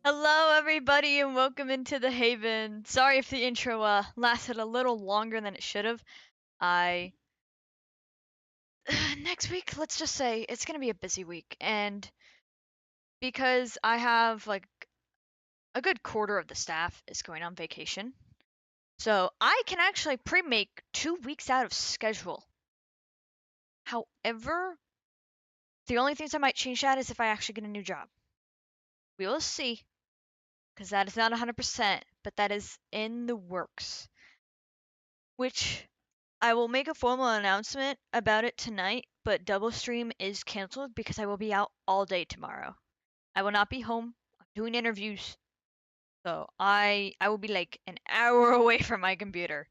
Hello, everybody, and welcome into the Haven. Sorry if the intro lasted a little longer than it should have. I next week, let's just say it's gonna be a busy week, and because I have like a good quarter of the staff is going on vacation, so I can actually pre-make 2 weeks out of schedule. However, the only things I might change that is if I actually get a new job. We will see, because that is not 100%, but that is in the works. Which I will make a formal announcement about it tonight, but double stream is canceled because I will be out all day tomorrow. I will not be home. I'm doing interviews. So I will be like an hour away from my computer.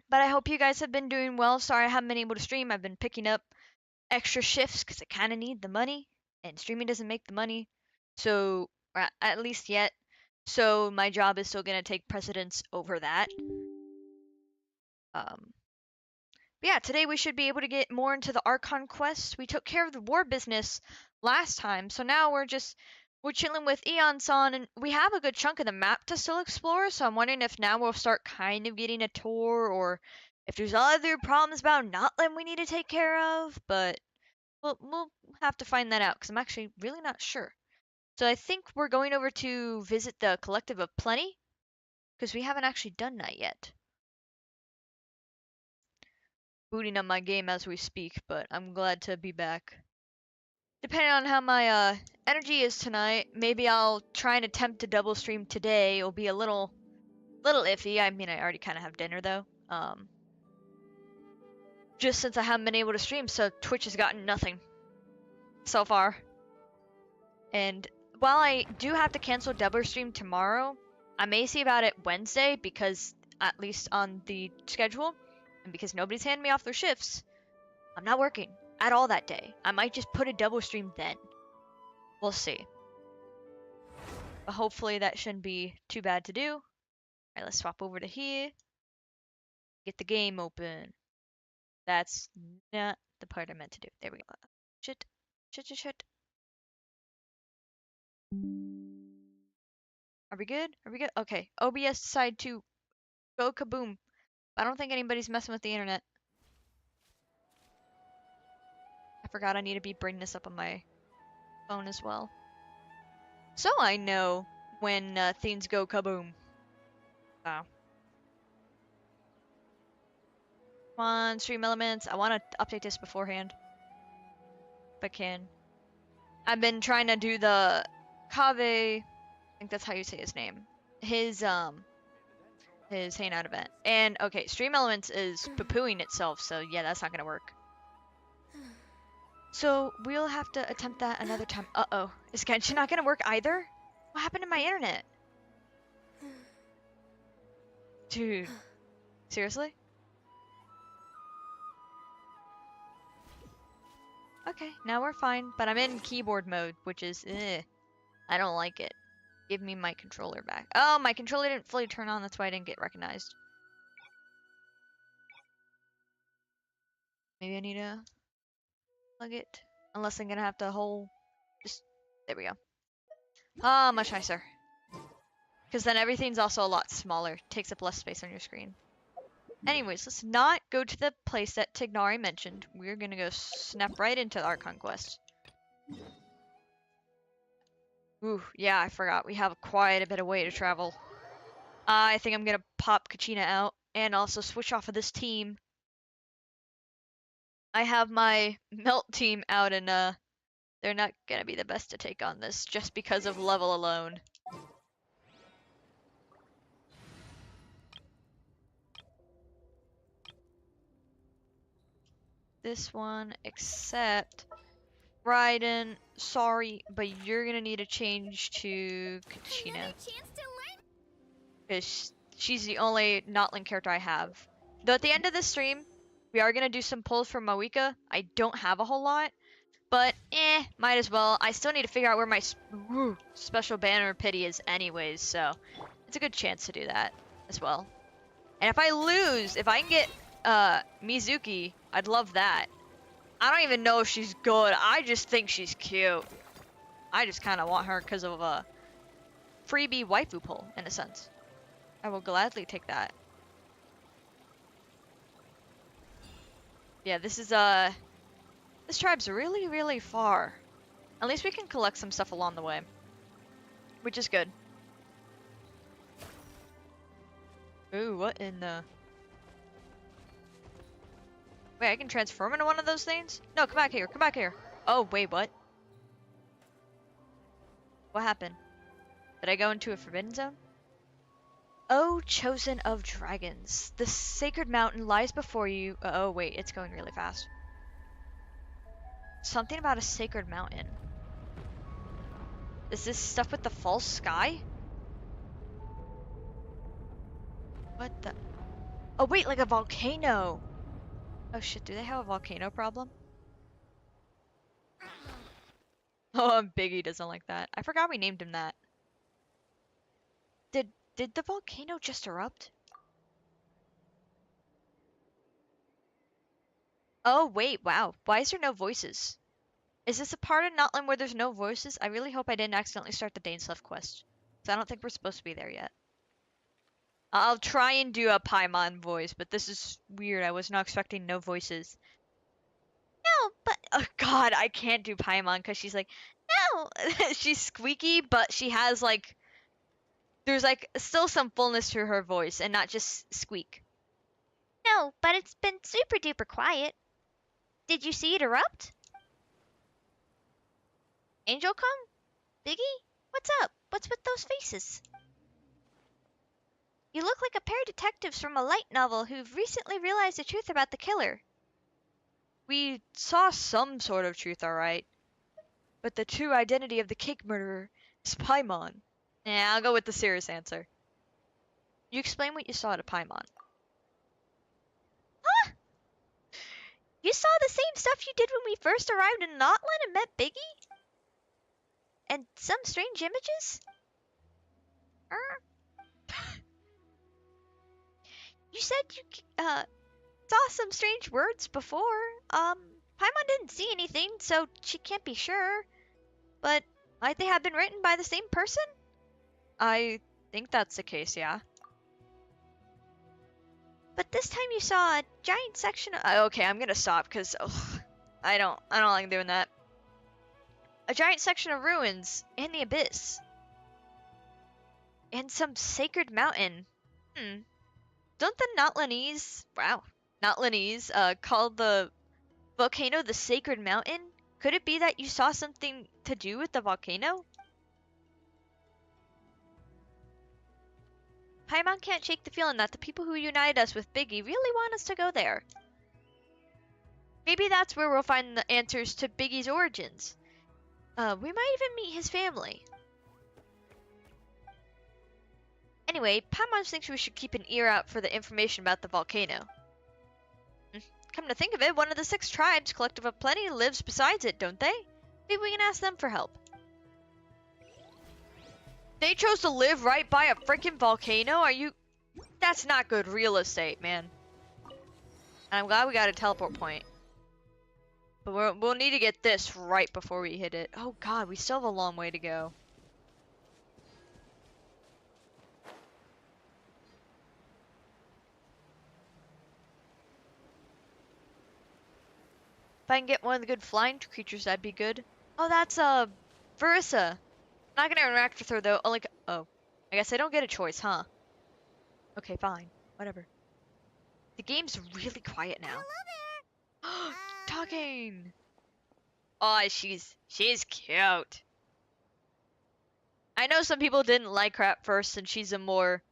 But I hope you guys have been doing well. Sorry I haven't been able to stream. I've been picking up extra shifts because I kind of need the money, and streaming doesn't make the money. So, or at least yet. So my job is still going to take precedence over that. Um, But yeah, today we should be able to get more into the Archon quest. We took care of the war business last time, so now we're chilling with Eon-san, and we have a good chunk of the map to still explore, so I'm wondering if now we'll start kind of getting a tour, or if there's other problems about Natlan we need to take care of, but we'll have to find that out, because I'm actually really not sure. So I think we're going over to visit the Collective of Plenty, because we haven't actually done that yet. Booting up my game as we speak, but I'm glad to be back. Depending on how my energy is tonight, maybe I'll try and attempt to double stream today. It'll be a little iffy. I mean, I already kind of have dinner though. Just since I haven't been able to stream, so Twitch has gotten nothing so far. And while I do have to cancel double stream tomorrow, I may see about it Wednesday because at least on the schedule, and because nobody's handing me off their shifts, I'm not working at all that day. I might just put a double stream then. We'll see. But hopefully that shouldn't be too bad to do. Alright, let's swap over to here. Get the game open. That's not the part I meant to do. There we go. Shit. Shit. Are we good? Are we good? Okay. OBS decided to go kaboom. I don't think anybody's messing with the internet. I forgot I need to be bringing this up on my phone as well. So I know when things go kaboom. Oh. Come on, stream elements. I want to update this beforehand. If I can. I've been trying to do the Kave, I think that's how you say his name. His hangout event. And okay, stream elements is poo-pooing itself, so yeah, that's not gonna work. So we'll have to attempt that another time. Uh-oh. Is Genshin not gonna work either? What happened to my internet? Dude. Seriously? Okay, now we're fine, but I'm in keyboard mode, which is, I don't like it. Give me my controller back. Oh, my controller didn't fully turn on, that's why I didn't get recognized. Maybe I need to plug it. Unless I'm gonna have to there we go. Ah, much nicer. Because then everything's also a lot smaller. Takes up less space on your screen. Anyways, let's not go to the place that Tignari mentioned. We're gonna go snap right into the Archon quest. Ooh, yeah, I forgot. We have quite a bit of way to travel. I think I'm gonna pop Kachina out and also switch off of this team. I have my melt team out and they're not gonna be the best to take on this just because of level alone. This one, except Raiden, sorry, but you're gonna need to change to Kachina. Because she's the only Natlan character I have. Though at the end of this stream, we are gonna do some pulls for Mavuika. I don't have a whole lot, but might as well. I still need to figure out where my special banner pity is anyways, so it's a good chance to do that as well. And if I lose, if I can get Mizuki, I'd love that. I don't even know if she's good. I just think she's cute. I just kind of want her because of a freebie waifu pull, in a sense. I will gladly take that. Yeah, this is, this tribe's really, really far. At least we can collect some stuff along the way. Which is good. Ooh, what in the... Wait, I can transform into one of those things? No, come back here, come back here. Oh, wait, what? What happened? Did I go into a forbidden zone? Oh, chosen of dragons. The sacred mountain lies before you. Oh, wait, it's going really fast. Something about a sacred mountain. Is this stuff with the false sky? What the? Oh, wait, like a volcano. Oh, shit, do they have a volcano problem? Oh, Biggie doesn't like that. I forgot we named him that. Did the volcano just erupt? Oh, wait, wow. Why is there no voices? Is this a part of Natlan where there's no voices? I really hope I didn't accidentally start the Dainslev quest. Because I don't think we're supposed to be there yet. I'll try and do a Paimon voice, but this is weird. I was not expecting no voices. No, but... Oh god, I can't do Paimon because she's like, no! She's squeaky, but she has like... There's like still some fullness to her voice and not just squeak. No, but it's been super duper quiet. Did you see it erupt? Angel come? Biggie? What's up? What's with those faces? You look like a pair of detectives from a light novel who've recently realized the truth about the killer. We saw some sort of truth, alright. But the true identity of the cake murderer is Paimon. Yeah, I'll go with the serious answer. You explain what you saw to Paimon. Huh? You saw the same stuff you did when we first arrived in Natlan and met Biggie? And some strange images? You said you saw some strange words before. Paimon didn't see anything, so she can't be sure. But might they have been written by the same person? I think that's the case, yeah. But this time you saw a giant section of... okay, I'm gonna stop, because I don't like doing that. A giant section of ruins in the abyss. And some sacred mountain. Don't the Natlanese... Wow. Natlanese, call the volcano the sacred mountain? Could it be that you saw something to do with the volcano? Paimon can't shake the feeling that the people who united us with Biggie really want us to go there. Maybe that's where we'll find the answers to Biggie's origins. We might even meet his family. Anyway, Paimon thinks we should keep an ear out for the information about the volcano. Come to think of it, one of the 6 tribes, collective of plenty, lives besides it, don't they? Maybe we can ask them for help. They chose to live right by a freaking volcano? Are you... That's not good real estate, man. And I'm glad we got a teleport point. But we'll need to get this right before we hit it. Oh god, we still have a long way to go. If I can get one of the good flying creatures, that'd be good. Oh, that's, Versa. Not gonna interact with her, though. Only... Oh. I guess I don't get a choice, huh? Okay, fine. Whatever. The game's really quiet now. Hello there! Talking! Oh, she's cute. I know some people didn't like her at first, and she's a more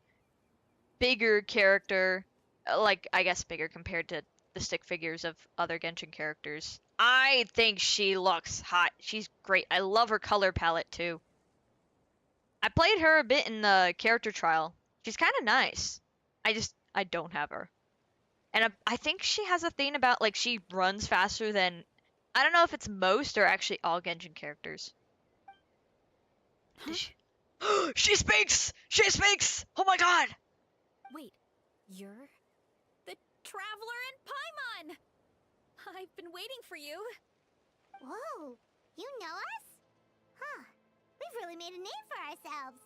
bigger character. Like, I guess bigger compared to the stick figures of other Genshin characters. I think she looks hot. She's great. I love her color palette, too. I played her a bit in the character trial. She's kind of nice. I don't have her. And I think she has a thing about, like, she runs faster than... I don't know if it's most or actually all Genshin characters. Huh? She speaks! She speaks! Oh my god! Wait, you're the traveler in Paimon! I've been waiting for you. Whoa, you know us? Huh. We've really made a name for ourselves.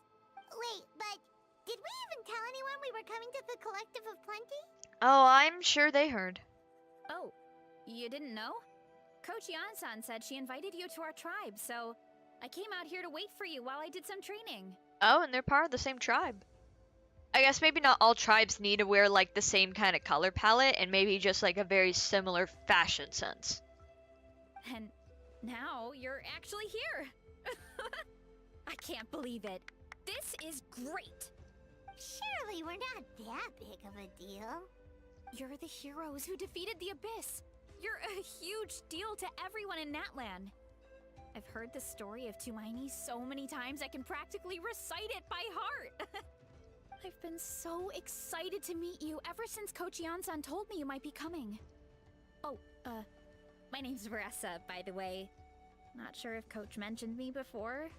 Wait, but did we even tell anyone we were coming to the Collective of Plenty? Oh, I'm sure they heard. Oh, you didn't know? Coach Yan-san said she invited you to our tribe, so I came out here to wait for you while I did some training. Oh, and they're part of the same tribe. I guess maybe not all tribes need to wear like the same kind of color palette, and maybe just like a very similar fashion sense. And now you're actually here. I can't believe it. This is great. Surely we're not that big of a deal. You're the heroes who defeated the Abyss. You're a huge deal to everyone in Natlan. I've heard the story of Tumaini so many times I can practically recite it by heart. I've been so excited to meet you ever since Coach Yan-san told me you might be coming. Oh, my name's Veressa, by the way. Not sure if Coach mentioned me before.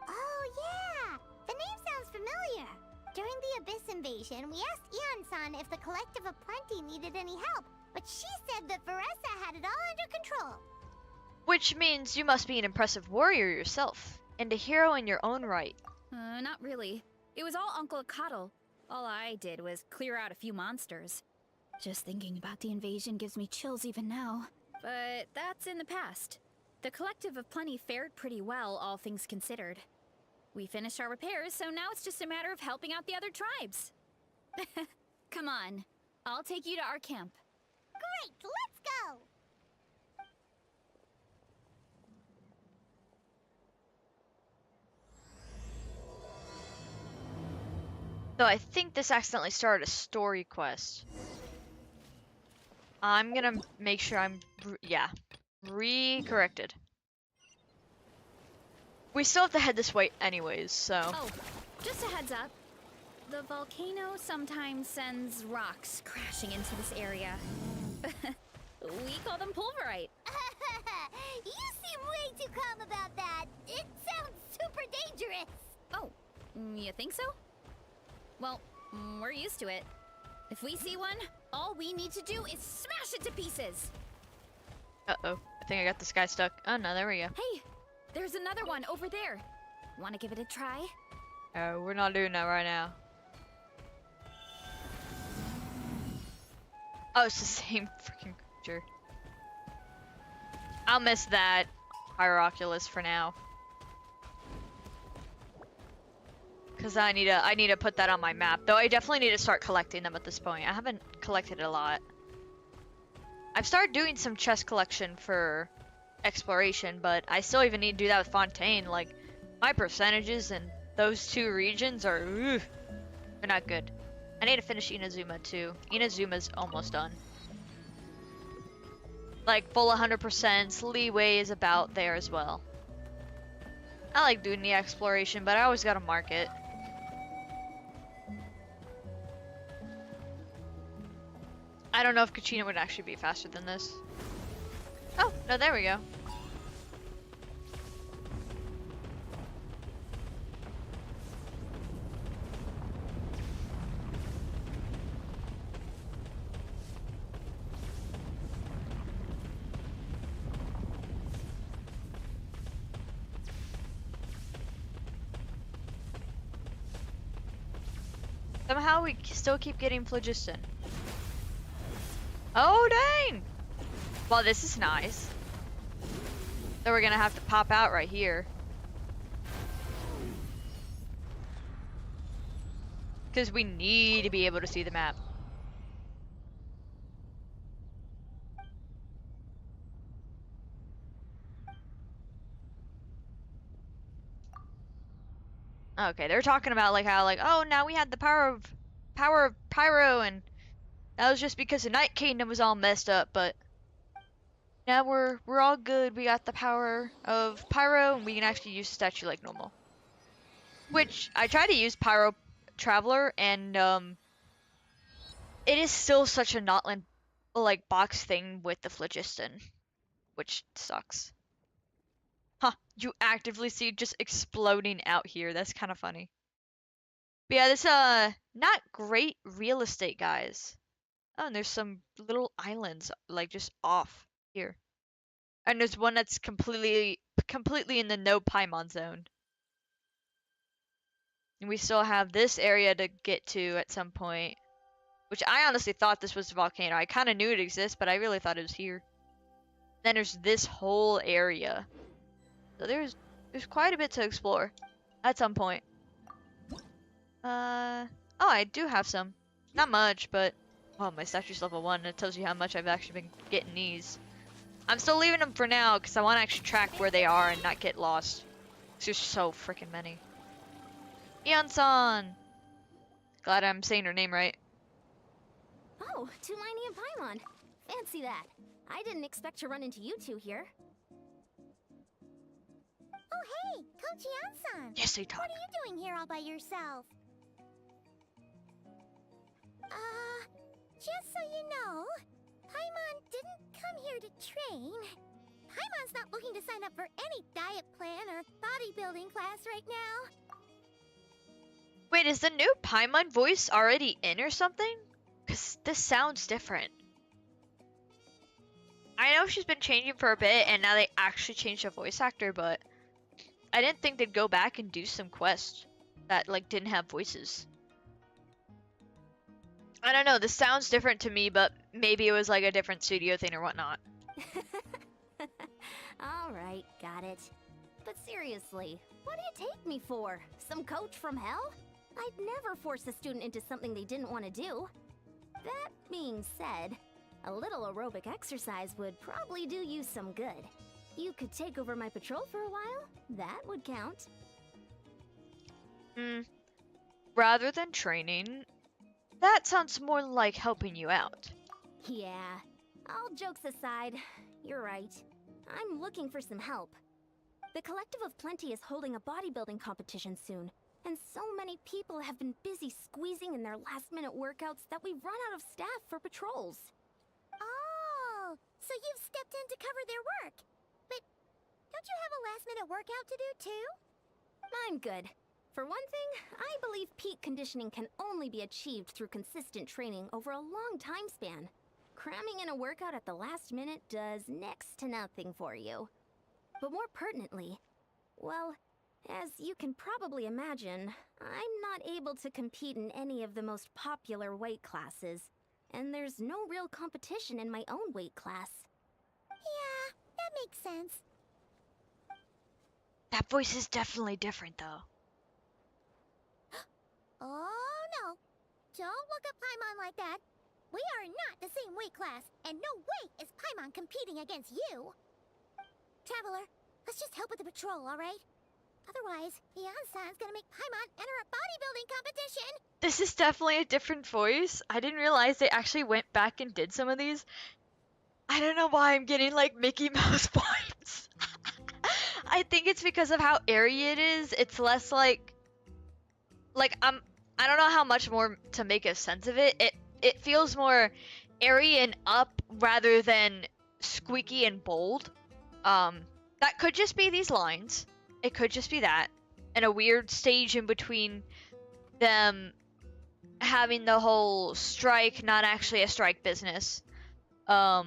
Oh, yeah! The name sounds familiar. During the Abyss invasion, we asked Ian-san if the Collective of Plenty needed any help, but she said that Veressa had it all under control. Which means you must be an impressive warrior yourself, and a hero in your own right. Not really. It was all Uncle Akatl. All I did was clear out a few monsters. Just thinking about the invasion gives me chills even now. But that's in the past. The Collective of Plenty fared pretty well, all things considered. We finished our repairs, so now it's just a matter of helping out the other tribes. Come on, I'll take you to our camp. Great, let's go! Though I think this accidentally started a story quest. I'm gonna make sure I'm, re-corrected. We still have to head this way anyways, so. Oh, just a heads up. The volcano sometimes sends rocks crashing into this area. We call them pulverite. You seem way too calm about that. It sounds super dangerous. Oh, you think so? Well, we're used to it. If we see one, all we need to do is smash it to pieces. Uh-oh, I think I got this guy stuck. Oh no, there we go. Hey, there's another one over there. Want to give it a try? Oh, we're not doing that right now. Oh, it's the same freaking creature. I'll miss that Hieroculus for now. Cause I need to put that on my map. Though I definitely need to start collecting them at this point. I haven't collected a lot. I've started doing some chest collection for exploration, but I still even need to do that with Fontaine. Like, my percentages in those two regions are, they're not good. I need to finish Inazuma too. Inazuma's almost done. Like, full 100%, leeway is about there as well. I like doing the exploration, but I always gotta mark it. I don't know if Kachina would actually be faster than this. Oh, no, there we go. Somehow we still keep getting phlogiston. Oh, dang! Well, this is nice. So we're gonna have to pop out right here. Because we need to be able to see the map. Okay, they're talking about like how like, oh, now we had the power of pyro, and that was just because the Night Kingdom was all messed up, but now we're all good. We got the power of pyro, and we can actually use the statue like normal. Which I tried to use Pyro Traveler, and it is still such a Natlan like box thing with the phlogiston, which sucks. Huh, you actively see it just exploding out here. That's kind of funny. But yeah, this not great real estate, guys. Oh, and there's some little islands like just off here. And there's one that's completely in the no Paimon zone. And we still have this area to get to at some point. Which I honestly thought this was the volcano. I kind of knew it exists, but I really thought it was here. Then there's this whole area. So there's quite a bit to explore at some point. Oh, I do have some. Not much, but well, my statue's level 1. It tells you how much I've actually been getting these. I'm still leaving them for now because I want to actually track where they are and not get lost. There's so freaking many. Eon-san! Glad I'm saying her name right. Oh, Tumaini and Paimon. Fancy that. I didn't expect to run into you two here. Oh, hey, Coach Eon-san. Yes, they talk. What are you doing here all by yourself? Just so you know, Paimon didn't come here to train. Paimon's not looking to sign up for any diet plan or bodybuilding class right now. Wait, is the new Paimon voice already in or something? Because this sounds different. I know she's been changing for a bit, and now they actually changed the voice actor, but I didn't think they'd go back and do some quests that, like, didn't have voices. I don't know, this sounds different to me, but maybe it was, like, a different studio thing or whatnot. Alright, got it. But seriously, what do you take me for? Some coach from hell? I'd never force a student into something they didn't want to do. That being said, a little aerobic exercise would probably do you some good. You could take over my patrol for a while. That would count. Rather than training, that sounds more like helping you out. Yeah, all jokes aside, you're right. I'm looking for some help. The Collective of Plenty is holding a bodybuilding competition soon, and so many people have been busy squeezing in their last-minute workouts that we've run out of staff for patrols. Oh, so you've stepped in to cover their work. But don't you have a last-minute workout to do too? I'm good. For one thing, I believe peak conditioning can only be achieved through consistent training over a long time span. Cramming in a workout at the last minute does next to nothing for you. But more pertinently, well, as you can probably imagine, I'm not able to compete in any of the most popular weight classes, and there's no real competition in my own weight class. Yeah, that makes sense. That voice is definitely different, though. Oh no, don't look at Paimon like that. We are not the same weight class, and no way is Paimon competing against you. Traveler, let's just help with the patrol, alright? Otherwise, Eon-san's gonna make Paimon enter a bodybuilding competition! This is definitely a different voice. I didn't realize they actually went back and did some of these. I don't know why I'm getting, like, Mickey Mouse vibes. I think it's because of how airy it is. It's less like I don't know how much more to make a sense of it. It feels more airy and up rather than squeaky and bold. That could just be these lines. It could just be that. And a weird stage in between them having the whole strike, not actually a strike business. But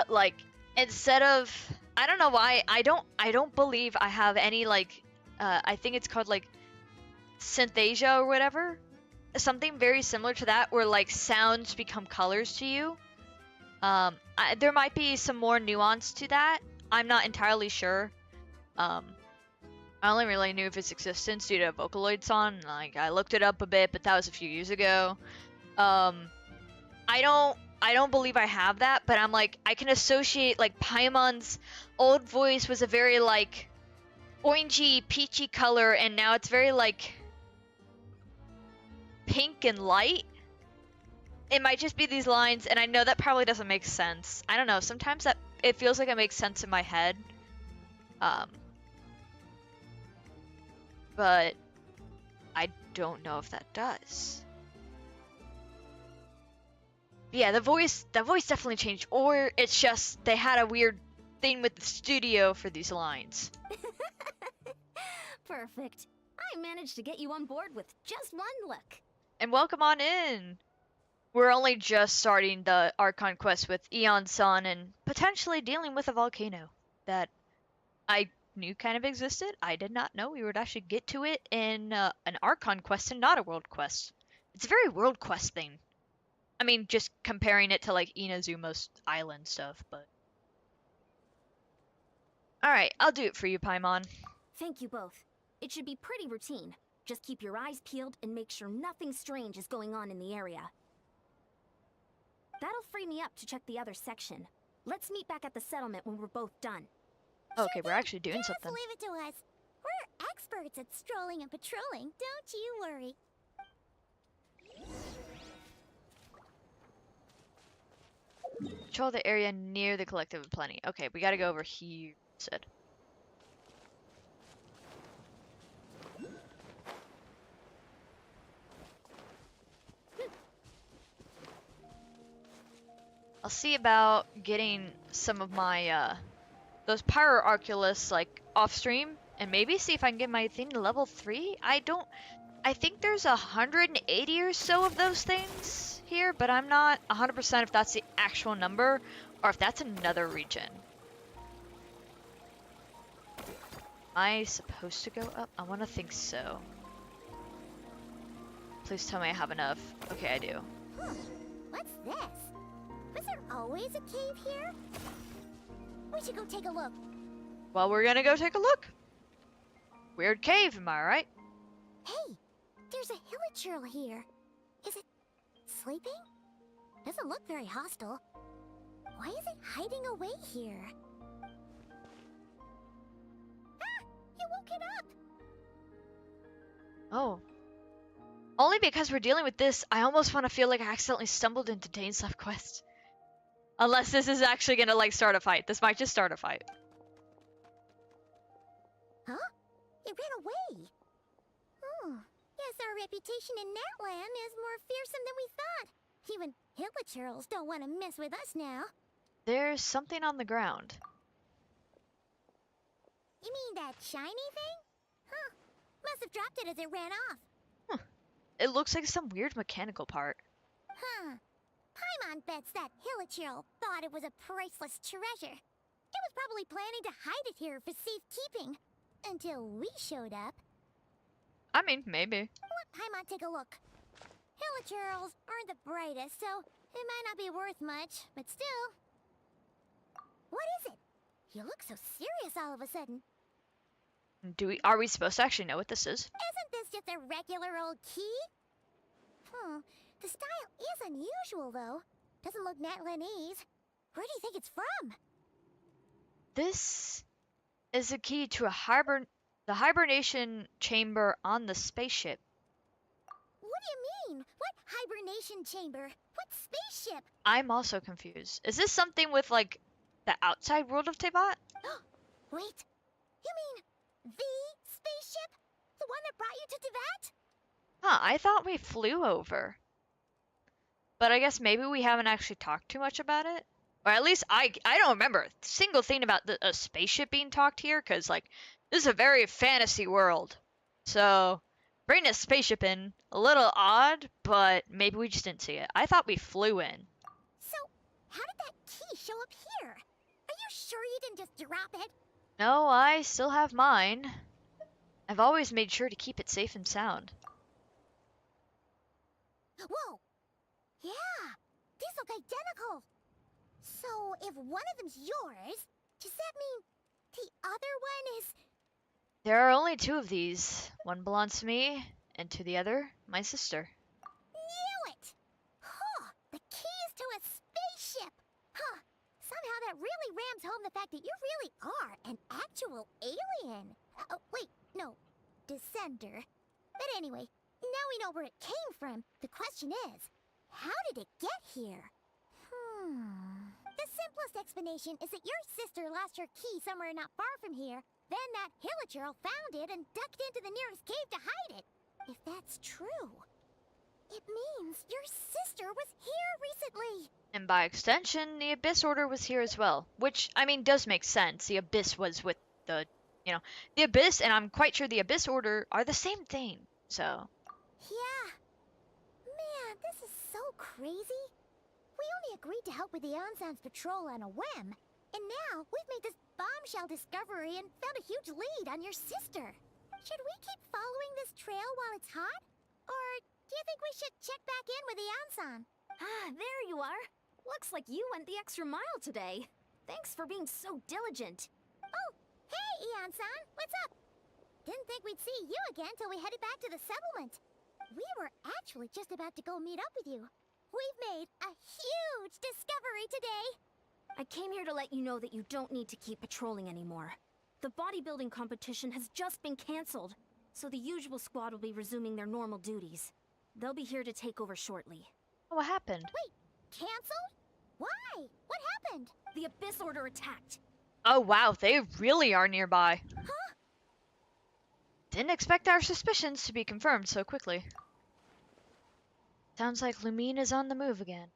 like, instead of, I don't know why, I don't believe I have any, like, I think it's called, like, synthesia or whatever. Something very similar to that, where, like, sounds become colors to you. There might be some more nuance to that. I'm not entirely sure. I only really knew of its existence due to Vocaloid-san. Like, I looked it up a bit, but that was a few years ago. I don't believe I have that, but I'm like, I can associate, like, Paimon's old voice was a very, like, orangey, peachy color, and now it's very, like, pink and light. It might just be these lines, and I know that probably doesn't make sense. I don't know, sometimes that it feels like it makes sense in my head. But I don't know if that does. Yeah, the voice definitely changed, or it's just they had a weird thing with the studio for these lines. Perfect. I managed to get you on board with just one look. And welcome on in. we're only just starting the Archon quest with Eon Sun and potentially dealing with a volcano that I knew kind of existed. I did not know we would actually get to it in an Archon quest and not a world quest. It's a very world quest thing. I mean, just comparing it to like Inazuma's island stuff, but. Alright, I'll do it for you, Paimon. Thank you both. It should be pretty routine. Just keep your eyes peeled and make sure nothing strange is going on in the area. That'll free me up to check the other section. Let's meet back at the settlement when we're both done. Okay, we're actually doing Just something. leave it to us. We're experts at strolling and patrolling, don't you worry. Control the area near the Collective of Plenty. Okay, we gotta go over here, said. I'll see about getting some of my, those Pyro Arculists, like, off stream, and maybe see if I can get my thing to level 3? I think there's 180 or so of those things here, but I'm not 100% if that's the actual number, or if that's another region. Am I supposed to go up? I want to think so. Please tell me I have enough. Okay, I do. What's this? Was there always a cave here? We should go take a look. Well, we're gonna go take a look. Weird cave, am I right? Hey, there's a hilichurl here. Is it sleeping? Doesn't look very hostile. Why is it hiding away here? Ah! You woke it up! Oh. Only because we're dealing with this, I almost want to feel like I accidentally stumbled into Dane's left quest. Unless this is actually gonna, like, start a fight. This might just start a fight. Huh? It ran away. Oh, guess our reputation in Natlan is more fearsome than we thought. Even hilichurls don't want to mess with us now. There's something on the ground. You mean that shiny thing? Huh. Must have dropped it as it ran off. It looks like some weird mechanical part. Huh. Paimon bets that hilichurl thought it was a priceless treasure. It was probably planning to hide it here for safekeeping. Until we showed up. I mean, maybe. Let Paimon take a look. Hilichurls aren't the brightest, so it might not be worth much, but still. What is it? You look so serious all of a sudden. Are we supposed to actually know what this is? Isn't this just a regular old key? The style is unusual, though. Doesn't look Natlanese. Where do you think it's from? This is a key to the hibernation chamber on the spaceship. What do you mean? What hibernation chamber? What spaceship? I'm also confused. Is this something with, like, the outside world of Tevat? Wait, you mean the spaceship? The one that brought you to Tevat? Huh, I thought we flew over. But I guess maybe we haven't actually talked too much about it. Or at least I don't remember a single thing about a spaceship being talked here, because, like, this is a very fantasy world. So, bringing a spaceship in, a little odd, but maybe we just didn't see it. I thought we flew in. So, how did that key show up here? Are you sure you didn't just drop it? No, I still have mine. I've always made sure to keep it safe and sound. Whoa! Yeah! These look identical! So, if one of them's yours, does that mean the other one is... There are only 2 of these. One belongs to me, and to the other, my sister. Knew it! Huh! The keys to a spaceship! Huh! Somehow that really rams home the fact that you really are an actual alien. Oh, wait, no. Descender. But anyway, now we know where it came from. The question is, how did it get here? The simplest explanation is that your sister lost her key somewhere not far from here. Then that hilichurl found it and ducked into the nearest cave to hide it. If that's true, it means your sister was here recently. And by extension, the Abyss Order was here as well. Which, I mean, does make sense. The Abyss was with the, the Abyss, and I'm quite sure the Abyss Order are the same thing. So. Yeah. Man, this is so crazy. crazy? We only agreed to help with the Ansan's patrol on a whim, and now we've made this bombshell discovery and found a huge lead on your sister. Should we keep following this trail while it's hot? Or do you think we should check back in with the Ansan? Ah, there you are. Looks like you went the extra mile today. Thanks for being so diligent. Oh, hey, Ian-san, what's up? Didn't think we'd see you again till we headed back to the settlement. We were actually just about to go meet up with you. We've made a huge discovery today. I came here to let you know that you don't need to keep patrolling anymore. The bodybuilding competition has just been cancelled, so the usual squad will be resuming their normal duties. They'll be here to take over shortly. What happened? Wait, canceled? Why? What happened? The Abyss Order attacked. Oh wow, they really are nearby. Huh? Didn't expect our suspicions to be confirmed so quickly. Sounds like Lumine is on the move again.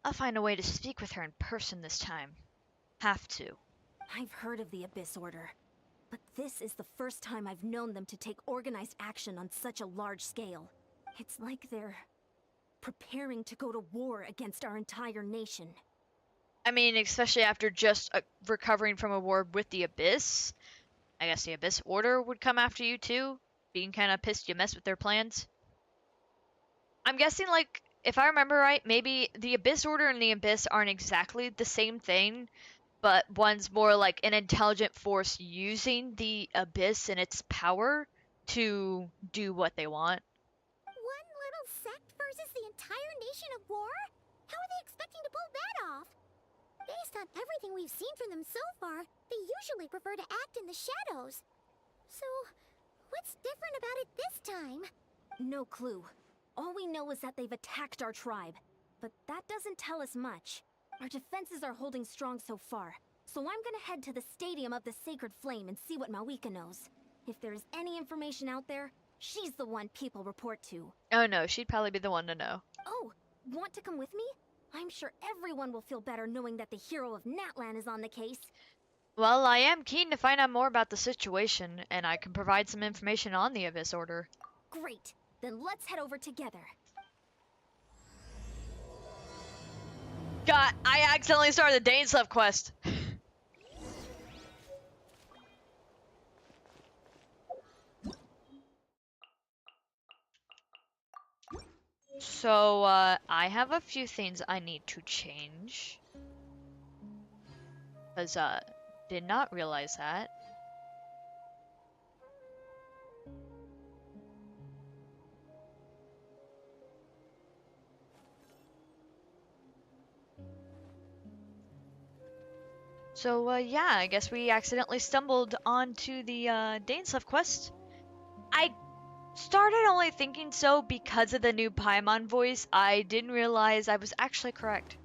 I'll find a way to speak with her in person this time. Have to. I've heard of the Abyss Order, but this is the first time I've known them to take organized action on such a large scale. It's like they're preparing to go to war against our entire nation. I mean, especially after just recovering from a war with the Abyss. I guess the Abyss Order would come after you too, being kind of pissed you messed with their plans. I'm guessing, like, if I remember right, maybe the Abyss Order and the Abyss aren't exactly the same thing, but one's more like an intelligent force using the Abyss and its power to do what they want. One little sect versus the entire nation of war? How are they expecting to pull that off? Based on everything we've seen from them so far, they usually prefer to act in the shadows. So, what's different about it this time? No clue. All we know is that they've attacked our tribe, but that doesn't tell us much. Our defenses are holding strong so far, so I'm gonna head to the Stadium of the Sacred Flame and see what Mavuika knows. If there's any information out there, she's the one people report to. Oh no, she'd probably be the one to know. Oh, want to come with me? I'm sure everyone will feel better knowing that the hero of Natlan is on the case. Well, I am keen to find out more about the situation, and I can provide some information on the Abyss Order. Great, then let's head over together. God, I accidentally started the Dainslev quest. So, I have a few things I need to change. Because, did not realize that. So, yeah, I guess we accidentally stumbled onto the, Dainslev quest. I started only thinking so because of the new Paimon voice. I didn't realize I was actually correct.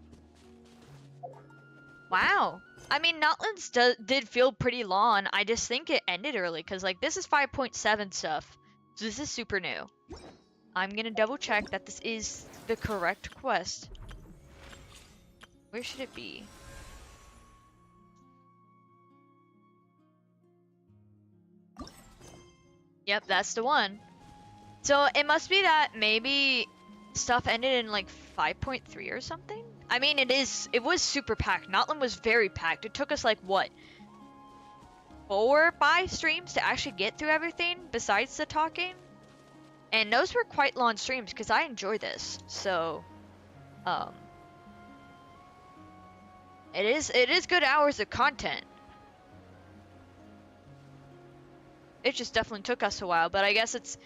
Wow. I mean, Natlan's did feel pretty long. I just think it ended early because, like, this is 5.7 stuff. So this is super new. I'm gonna double check that this is the correct quest. Where should it be? Yep, that's the one. So it must be that maybe stuff ended in like 5.3 or something? I mean, it was super packed. Natlan was very packed. It took us like, what? 4 or 5 streams to actually get through everything besides the talking? And those were quite long streams because I enjoy this. So, it is good hours of content. It just definitely took us a while, but I guess it's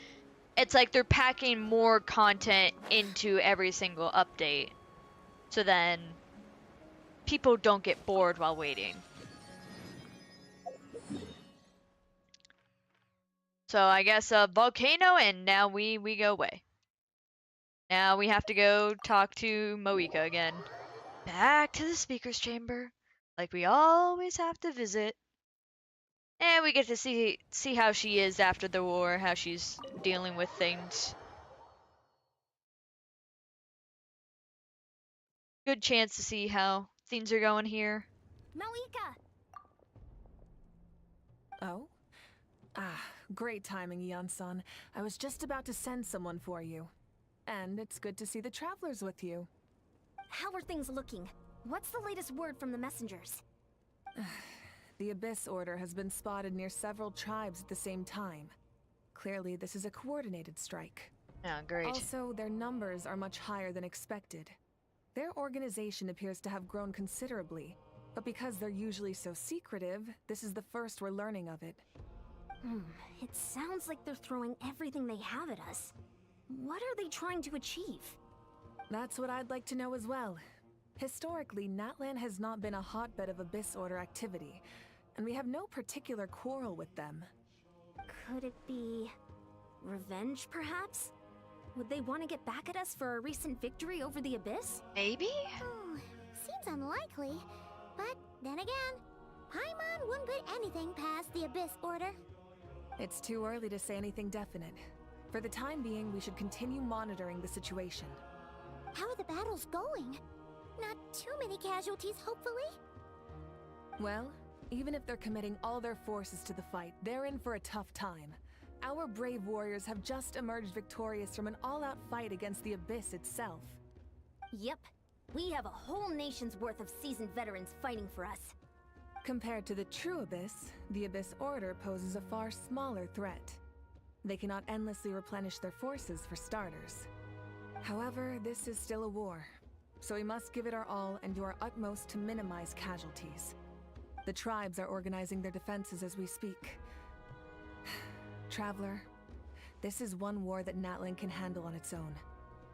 like they're packing more content into every single update. So then people don't get bored while waiting. So I guess a volcano, and now we go away. Now we have to go talk to Mavuika again. Back to the speaker's chamber, like we always have to visit. And we get to see how she is after the war, how she's dealing with things. Good chance to see how things are going here. Mavuika! Oh? Ah, great timing, Ian-san. I was just about to send someone for you. And it's good to see the travelers with you. How are things looking? What's the latest word from the messengers? The Abyss Order has been spotted near several tribes at the same time. Clearly, this is a coordinated strike. Oh, great. Also, their numbers are much higher than expected. Their organization appears to have grown considerably, but because they're usually so secretive, this is the first we're learning of it. It sounds like they're throwing everything they have at us. What are they trying to achieve? That's what I'd like to know as well. Historically, Natlan has not been a hotbed of Abyss Order activity, and we have no particular quarrel with them. Could it be revenge, perhaps? Would they want to get back at us for our recent victory over the Abyss? Maybe? Seems unlikely. But then again, Paimon wouldn't put anything past the Abyss Order. It's too early to say anything definite. For the time being, we should continue monitoring the situation. How are the battles going? Not too many casualties, hopefully? Well, even if they're committing all their forces to the fight, they're in for a tough time. Our brave warriors have just emerged victorious from an all-out fight against the Abyss itself. Yep. We have a whole nation's worth of seasoned veterans fighting for us. Compared to the true Abyss, the Abyss Order poses a far smaller threat. They cannot endlessly replenish their forces for starters. However, this is still a war, so we must give it our all and do our utmost to minimize casualties. The tribes are organizing their defenses as we speak. Traveler, this is one war that Natlan can handle on its own.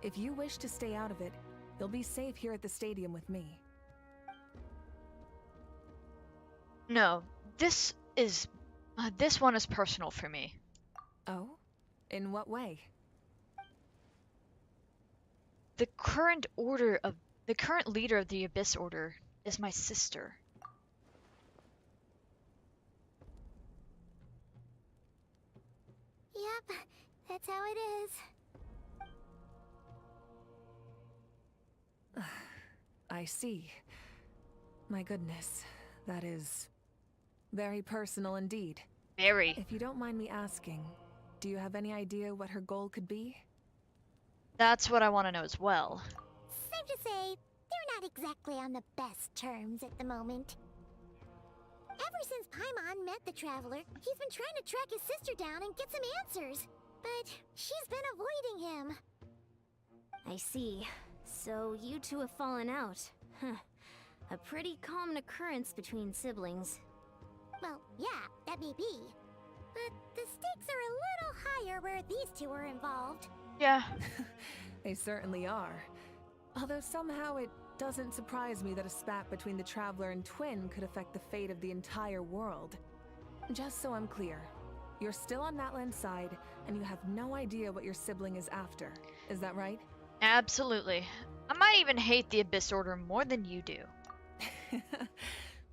If you wish to stay out of it, you'll be safe here at the stadium with me. No, this one is personal for me. Oh? In what way? The current leader of the Abyss Order is my sister. Yep, that's how it is. I see. My goodness, that is very personal indeed. Very. If you don't mind me asking, do you have any idea what her goal could be? That's what I want to know as well. Safe to say, they're not exactly on the best terms at the moment. Ever since Paimon met the Traveler, he's been trying to track his sister down and get some answers. But she's been avoiding him. I see. So you two have fallen out. Huh. A pretty common occurrence between siblings. Well, yeah, that may be. But the stakes are a little higher where these two are involved. Yeah. They certainly are. Although somehow it doesn't surprise me that a spat between the Traveler and Twin could affect the fate of the entire world. Just so I'm clear, you're still on Natlan's side, and you have no idea what your sibling is after. Is that right? Absolutely. I might even hate the Abyss Order more than you do.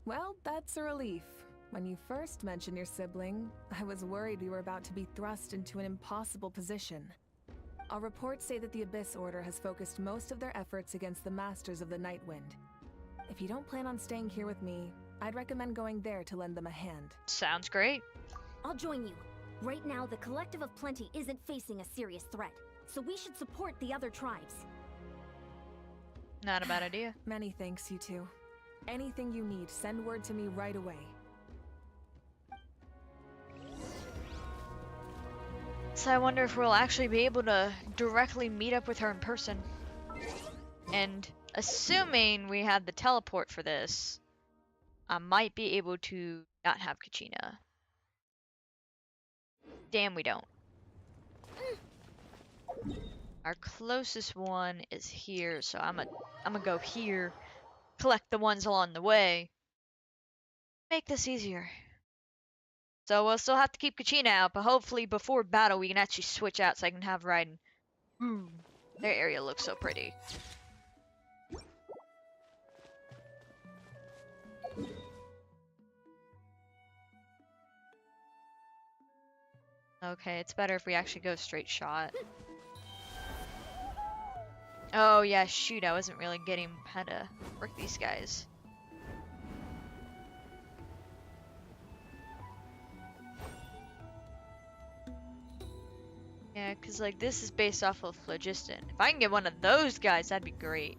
Well, that's a relief. When you first mentioned your sibling, I was worried we were about to be thrust into an impossible position. Our reports say that the Abyss Order has focused most of their efforts against the Masters of the Nightwind. If you don't plan on staying here with me, I'd recommend going there to lend them a hand. Sounds great. I'll join you. Right now, the Collective of Plenty isn't facing a serious threat, so we should support the other tribes. Not a bad idea. Many thanks, you two. Anything you need, send word to me right away. So I wonder if we'll actually be able to directly meet up with her in person. And assuming we have the teleport for this, I might be able to not have Kachina. Damn, we don't. Our closest one is here, so I'm gonna go here, collect the ones along the way, make this easier. So we'll still have to keep Kachina out, but hopefully before battle we can actually switch out so I can have Raiden. Their area looks so pretty. Okay, it's better if we actually go straight shot. Oh yeah, shoot, I wasn't really getting how to work these guys. Yeah, because, like, this is based off of phlogiston. If I can get one of those guys, that'd be great.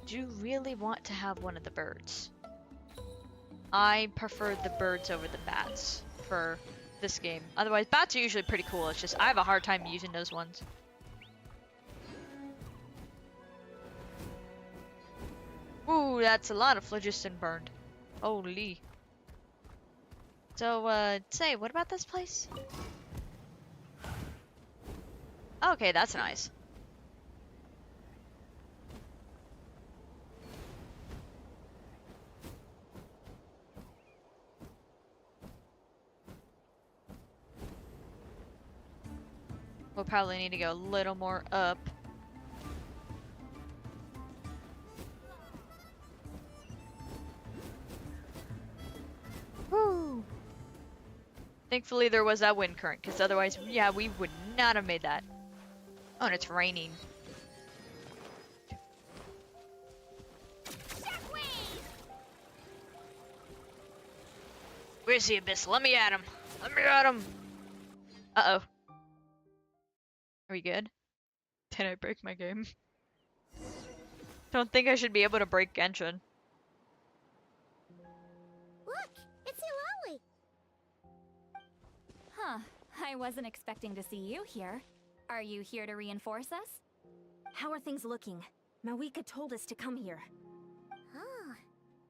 Do you really want to have one of the birds? I prefer the birds over the bats for this game. Otherwise, bats are usually pretty cool. It's just I have a hard time using those ones. Ooh, that's a lot of phlogiston burned. Holy. So, say, what about this place? Okay, that's nice. We'll probably need to go a little more up. Woo! Thankfully there was that wind current, because otherwise, yeah, we would not have made that. Oh, and it's raining. Where's the abyss? Let me at him. Let me at him. Uh-oh. Are we good? Did I break my game? Don't think I should be able to break Genshin. Look, it's Hilali. Huh. I wasn't expecting to see you here. Are you here to reinforce us? How are things looking? Mavuika told us to come here. Oh,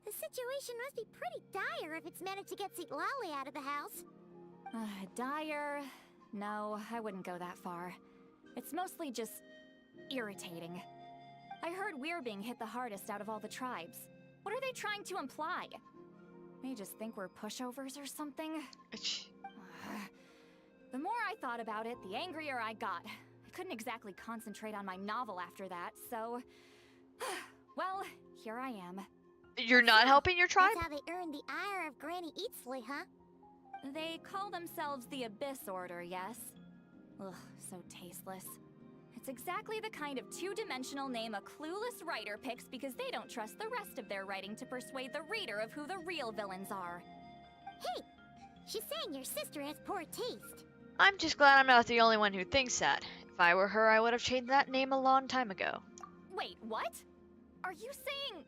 the situation must be pretty dire if it's managed to get Hilali out of the house. Dire? No, I wouldn't go that far. It's mostly just irritating. I heard we're being hit the hardest out of all the tribes. What are they trying to imply? They just think we're pushovers or something? The more I thought about it, the angrier I got. I couldn't exactly concentrate on my novel after that, so... well, here I am. You're not helping your tribe? That's how they earned the ire of Granny Eatsley, huh? They call themselves the Abyss Order, yes? Ugh, so tasteless. It's exactly the kind of two-dimensional name a clueless writer picks because they don't trust the rest of their writing to persuade the reader of who the real villains are. Hey, she's saying your sister has poor taste. I'm just glad I'm not the only one who thinks that. If I were her, I would have changed that name a long time ago. Wait, what? Are you saying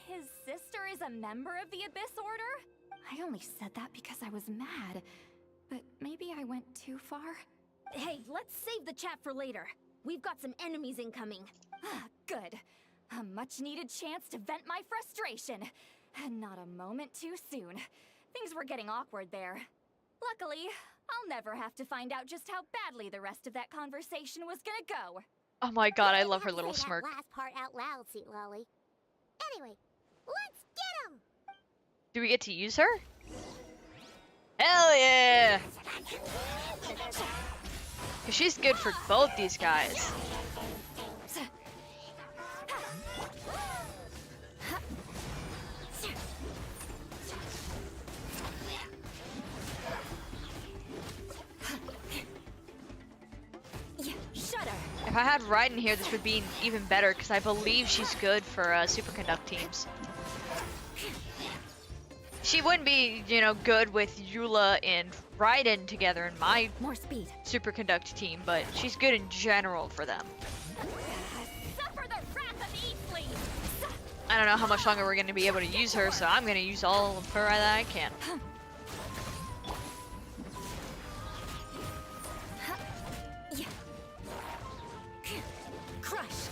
his sister is a member of the Abyss Order? I only said that because I was mad, but maybe I went too far. Hey, let's save the chat for later. We've got some enemies incoming. Good. A much-needed chance to vent my frustration. And not a moment too soon. Things were getting awkward there. Luckily, I'll never have to find out just how badly the rest of that conversation was gonna go. Oh my god, I You love have her to little say smirk. That last part out loud, Hilali. Anyway, let's get him. Do we get to use her? Hell yeah! 'Cause she's good for both these guys. Shut her! If I had Raiden here, this would be even better, because I believe she's good for superconduct teams. She wouldn't be, you know, good with Eula and Raiden together in my More speed. superconduct team, but she's good in general for them. Suffer the wrath of Eatsley! I don't know how much longer we're going to be able to use her, so I'm going to use all of her that I can. Crushed!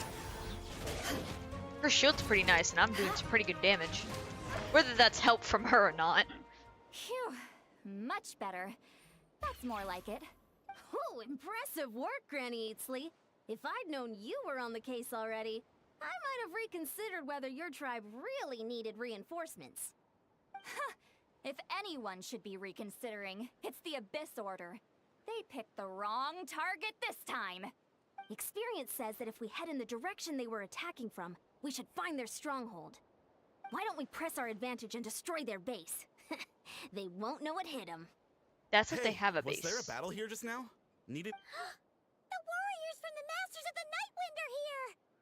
Her shield's pretty nice, and I'm doing some pretty good damage. Whether that's help from her or not. Phew. Much better. That's more like it. Oh, impressive work, Granny Eatsley. If I'd known you were on the case already, I might have reconsidered whether your tribe really needed reinforcements. If anyone should be reconsidering, it's the Abyss Order. They picked the wrong target this time. Experience says that if we head in the direction they were attacking from, we should find their stronghold. Why don't we press our advantage and destroy their base? They won't know it hit them. That's if they have a base. Was there a battle here just now? Needed. The warriors from the Masters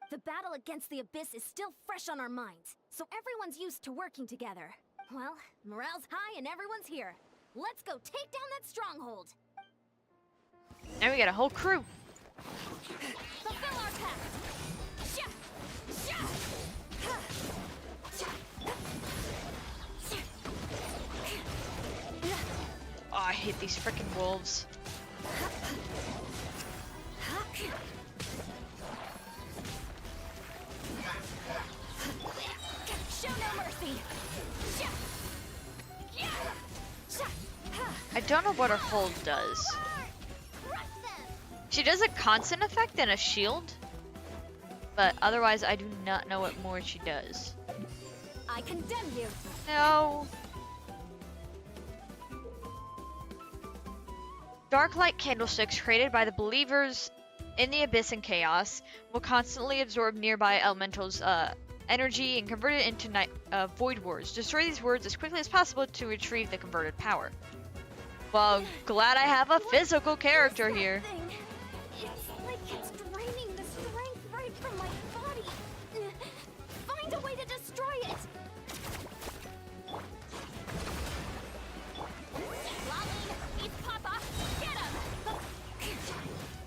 The battle against the Abyss is still fresh on our minds, so everyone's used to working together. Well, morale's high and everyone's here. Let's go take down that stronghold! Now we got a whole crew. Fulfill our pact! Sha! Sha! Oh, I hate these freaking wolves. Show no mercy. I don't know what her hold does. She does a constant effect and a shield, but otherwise I do not know what more she does. I condemn you. No. Dark light candlesticks created by the believers in the Abyss and Chaos will constantly absorb nearby elementals' energy and convert it into void wards. Destroy these wards as quickly as possible to retrieve the converted power. Well, glad I have a physical character here. It's like it's draining the strength right from my body. Find a way to destroy it!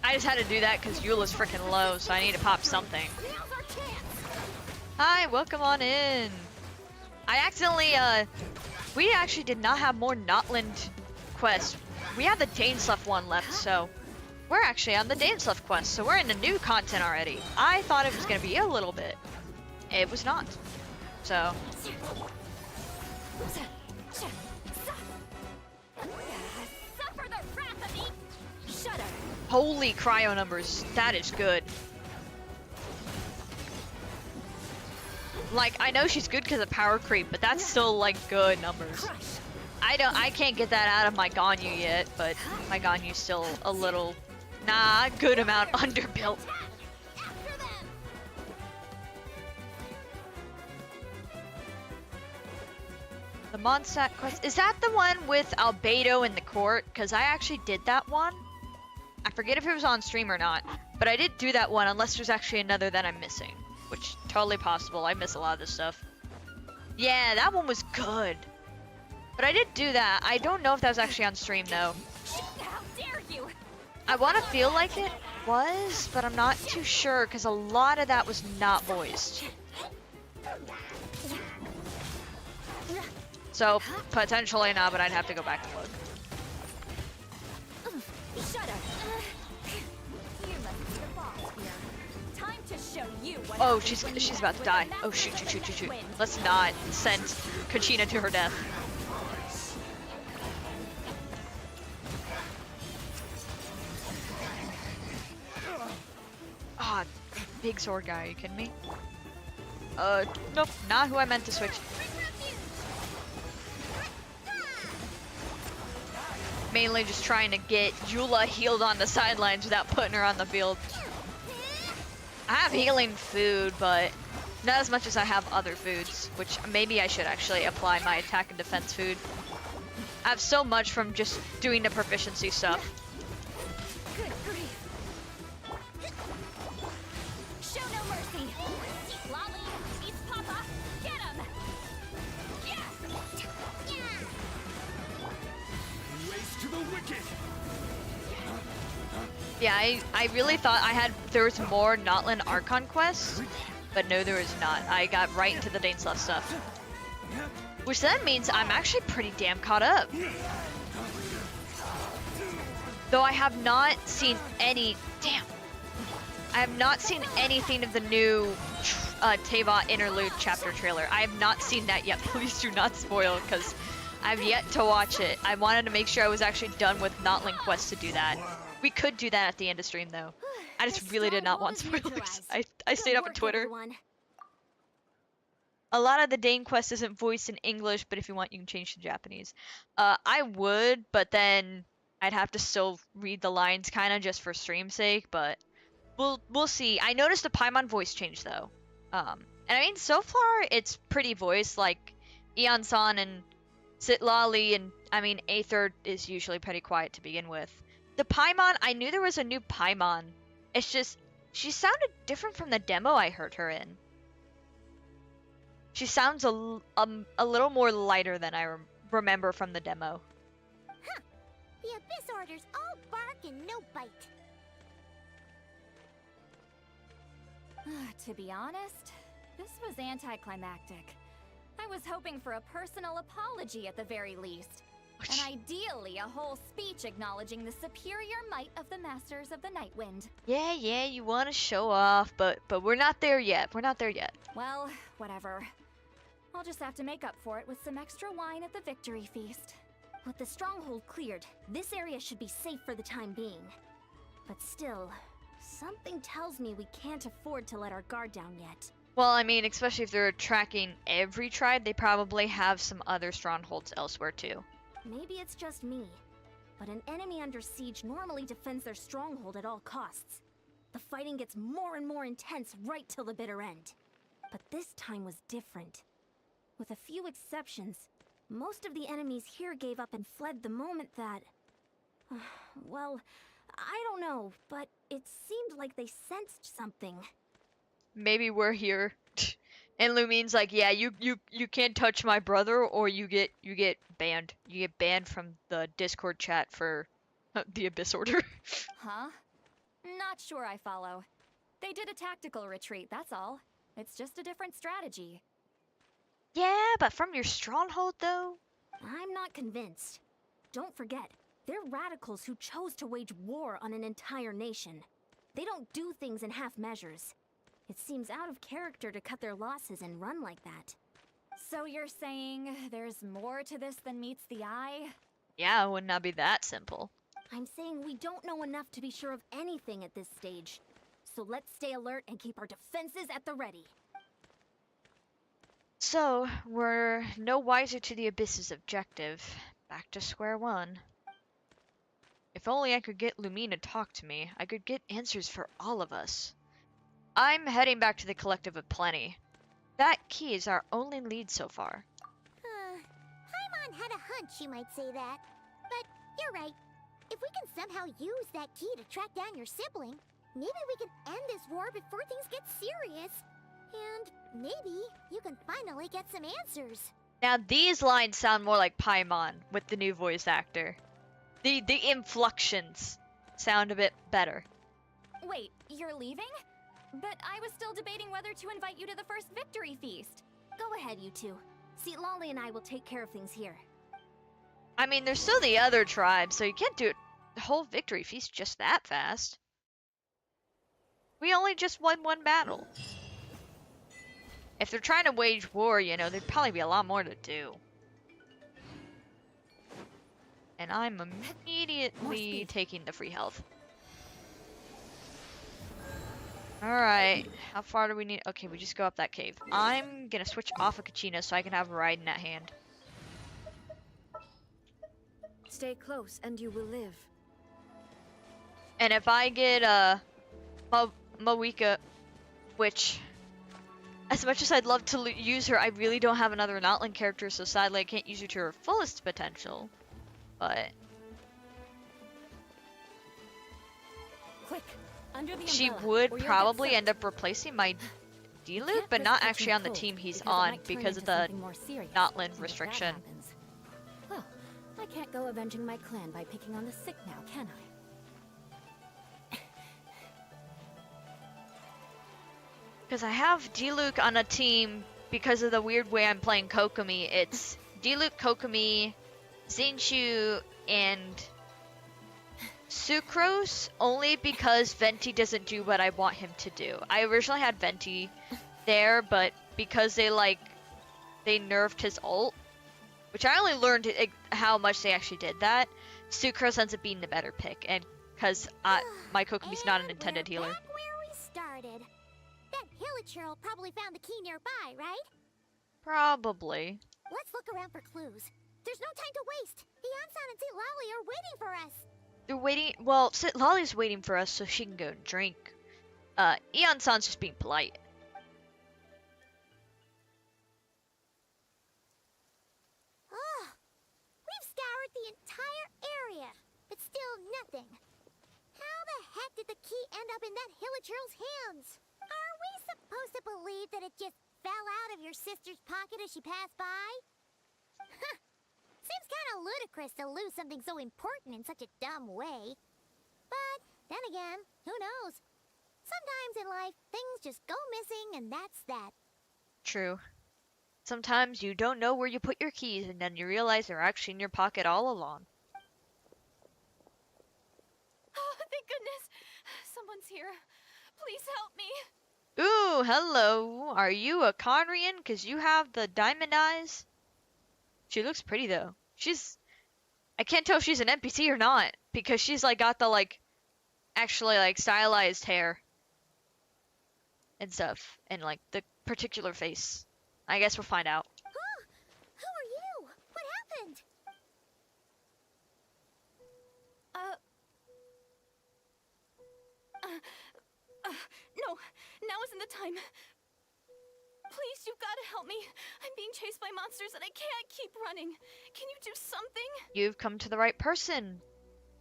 I just had to do that because Eula's freaking low, so I need to pop something. Hi, welcome on in. I accidentally, we actually did not have more Natlan quests. We have the Danesluff one left, so we're actually on the Danesluff quest, so we're in the new content already. I thought it was gonna be a little bit. It was not. So. Suffer the wrath of me. Shudder. Holy cryo numbers, that is good. Like, I know she's good because of power creep, but that's still like good numbers. I can't get that out of my Ganyu yet, but my Ganyu's still a little, good amount underbuilt. The Mondstadt quest, is that the one with Albedo in the court? Because I actually did that one. I forget if it was on stream or not, but I did do that one unless there's actually another that I'm missing, which totally possible. I miss a lot of this stuff. Yeah, that one was good. But I did do that. I don't know if that was actually on stream though. How dare you? I want to feel like it was, but I'm not too sure because a lot of that was not voiced. So potentially not, but I'd have to go back and look. Shudder. You must be the boss here. Time to show you what Oh, happens when you she's act about to with die. a Oh shoot, shoot, shoot, shoot, shoot. win. Let's not send Kachina to her death. Ah, big sword guy, are you kidding me? Nope, not who I meant to switch. Mainly just trying to get Eula healed on the sidelines without putting her on the field. I have healing food, but not as much as I have other foods, which maybe I should actually apply my attack and defense food. I have so much from just doing the proficiency stuff. Good grief. Show no mercy. Lolly, eats Papa. Get him. Race to the wicked. Yeah, I really thought there was more Natlan Archon quests, but no, there is not. I got right into the Danesluff stuff. Which then means I'm actually pretty damn caught up. Though I have not seen any, I have not seen anything of the new Teva Interlude chapter trailer. I have not seen that yet. Please do not spoil, because I've yet to watch it. I wanted to make sure I was actually done with Natlan Quest to do that. We could do that at the end of stream though. I just really did not want spoilers. I stayed up on Twitter. Everyone. A lot of the Dane quest isn't voiced in English, but if you want, you can change to Japanese. I would, but then I'd have to still read the lines kind of just for stream's sake, but we'll see. I noticed the Paimon voice change though. And I mean, so far it's pretty voiced, like Eon-san and Citlali, and I mean, Aether is usually pretty quiet to begin with. The Paimon, I knew there was a new Paimon. It's just, She sounded different from the demo I heard her in. She sounds a little more lighter than I remember from the demo. Huh. The Abyss orders all bark and no bite. To be honest, this was anticlimactic. I was hoping for a personal apology at the very least. And ideally, a whole speech acknowledging the superior might of the Masters of the Nightwind. Yeah, you want to show off, but we're not there yet. We're not there yet. Well, whatever. I'll just have to make up for it with some extra wine at the victory feast. With the stronghold cleared, this area should be safe for the time being. But still, something tells me we can't afford to let our guard down yet. Well, I mean, especially if they're tracking every tribe, they probably have some other strongholds elsewhere too. Maybe it's just me, but an enemy under siege normally defends their stronghold at all costs. The fighting gets more and more intense right till the bitter end. But this time was different. With a few exceptions, most of the enemies here gave up and fled the moment that... well, I don't know, but it seemed like they sensed something. Maybe we're here. And Lumine's like, yeah, you can't touch my brother, or you get banned. You get banned from the Discord chat for the Abyss Order. Huh? Not sure I follow. They did a tactical retreat, that's all. It's just a different strategy. Yeah, but from your stronghold though? I'm not convinced. Don't forget, they're radicals who chose to wage war on an entire nation. They don't do things in half measures. It seems out of character to cut their losses and run like that. So you're saying there's more to this than meets the eye? Yeah, it would not be that simple. I'm saying we don't know enough to be sure of anything at this stage. So let's stay alert and keep our defenses at the ready. So, we're no wiser to the Abyss's objective. Back to square one. If only I could get Lumine to talk to me, I could get answers for all of us. I'm heading back to the Collective of Plenty. That key is our only lead so far. Paimon had a hunch you might say that. But you're right. If we can somehow use that key to track down your sibling, maybe we can end this war before things get serious. And maybe you can finally get some answers. Now these lines sound more like Paimon with the new voice actor. The inflections sound a bit better. Wait, you're leaving? But I was still debating whether to invite you to the first victory feast. Go ahead, you two. Lolly and I will take care of things here. I mean, there's still the other tribes, so you can't do the whole victory feast just that fast. We only just won one battle. If they're trying to wage war, you know, there'd probably be a lot more to do. And I'm immediately taking the free health. Alright, how far do we need? Okay, we just go up that cave. I'm gonna switch off of Kachina so I can have a ride in that hand. Stay close and you will live. And if I get Mavuika, which, as much as I'd love to use her, I really don't have another Natlan character, so sadly I can't use her to her fullest potential. But Quick, under the she umbrella, would or you'll probably get end up replacing my D-loop, but not actually on the team he's on because of the Natlan restriction. Well, I can't go avenging my clan by picking on the sick now, can I? Because I have D-Luke on a team because of the weird way I'm playing Kokomi. It's D-Luke, Kokomi, Zinchu, and Sucrose, only because Venti doesn't do what I want him to do. I originally had Venti there, but because they nerfed his ult, which I only learned how much they actually did that, Sucrose ends up being the better pick, and because my Kokomi's not an intended healer. Back where we started. That Hilichurl probably found the key nearby, right? Probably. Let's look around for clues. There's no time to waste. Eonsan and Lolly are waiting for us. They're waiting. Well, Lolly's waiting for us so she can go and drink. Eon-san's just being polite. Oh, we've scoured the entire area, but still nothing. How the heck did the key end up in that Hilichurl's hands? Are we supposed to believe that it just fell out of your sister's pocket as she passed by? Seems kind of ludicrous to lose something so important in such a dumb way. But then again, who knows? Sometimes in life, things just go missing and that's that. True. Sometimes you don't know where you put your keys and then you realize they're actually in your pocket all along. Oh, thank goodness. Someone's here. Please help me. Ooh, hello. Are you a Conrian? Because you have the diamond eyes? She looks pretty though. I can't tell if she's an NPC or not. Because she's like got the like, actually like stylized hair. And stuff. And like the particular face. I guess we'll find out. Huh? Who are you? What happened? No, now isn't the time. Please, you've got to help me. I'm being chased by monsters and I can't keep running. Can you do something? You've come to the right person.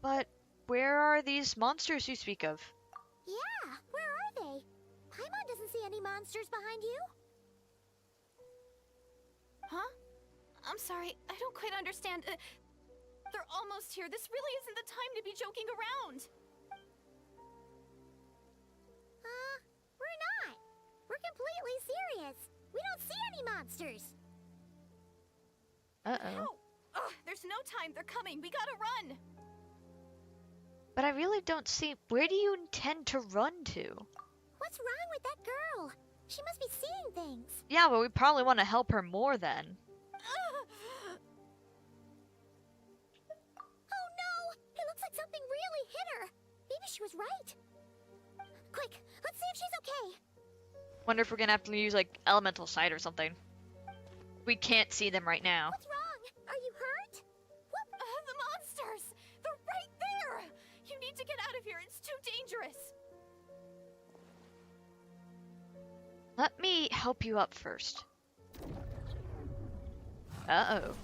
But where are these monsters you speak of? Yeah, where are they? Paimon doesn't see any monsters behind you. Huh? I'm sorry, I don't quite understand. They're almost here. This really isn't the time to be joking around. We're not. We're completely serious. We don't see any monsters. Uh-oh. Ugh, there's no time. They're coming. We gotta run. But I really don't see... Where do you intend to run to? What's wrong with that girl? She must be seeing things. Yeah, but we probably want to help her more then. Oh no! It looks like something really hit her. Maybe she was right. Quick, let's see if she's okay. Wonder if we're gonna have to use like elemental sight or something. We can't see them right now. What's wrong? Are you hurt? The monsters! They're right there! You need to get out of here. It's too dangerous. Let me help you up first. Uh-oh.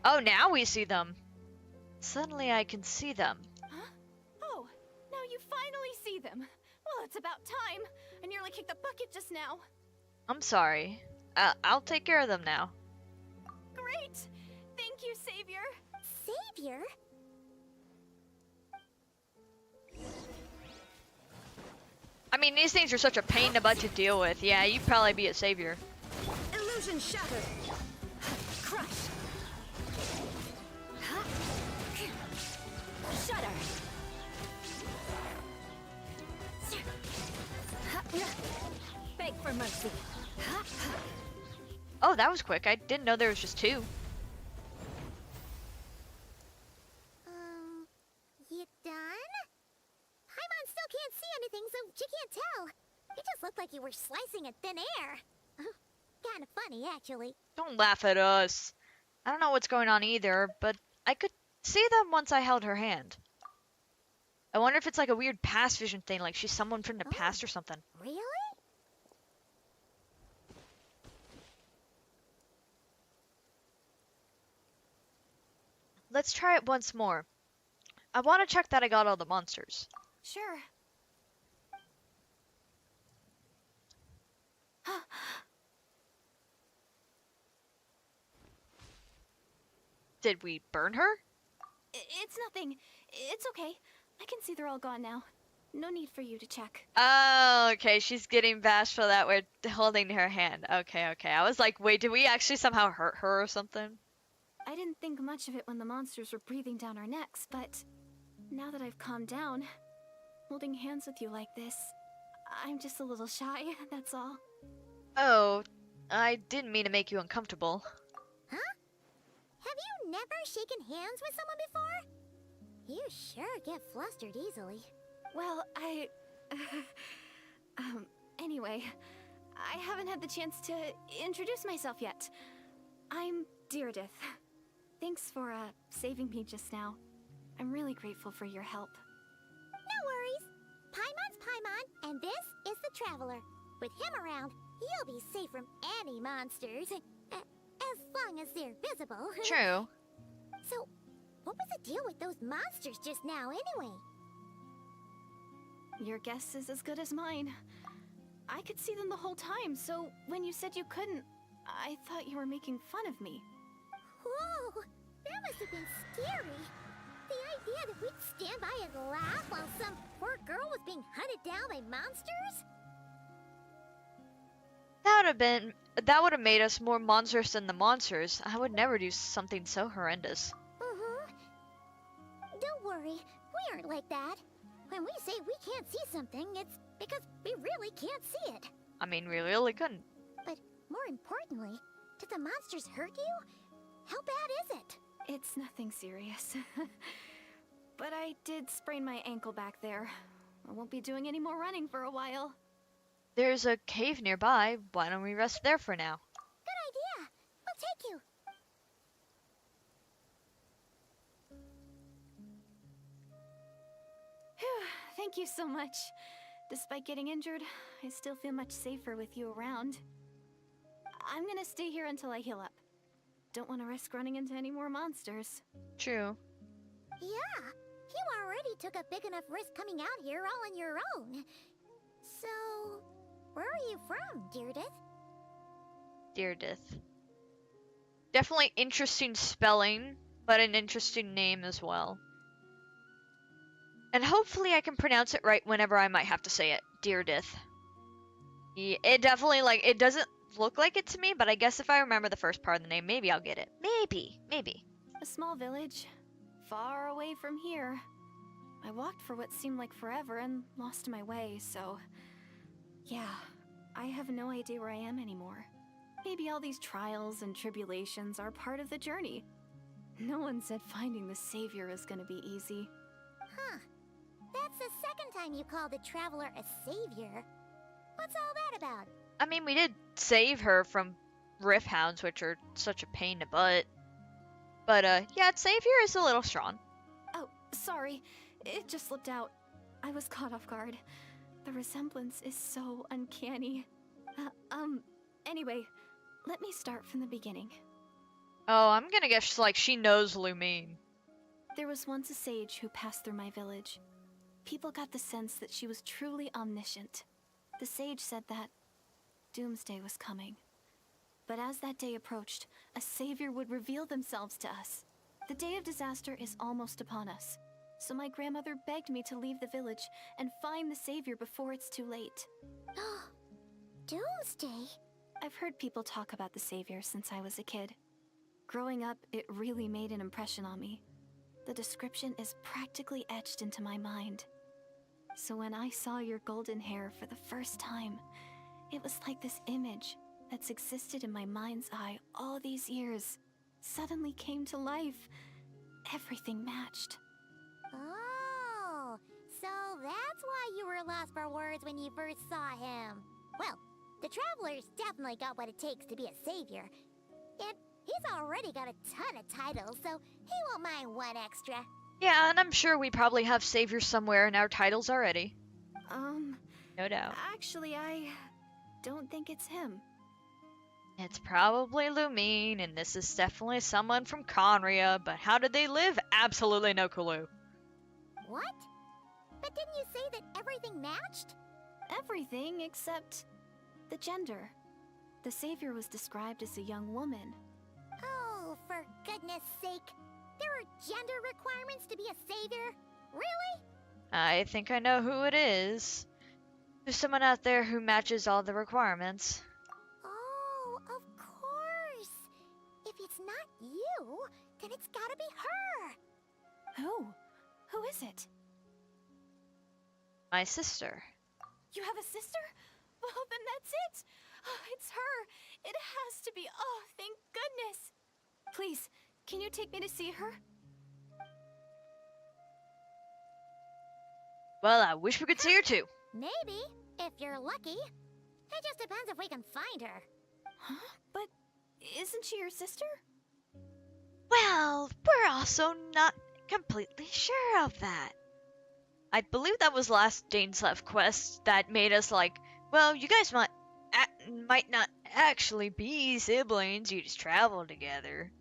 Oh, now we see them. Suddenly I can see them. Huh? Oh, now you finally see them. Well, it's about time. I nearly kicked the bucket just now. I'm sorry. I'll take care of them now. Great! Thank you, Savior. Savior? I mean, these things are such a pain in the butt to deal with. Yeah, you'd probably be a savior. Illusion shattered. Crush. Shudder. Beg for mercy. Oh, that was quick. I didn't know there was just two. You done? Paimon still can't see anything, so she can't tell. It just looked like you were slicing at thin air. Kind of funny, actually. Don't laugh at us. I don't know what's going on either, but I could see them once I held her hand. I wonder if it's like a weird past vision thing, like she's someone from the past or something. Really? Let's try it once more. I want to check that I got all the monsters. Sure. Did we burn her? It's nothing. It's okay. I can see they're all gone now. No need for you to check. Oh, okay. She's getting bashed for that. We're holding her hand. Okay, okay. I was like, wait, did we actually somehow hurt her or something? I didn't think much of it when the monsters were breathing down our necks, but now that I've calmed down, holding hands with you like this, I'm just a little shy, that's all. Oh, I didn't mean to make you uncomfortable. Huh? Have you never shaken hands with someone before? You sure get flustered easily. Well, anyway, I haven't had the chance to introduce myself yet. I'm Deardith. Thanks for, saving me just now. I'm really grateful for your help. No worries. Paimon's Paimon, and this is the Traveler. With him around, you'll be safe from any monsters. As long as they're visible. True. So, what was the deal with those monsters just now, anyway? Your guess is as good as mine. I could see them the whole time, so when you said you couldn't, I thought you were making fun of me. Whoa! That must have been scary. The idea that we'd stand by and laugh while some poor girl was being hunted down by monsters? That would have made us more monstrous than the monsters. I would never do something so horrendous. Don't worry, we aren't like that. When we say we can't see something, it's because we really can't see it. I mean, we really couldn't. But more importantly, did the monsters hurt you? How bad is it? It's nothing serious. But I did sprain my ankle back there. I won't be doing any more running for a while. There's a cave nearby. Why don't we rest there for now? Good idea. We'll take you. Phew, thank you so much. Despite getting injured, I still feel much safer with you around. I'm gonna stay here until I heal up. Don't want to risk running into any more monsters. True. Yeah, you already took a big enough risk coming out here all on your own. So, where are you from, Deirdith? Deirdith. Definitely interesting spelling, but an interesting name as well. And hopefully I can pronounce it right whenever I might have to say it. Deirdith. Yeah, it definitely, it doesn't look like it to me, but I guess if I remember the first part of the name, maybe I'll get it. Maybe. A small village, far away from here. I walked for what seemed like forever and lost my way, so... yeah, I have no idea where I am anymore. Maybe all these trials and tribulations are part of the journey. No one said finding the savior is gonna be easy. Huh. That's the second time you called the traveler a savior. What's all that about? I mean, we did save her from riff hounds, which are such a pain in the butt. But, yeah, savior is a little strong. Oh, sorry. It just slipped out. I was caught off guard. The resemblance is so uncanny. Anyway, let me start from the beginning. Oh, I'm gonna guess, she knows Lumine. There was once a sage who passed through my village. People got the sense that she was truly omniscient. The sage said that doomsday was coming. But as that day approached, a savior would reveal themselves to us. The day of disaster is almost upon us. So my grandmother begged me to leave the village and find the savior before it's too late. Doomsday? I've heard people talk about the savior since I was a kid. Growing up, it really made an impression on me. The description is practically etched into my mind. So when I saw your golden hair for the first time, it was like this image that's existed in my mind's eye all these years suddenly came to life. Everything matched. Oh, so that's why you were lost for words when you first saw him. Well, the Traveler's definitely got what it takes to be a savior. And he's already got a ton of titles, so he won't mind one extra. Yeah, and I'm sure we probably have saviors somewhere in our titles already. No doubt. Actually, I don't think it's him. It's probably Lumine, and this is definitely someone from Conria, but how did they live? Absolutely no clue. What? But didn't you say that everything matched? Everything except the gender. The savior was described as a young woman. Oh, for goodness sake. There are gender requirements to be a savior? Really? I think I know who it is. There's someone out there who matches all the requirements. Oh, of course. If it's not you, then it's gotta be her. Who is it? My sister. You have a sister? Well, then that's it. Oh, it's her. It has to be. Oh, thank goodness. Please, can you take me to see her? Well, I wish we could see her too. Maybe, if you're lucky. It just depends if we can find her. Huh? But isn't she your sister? Well, we're also not completely sure of that. I believe that was last Dane's Left quest that made us well, you guys might not actually be siblings, you just travel together.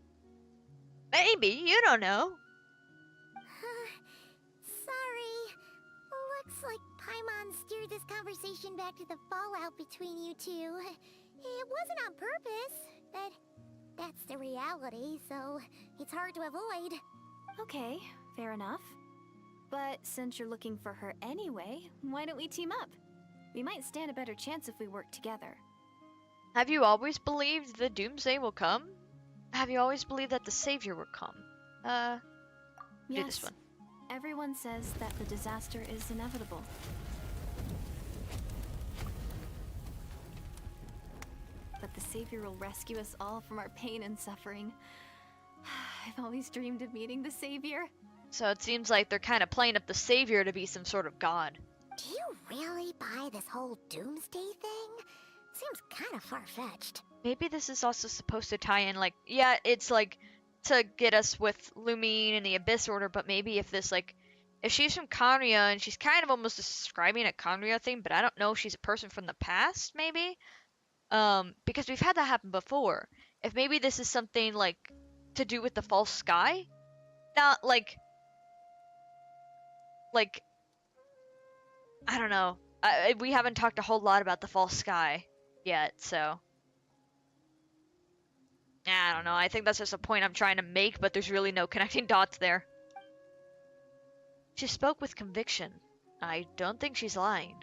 Maybe, you don't know. Sorry. Looks like Paimon steered this conversation back to the fallout between you two. It wasn't on purpose. That's the reality, so it's hard to avoid. Okay, fair enough. But since you're looking for her anyway, why don't we team up? We might stand a better chance if we work together. Have you always believed the doomsday will come? Have you always believed that the savior will come? Do this one. Everyone says that the disaster is inevitable. But the savior will rescue us all from our pain and suffering. I've always dreamed of meeting the savior. So it seems like they're kind of playing up the savior to be some sort of god. Do you really buy this whole doomsday thing? Seems kind of far-fetched. Maybe this is also supposed to tie in, like, yeah, it's like to get us with Lumine and the Abyss Order, but maybe if this, like, if she's from Conria and she's kind of almost describing a Conria thing, but I don't know if she's a person from the past, maybe? Because we've had that happen before. If maybe this is something, like, to do with the false sky? Not, like, I don't know. We haven't talked a whole lot about the false sky yet, so. I don't know. I think that's just a point I'm trying to make, but there's really no connecting dots there. She spoke with conviction. I don't think she's lying.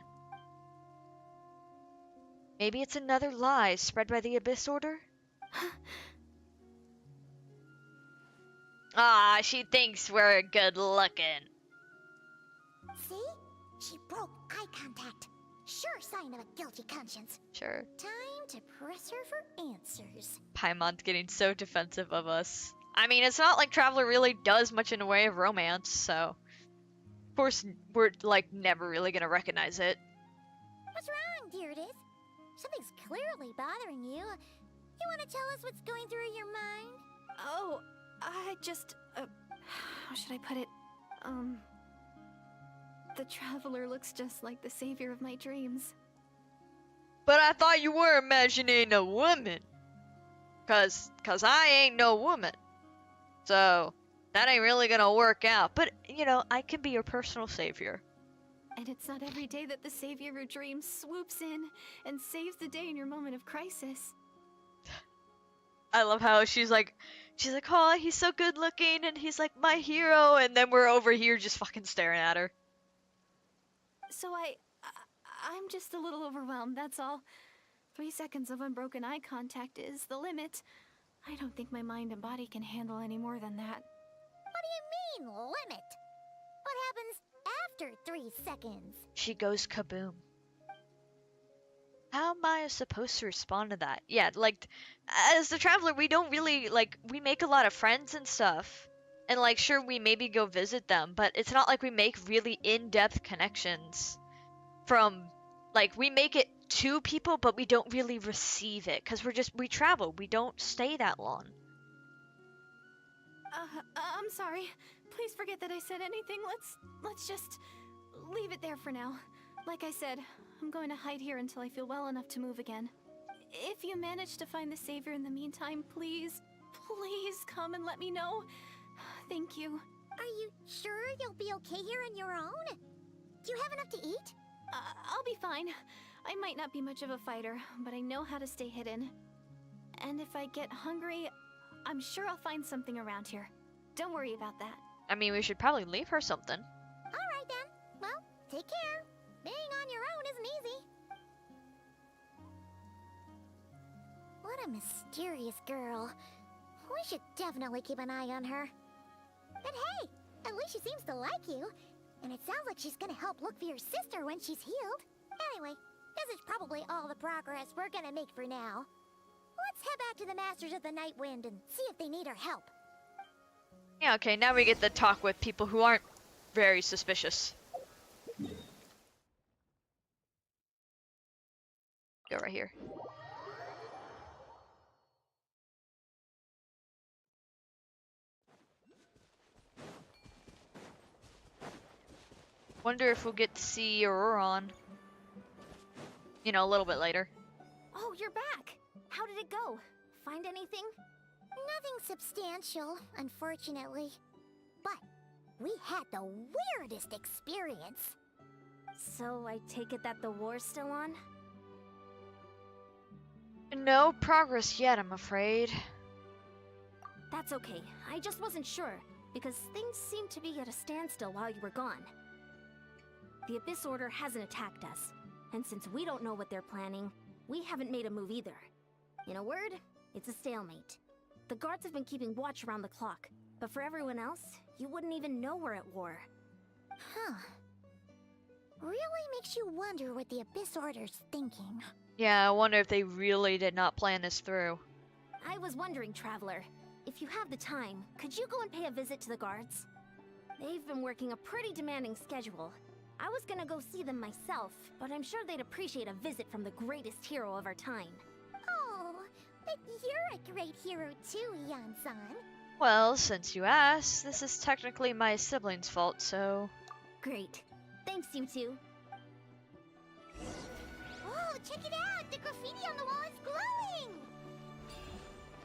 Maybe it's another lie spread by the Abyss Order? Ah, she thinks we're good looking. See? She broke eye contact. Sure sign of a guilty conscience. Sure. Time to press her for answers. Paimon's getting so defensive of us. I mean, it's not like Traveler really does much in the way of romance, so... Of course, we're, like, never really gonna recognize it. What's wrong, Deirdis? Something's clearly bothering you. You want to tell us what's going through your mind? Oh, I just... how should I put it? The Traveler looks just like the savior of my dreams. But I thought you were imagining a woman. Cause I ain't no woman. So, that ain't really gonna work out. But, you know, I can be your personal savior. And it's not every day that the savior of your dreams swoops in and saves the day in your moment of crisis. I love how she's like, oh, he's so good looking and he's like my hero. And then we're over here just fucking staring at her. So I'm just a little overwhelmed, that's all. 3 seconds of unbroken eye contact is the limit. I don't think my mind and body can handle any more than that. What do you mean, limit? What happens after 3 seconds? She goes kaboom. How am I supposed to respond to that? Yeah, like, as the Traveler, we don't really, like, we make a lot of friends and stuff. And, like, sure, we maybe go visit them, but it's not like we make really in-depth connections from, like, we make it to people, but we don't really receive it, because we travel, we don't stay that long. I'm sorry. Please forget that I said anything. Let's just leave it there for now. Like I said, I'm going to hide here until I feel well enough to move again. If you manage to find the savior in the meantime, please come and let me know. Thank you. Are you sure you'll be okay here on your own? Do you have enough to eat? I'll be fine. I might not be much of a fighter, but I know how to stay hidden. And if I get hungry, I'm sure I'll find something around here. Don't worry about that. I mean, we should probably leave her something. Alright then. Well, take care. Being on your own isn't easy. What a mysterious girl. We should definitely keep an eye on her. But hey, at least she seems to like you. And it sounds like she's gonna help look for your sister when she's healed. Anyway, this is probably all the progress we're gonna make for now. Let's head back to the Masters of the Night Wind and see if they need our help. Yeah, okay, now we get to talk with people who aren't very suspicious. Go right here. Wonder if we'll get to see Auroron. You know, a little bit later. Oh, you're back! How did it go? Find anything? Nothing substantial, unfortunately. But we had the weirdest experience. So I take it that the war's still on? No progress yet, I'm afraid. That's okay. I just wasn't sure, because things seemed to be at a standstill while you were gone. The Abyss Order hasn't attacked us, and since we don't know what they're planning, we haven't made a move either. In a word, it's a stalemate. The guards have been keeping watch around the clock, but for everyone else, you wouldn't even know we're at war. Huh. Really makes you wonder what the Abyss Order's thinking. Yeah, I wonder if they really did not plan this through. I was wondering, Traveler, if you have the time, could you go and pay a visit to the guards? They've been working a pretty demanding schedule. I was gonna go see them myself, but I'm sure they'd appreciate a visit from the greatest hero of our time. Oh, but you're a great hero too, Ian-san. Well, since you asked, this is technically my sibling's fault, so... Great. Thanks, you two. Oh, check it out! The graffiti on the wall is glowing!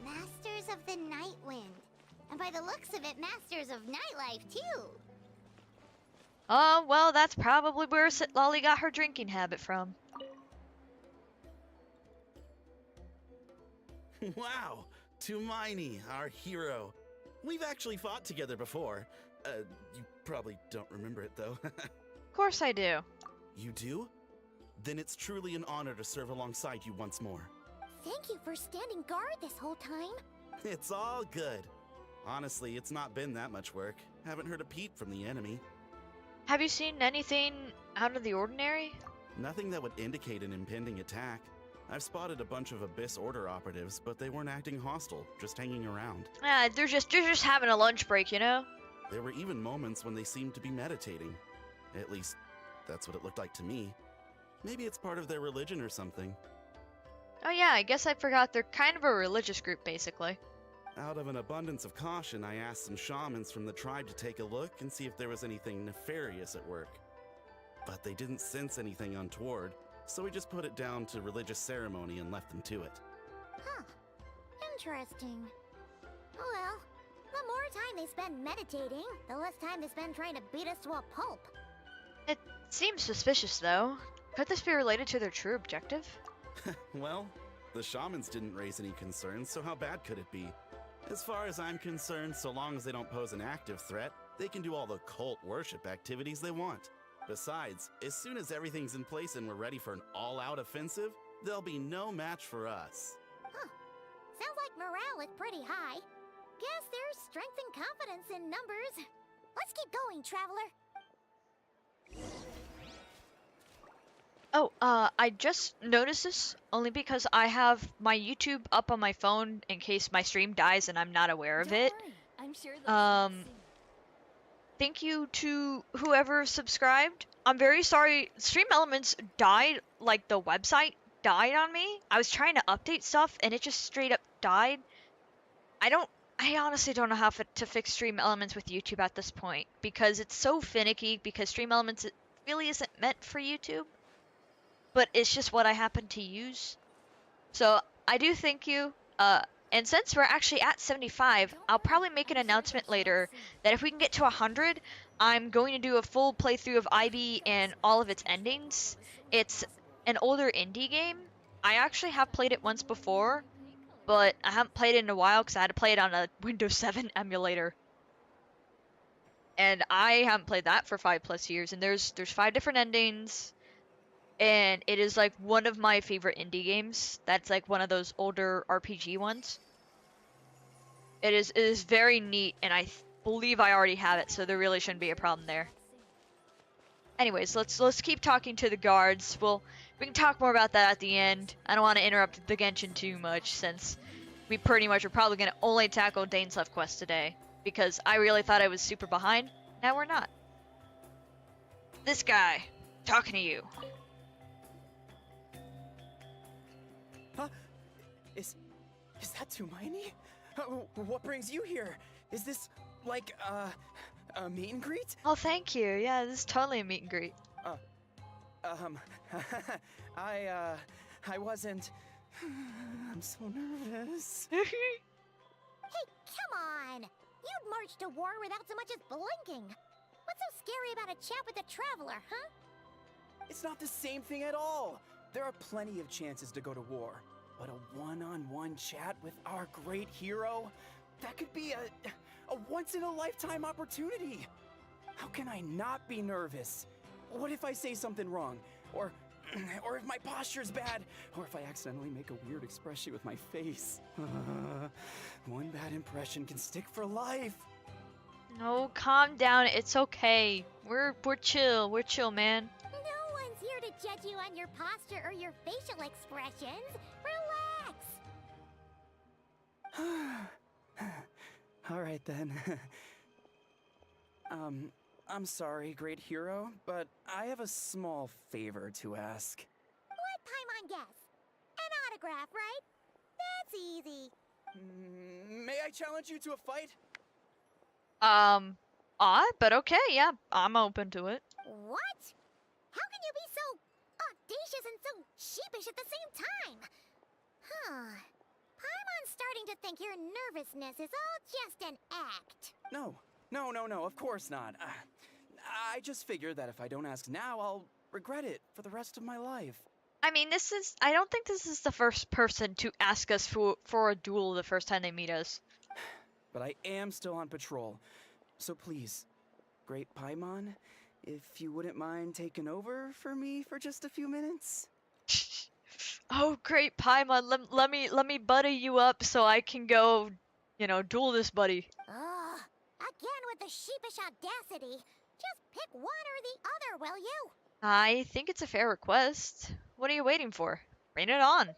Masters of the Night Wind. And by the looks of it, Masters of Nightlife, too. Oh, well, that's probably where Lolly got her drinking habit from. Wow, Tumaini, our hero. We've actually fought together before. You probably don't remember it, though. Of course I do. You do? Then it's truly an honor to serve alongside you once more. Thank you for standing guard this whole time. It's all good. Honestly, it's not been that much work. Haven't heard a peep from the enemy. Have you seen anything out of the ordinary? Nothing that would indicate an impending attack. I've spotted a bunch of Abyss Order operatives, but they weren't acting hostile, just hanging around. They're just having a lunch break, you know? There were even moments when they seemed to be meditating. At least, that's what it looked like to me. Maybe it's part of their religion or something. Oh yeah, I guess I forgot they're kind of a religious group, basically. Out of an abundance of caution, I asked some shamans from the tribe to take a look and see if there was anything nefarious at work. But they didn't sense anything untoward, so we just put it down to religious ceremony and left them to it. Huh. Interesting. Oh well. The more time they spend meditating, the less time they spend trying to beat us to a pulp. It seems suspicious, though. Could this be related to their true objective? Well, the shamans didn't raise any concerns, so how bad could it be? As far as I'm concerned, so long as they don't pose an active threat, they can do all the cult worship activities they want. Besides, as soon as everything's in place and we're ready for an all-out offensive, there'll be no match for us. Huh. Sounds like morale is pretty high. Guess there's strength and confidence in numbers. Let's keep going, Traveler. Oh, I just noticed this only because I have my YouTube up on my phone in case my stream dies and I'm not aware of it. I'm sure they'll Thank you to whoever subscribed. I'm very sorry. Stream Elements died, like the website died on me. I was trying to update stuff and it just straight up died. I honestly don't know how to fix Stream Elements with YouTube at this point because it's so finicky because Stream Elements really isn't meant for YouTube. But it's just what I happen to use. So I do thank you. And since we're actually at 75, I'll probably make an announcement later that if we can get to 100, I'm going to do a full playthrough of IB and all of its endings. It's an older indie game. I actually have played it once before, but I haven't played it in a while because I had to play it on a Windows 7 emulator. And I haven't played that for 5+ years, and there's 5 different endings. And it is like one of my favorite indie games. That's like one of those older RPG ones. It is very neat, and I believe I already have it, so there really shouldn't be a problem there. Anyways, let's keep talking to the guards. We can talk more about that at the end. I don't want to interrupt the Genshin too much since we pretty much are probably gonna only tackle Dane's left quest today because I really thought I was super behind. Now we're not. This guy talking to you. Huh? Is that Tumaini? What brings you here? Is this like a meet and greet? Oh, thank you. Yeah, this is totally a meet and greet. I wasn't. I'm so nervous. Hey, come on! You'd march to war without so much as blinking. What's so scary about a chat with a traveler, huh? It's not the same thing at all. There are plenty of chances to go to war, but a one-on-one chat with our great hero, that could be a once-in-a-lifetime opportunity. How can I not be nervous? What if I say something wrong? Or if my posture's bad? Or if I accidentally make a weird expression with my face? One bad impression can stick for life. No, calm down. It's okay. We're chill. We're chill, man. No one's here to judge you on your posture or your facial expressions. Relax. All right then. I'm sorry, great hero, but I have a small favor to ask. Let Paimon guess. An autograph, right? That's easy. May I challenge you to a fight? Odd, but okay, yeah, I'm open to it. What? How can you be so audacious and so sheepish at the same time? Huh. Paimon's starting to think your nervousness is all just an act. No, of course not. I just figured that if I don't ask now, I'll regret it for the rest of my life. I mean, I don't think this is the first person to ask us for a duel the first time they meet us. But I am still on patrol. So please, great Paimon, if you wouldn't mind taking over for me for just a few minutes? Oh, great Paimon, let me buddy you up so I can go, duel this buddy. Ugh. Again with the sheepish audacity. Just pick one or the other, will you? I think it's a fair request. What are you waiting for? Bring it on.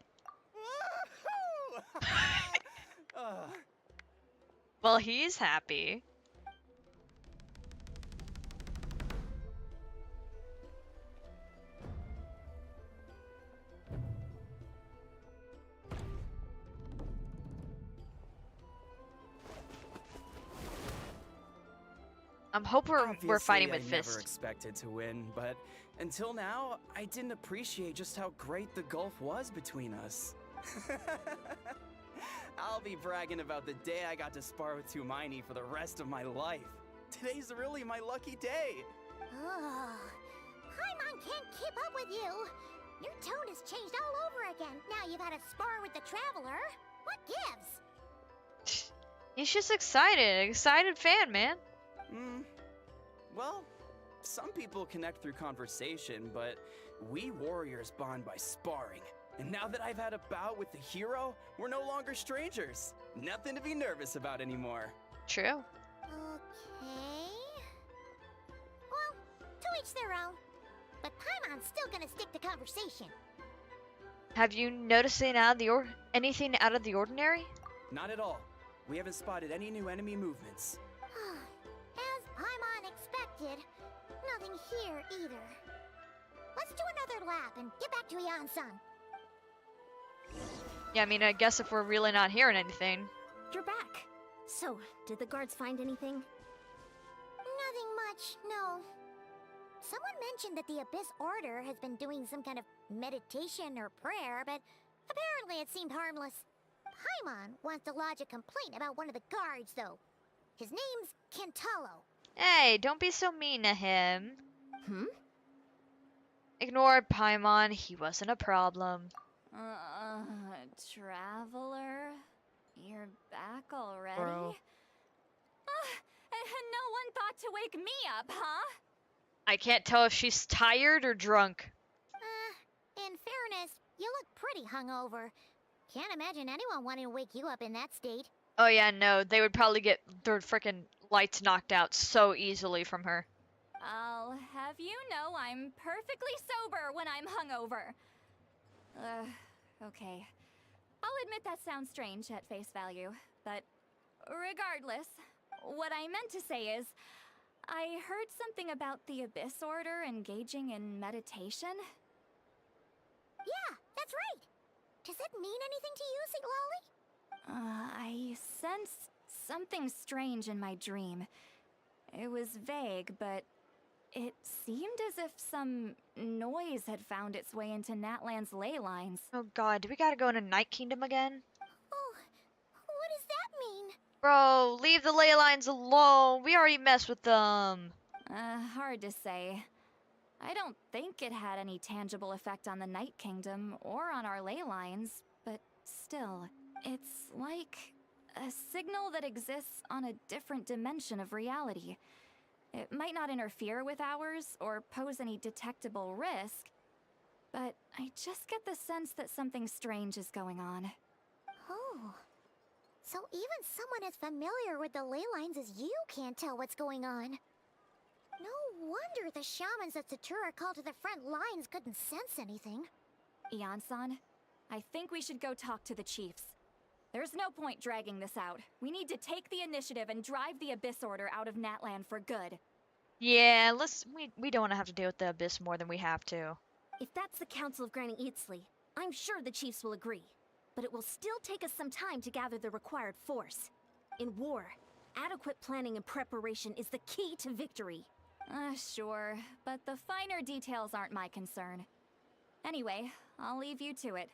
Well, he's happy. I'm hoping we're fighting with fists. I never expected to win, but until now, I didn't appreciate just how great the gulf was between us. I'll be bragging about the day I got to spar with Tumaini for the rest of my life. Today's really my lucky day. Ugh. Paimon can't keep up with you. Your tone has changed all over again. Now you've had a spar with the Traveler. What gives? He's just excited fan, man. Well, some people connect through conversation, but we warriors bond by sparring. And now that I've had a bout with the hero, we're no longer strangers. Nothing to be nervous about anymore. True. Okay. Well, to each their own. But Paimon's still gonna stick to conversation. Have you noticed anything out of the ordinary? Not at all. We haven't spotted any new enemy movements. As Paimon expected, nothing here either. Let's do another lap and get back to Yan-san. Yeah, I mean, I guess if we're really not hearing anything. You're back. So, did the guards find anything? Nothing much, no. Someone mentioned that the Abyss Order has been doing some kind of meditation or prayer, but apparently it seemed harmless. Paimon wants to lodge a complaint about one of the guards, though. His name's Kentaro. Hey, don't be so mean to him. Ignore Paimon, he wasn't a problem. Traveler? You're back already? Bro. No one thought to wake me up, huh? I can't tell if she's tired or drunk. In fairness, you look pretty hungover. Can't imagine anyone wanting to wake you up in that state. Oh yeah, no, they would probably get their frickin' lights knocked out so easily from her. I'll have you know I'm perfectly sober when I'm hungover. Okay. I'll admit that sounds strange at face value, but regardless, what I meant to say is, I heard something about the Abyss Order engaging in meditation. Yeah, that's right. Does that mean anything to you, Siglali? I sensed something strange in my dream. It was vague, but it seemed as if some noise had found its way into Natlan's ley lines. Oh god, do we gotta go into Night Kingdom again? Oh, what does that mean? Bro, leave the ley lines alone. We already messed with them. Hard to say. I don't think it had any tangible effect on the Night Kingdom or on our ley lines, but still, it's like a signal that exists on a different dimension of reality. It might not interfere with ours or pose any detectable risk, but I just get the sense that something strange is going on. Oh. So even someone as familiar with the ley lines as you can't tell what's going on. No wonder the shamans at Satura called to the front lines couldn't sense anything. Ian-san, I think we should go talk to the chiefs. There's no point dragging this out. We need to take the initiative and drive the Abyss Order out of Natlan for good. Yeah, we don't want to have to deal with the Abyss more than we have to. If that's the Council of Granny Eatsley, I'm sure the chiefs will agree. But it will still take us some time to gather the required force. In war, adequate planning and preparation is the key to victory. Sure, but the finer details aren't my concern. Anyway, I'll leave you to it.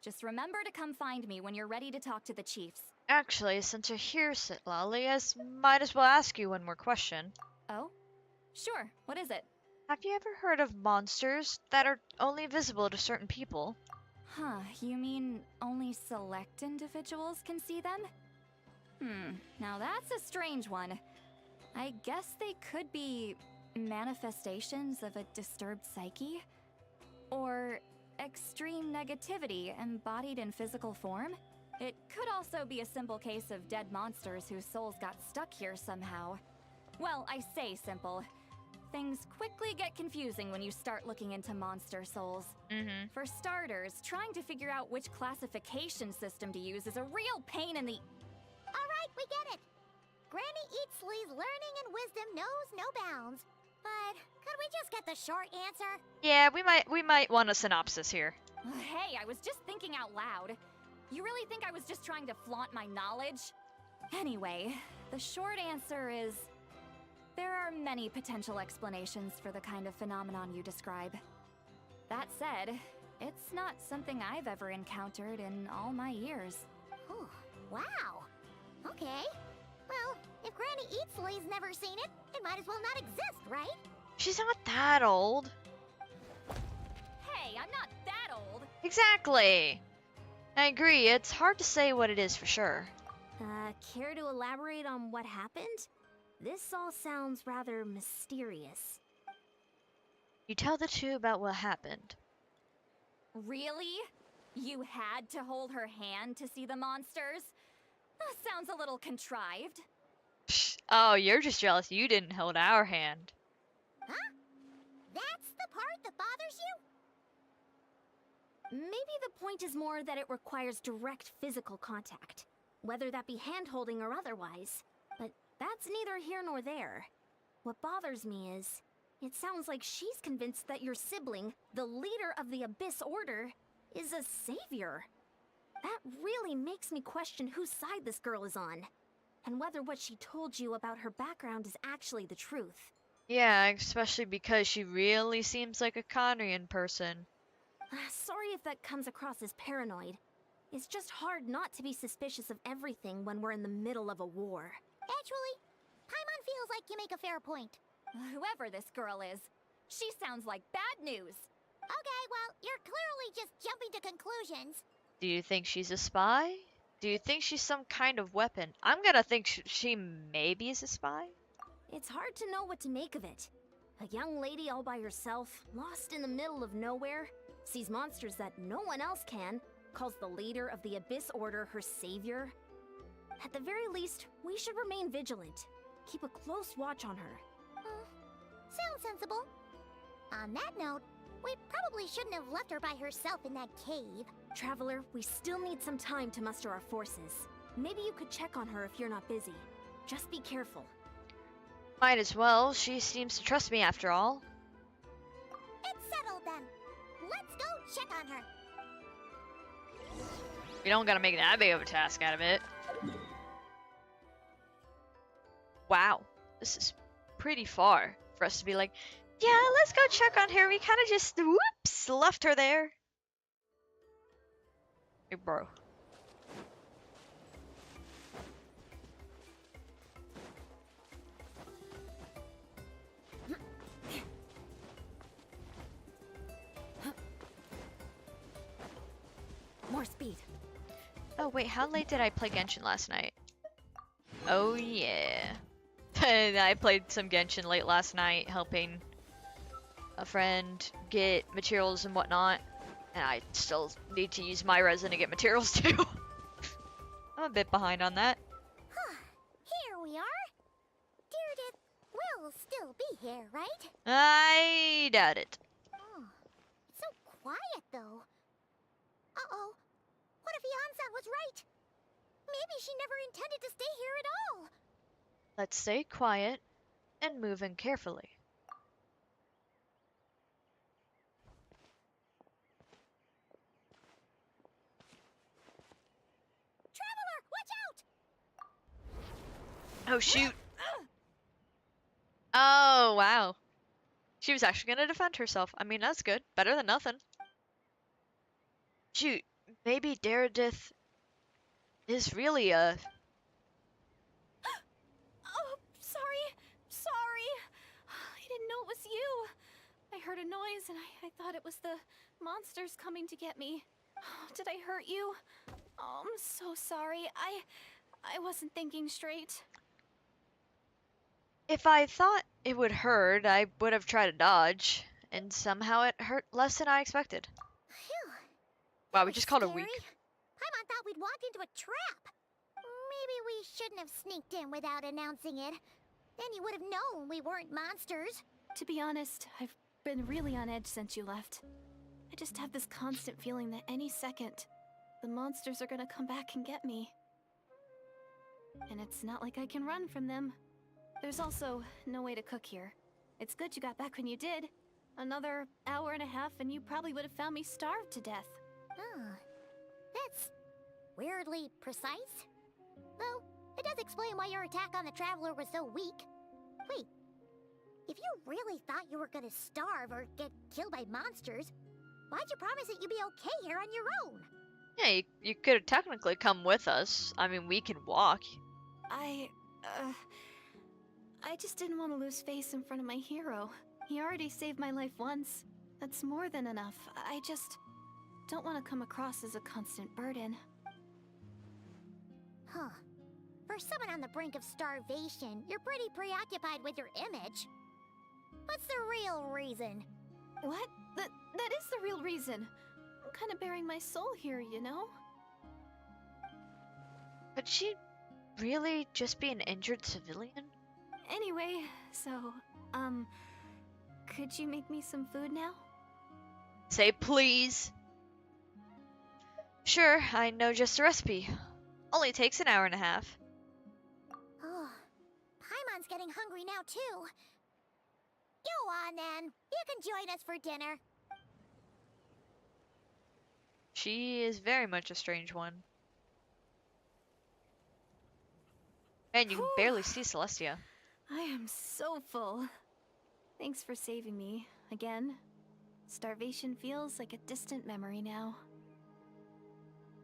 Just remember to come find me when you're ready to talk to the chiefs. Actually, since you're here, Sitlali, I might as well ask you one more question. Oh? Sure, what is it? Have you ever heard of monsters that are only visible to certain people? Huh, you mean only select individuals can see them? Now that's a strange one. I guess they could be manifestations of a disturbed psyche? Or extreme negativity embodied in physical form? It could also be a simple case of dead monsters whose souls got stuck here somehow. Well, I say simple. Things quickly get confusing when you start looking into monster souls. For starters, trying to figure out which classification system to use is a real pain in the... Alright, we get it. Granny Eatsley's learning and wisdom knows no bounds. But could we just get the short answer? Yeah, we might want a synopsis here. Hey, I was just thinking out loud. You really think I was just trying to flaunt my knowledge? Anyway, the short answer is... there are many potential explanations for the kind of phenomenon you describe. That said, it's not something I've ever encountered in all my years. Oh, wow. Okay. Well, if Granny Eatsley's never seen it, it might as well not exist, right? She's not that old. Hey, I'm not that old! Exactly. I agree, it's hard to say what it is for sure. Care to elaborate on what happened? This all sounds rather mysterious. You tell the two about what happened. Really? You had to hold her hand to see the monsters? That sounds a little contrived. Oh, you're just jealous you didn't hold our hand. Huh? That's the part that bothers you? Maybe the point is more that it requires direct physical contact, whether that be hand-holding or otherwise. But that's neither here nor there. What bothers me is, it sounds like she's convinced that your sibling, the leader of the Abyss Order, is a savior. That really makes me question whose side this girl is on, and whether what she told you about her background is actually the truth. Yeah, especially because she really seems like a Conrian person. Sorry if that comes across as paranoid. It's just hard not to be suspicious of everything when we're in the middle of a war. Actually, Paimon feels like you make a fair point. Whoever this girl is, she sounds like bad news. Okay, well, you're clearly just jumping to conclusions. Do you think she's a spy? Do you think she's some kind of weapon? I'm gonna think she maybe is a spy. It's hard to know what to make of it. A young lady all by herself, lost in the middle of nowhere, sees monsters that no one else can, calls the leader of the Abyss Order her savior. At the very least, we should remain vigilant. Keep a close watch on her. Sounds sensible. On that note, we probably shouldn't have left her by herself in that cave. Traveler, we still need some time to muster our forces. Maybe you could check on her if you're not busy. Just be careful. Might as well. She seems to trust me after all. It's settled then. Let's go check on her. We don't gotta make that big of a task out of it. Wow, this is pretty far for us to be like, yeah, let's go check on her. We kind of just, whoops, left her there. Hey, bro. Oh wait, how late did I play Genshin last night? Oh yeah. I played some Genshin late last night, helping a friend get materials and whatnot. And I still need to use my resin to get materials too. I'm a bit behind on that. Here we are. Deardith will still be here, right? I doubt it. Oh, it's so quiet though. Uh-oh. What if Yansan was right? Maybe she never intended to stay here at all. Let's stay quiet and move in carefully. Traveler, watch out! Oh shoot. Oh wow. She was actually gonna defend herself. I mean, that's good. Better than nothing. Shoot, maybe Daredith is really a... Oh, sorry. Sorry. I didn't know it was you. I heard a noise and I thought it was the monsters coming to get me. Did I hurt you? Oh, I'm so sorry. I wasn't thinking straight. If I thought it would hurt, I would have tried to dodge. And somehow it hurt less than I expected. Phew. Wow, we just called her Scary. weak. Paimon thought we'd walked into a trap. Maybe we shouldn't have sneaked in without announcing it. Then you would have known we weren't monsters. To be honest, I've been really on edge since you left. I just have this constant feeling that any second, the monsters are gonna come back and get me. And it's not like I can run from them. There's also no way to cook here. It's good you got back when you did. Another hour and a half and you probably would have found me starved to death. Oh, that's weirdly precise. Though, it does explain why your attack on the Traveler was so weak. Wait, if you really thought you were gonna starve or get killed by monsters, why'd you promise that you'd be okay here on your own? Yeah, you could have technically come with us. I mean, we can walk. I just didn't want to lose face in front of my hero. He already saved my life once. That's more than enough. I just don't want to come across as a constant burden. Huh. For someone on the brink of starvation, you're pretty preoccupied with your image. What's the real reason? What? That is the real reason. I'm kind of bearing my soul here, you know? Could she really just be an injured civilian? Anyway, so, could you make me some food now? Say please. Sure, I know just the recipe. Only takes an hour and a half. Oh, Paimon's getting hungry now too. Go on then. You can join us for dinner. She is very much a strange one. And you can barely see Celestia. I am so full. Thanks for saving me, again. Starvation feels like a distant memory now.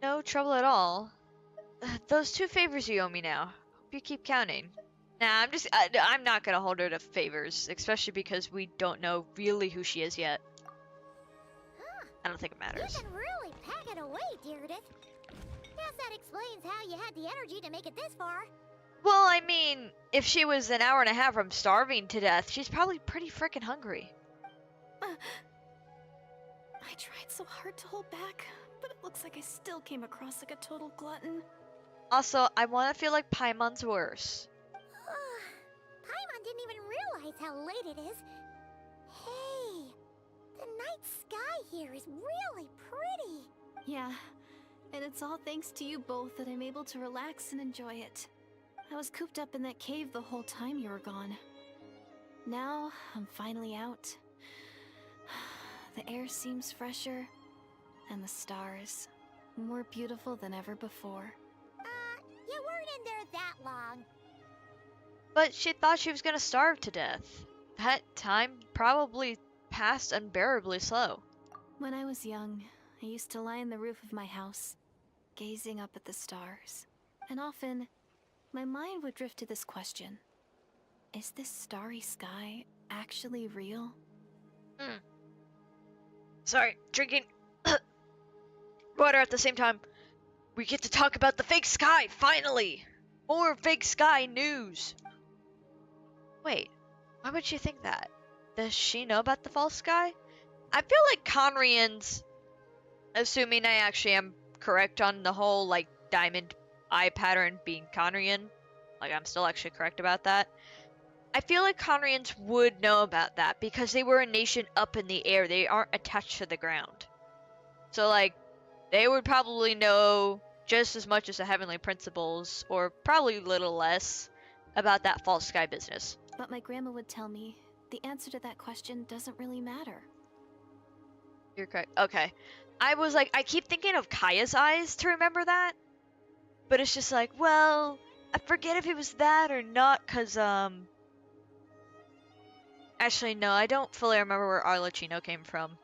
No trouble at all. Those 2 favors you owe me now. Hope you keep counting. Nah, I'm not gonna hold her to favors, especially because we don't know really who she is yet. Huh. I don't think it matters. You can really pack it away, Deardith. Guess that explains how you had the energy to make it this far. Well, I mean, if she was an hour and a half from starving to death, she's probably pretty frickin' hungry. I tried so hard to hold back, but it looks like I still came across like a total glutton. Also, I want to feel like Paimon's worse. Paimon didn't even realize how late it is. Hey, the night sky here is really pretty. Yeah, and it's all thanks to you both that I'm able to relax and enjoy it. I was cooped up in that cave the whole time you were gone. Now, I'm finally out. The air seems fresher, and the stars more beautiful than ever before. You weren't in there that long. But she thought she was gonna starve to death. That time probably passed unbearably slow. When I was young, I used to lie on the roof of my house, gazing up at the stars. And often, my mind would drift to this question. Is this starry sky actually real? Sorry, drinking water at the same time. We get to talk about the fake sky, finally! More fake sky news! Wait, why would you think that? Does she know about the false sky? I feel like Conrians, assuming I actually am correct on the whole, like, diamond eye pattern being Conrian, like, I'm still actually correct about that. I feel like Conrians would know about that because they were a nation up in the air. They aren't attached to the ground. So, like, they would probably know just as much as the Heavenly Principles, or probably a little less, about that false sky business. But my grandma would tell me the answer to that question doesn't really matter. You're correct. Okay. I was like, I keep thinking of Kaya's eyes to remember that. But it's just like, well, I forget if it was that or not, because, actually, no, I don't fully remember where Arlecchino came from.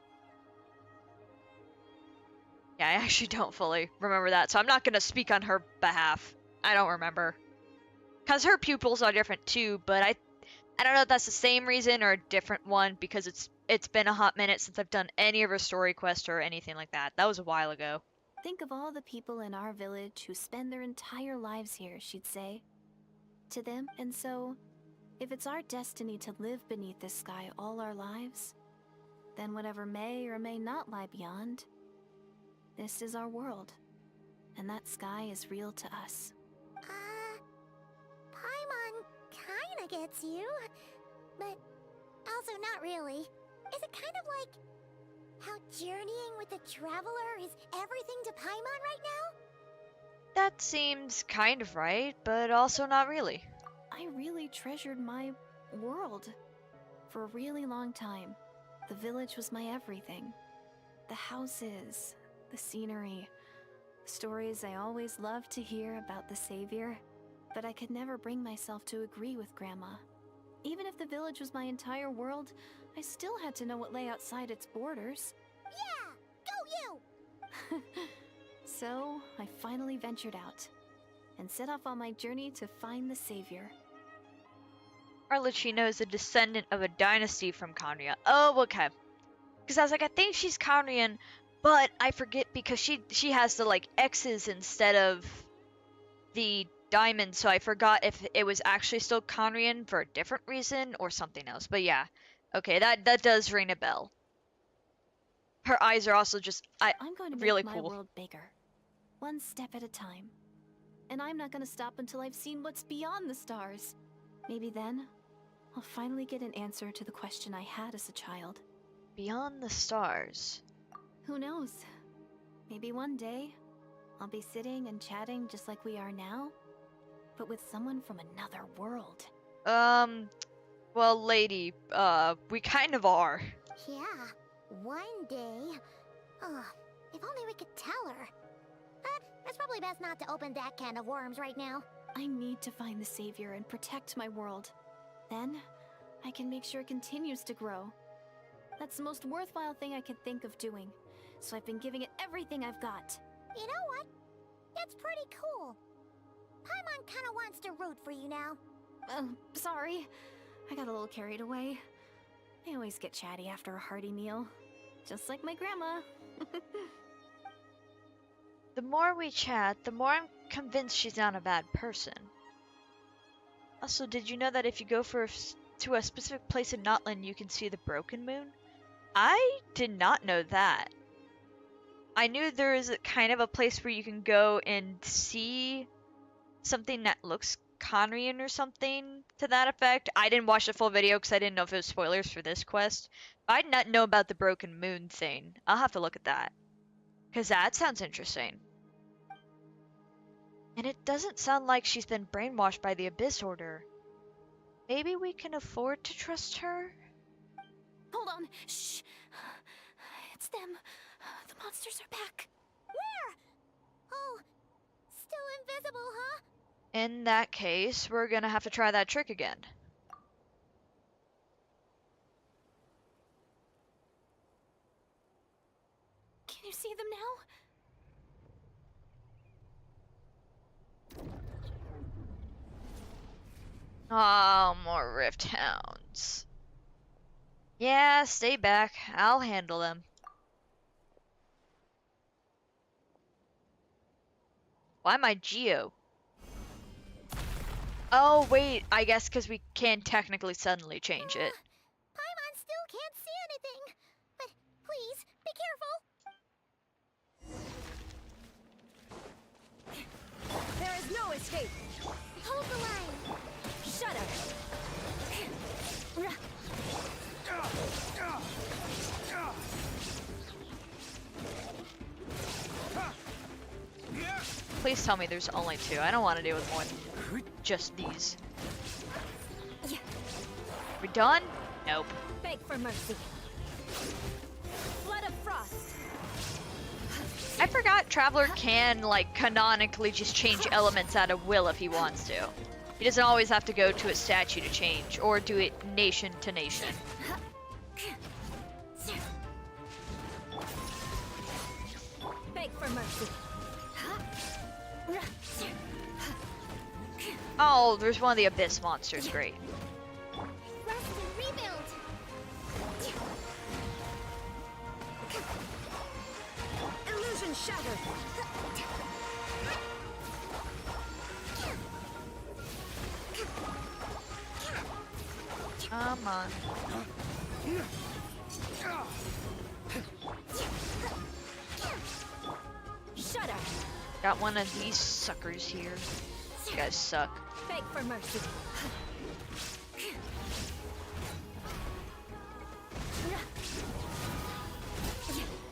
Yeah, I actually don't fully remember that, so I'm not going to speak on her behalf. I don't remember. Because her pupils are different too, but I don't know if that's the same reason or a different one, because it's been a hot minute since I've done any of her story quests or anything like that. That was a while ago. Think of all the people in our village who spend their entire lives here, she'd say. To them, and so, if it's our destiny to live beneath this sky all our lives, then whatever may or may not lie beyond, this is our world, and that sky is real to us. Paimon kinda gets you, but also not really. Is it kind of like how journeying with the Traveler is everything to Paimon right now? That seems kind of right, but also not really. I really treasured my world. For a really long time, the village was my everything. The houses, the scenery, stories I always loved to hear about the Savior, but I could never bring myself to agree with Grandma. Even if the village was my entire world, I still had to know what lay outside its borders. Yeah! Go you! So, I finally ventured out, and set off on my journey to find the Savior. Arlecchino is a descendant of a dynasty from Conria. Oh, okay. Because I was like, I think she's Conrian, but I forget because she has the, like, X's instead of the diamonds, so I forgot if it was actually still Conrian for a different reason or something else. But yeah, okay, that does ring a bell. Her eyes are also just I'm going to really make my cool. world bigger, one step at a time. And I'm not going to stop until I've seen what's beyond the stars. Maybe then, I'll finally get an answer to the question I had as a child. Beyond the stars. Who knows? Maybe one day, I'll be sitting and chatting just like we are now, but with someone from another world. Well, lady, we kind of are. Yeah, one day. If only we could tell her. But it's probably best not to open that can of worms right now. I need to find the Savior and protect my world. Then, I can make sure it continues to grow. That's the most worthwhile thing I could think of doing, so I've been giving it everything I've got. You know what? It's pretty cool. Paimon kinda wants to root for you now. Sorry. I got a little carried away. I always get chatty after a hearty meal. Just like my grandma. The more we chat, the more I'm convinced she's not a bad person. Also, did you know that if you go to a specific place in Natlan, you can see the broken moon? I did not know that. I knew there is kind of a place where you can go and see something that looks Conrian or something to that effect. I didn't watch the full video because I didn't know if it was spoilers for this quest. I did not know about the broken moon thing. I'll have to look at that. Because that sounds interesting. And it doesn't sound like she's been brainwashed by the Abyss Order. Maybe we can afford to trust her? Hold on. Shh. It's them. The monsters are back. Where? Oh, still invisible, huh? In that case, we're gonna have to try that trick again. Can you see them now? Oh, more Rift Hounds. Yeah, stay back. I'll handle them. Why am I Geo? Oh, wait, I guess because we can technically suddenly change it. Paimon still can't see anything. But please, be careful. There is no escape. Hold the line. Shut up. Please tell me there's only 2. I don't want to deal with more than just these. We done? Nope. Beg for mercy. Flood of frost. I forgot Traveler can, like, canonically just change elements at a will if he wants to. He doesn't always have to go to a statue to change, or do it nation to nation. Beg for mercy. Oh, there's one of the Abyss monsters, great. Rest and rebuild. Illusion shattered. Come on. Shut up. Got one of these suckers here. You guys suck. Beg for mercy.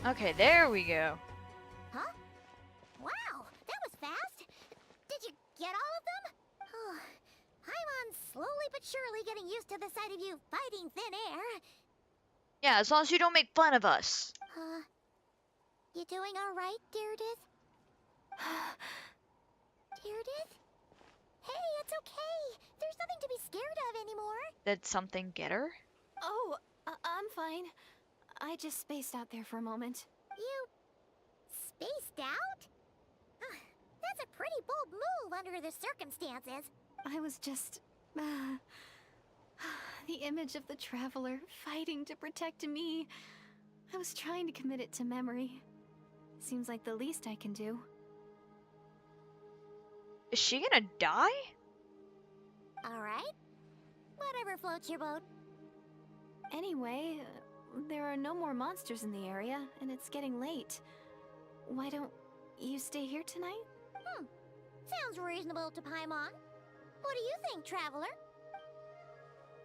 Okay, there we go. Huh? Wow, that was fast. Did you get all of them? Oh, Paimon's slowly but surely getting used to the sight of you fighting thin air. Yeah, as long as you don't make fun of us. You doing all right, Deirdith? Deirdith? Hey, it's okay. There's nothing to be scared of anymore. Did something get her? Oh, I'm fine. I just spaced out there for a moment. You spaced out? That's a pretty bold move under the circumstances. I was just... the image of the Traveler fighting to protect me. I was trying to commit it to memory. Seems like the least I can do. Is she gonna die? All right. Whatever floats your boat. Anyway, there are no more monsters in the area, and it's getting late. Why don't you stay here tonight? Sounds reasonable to Paimon. What do you think, Traveler?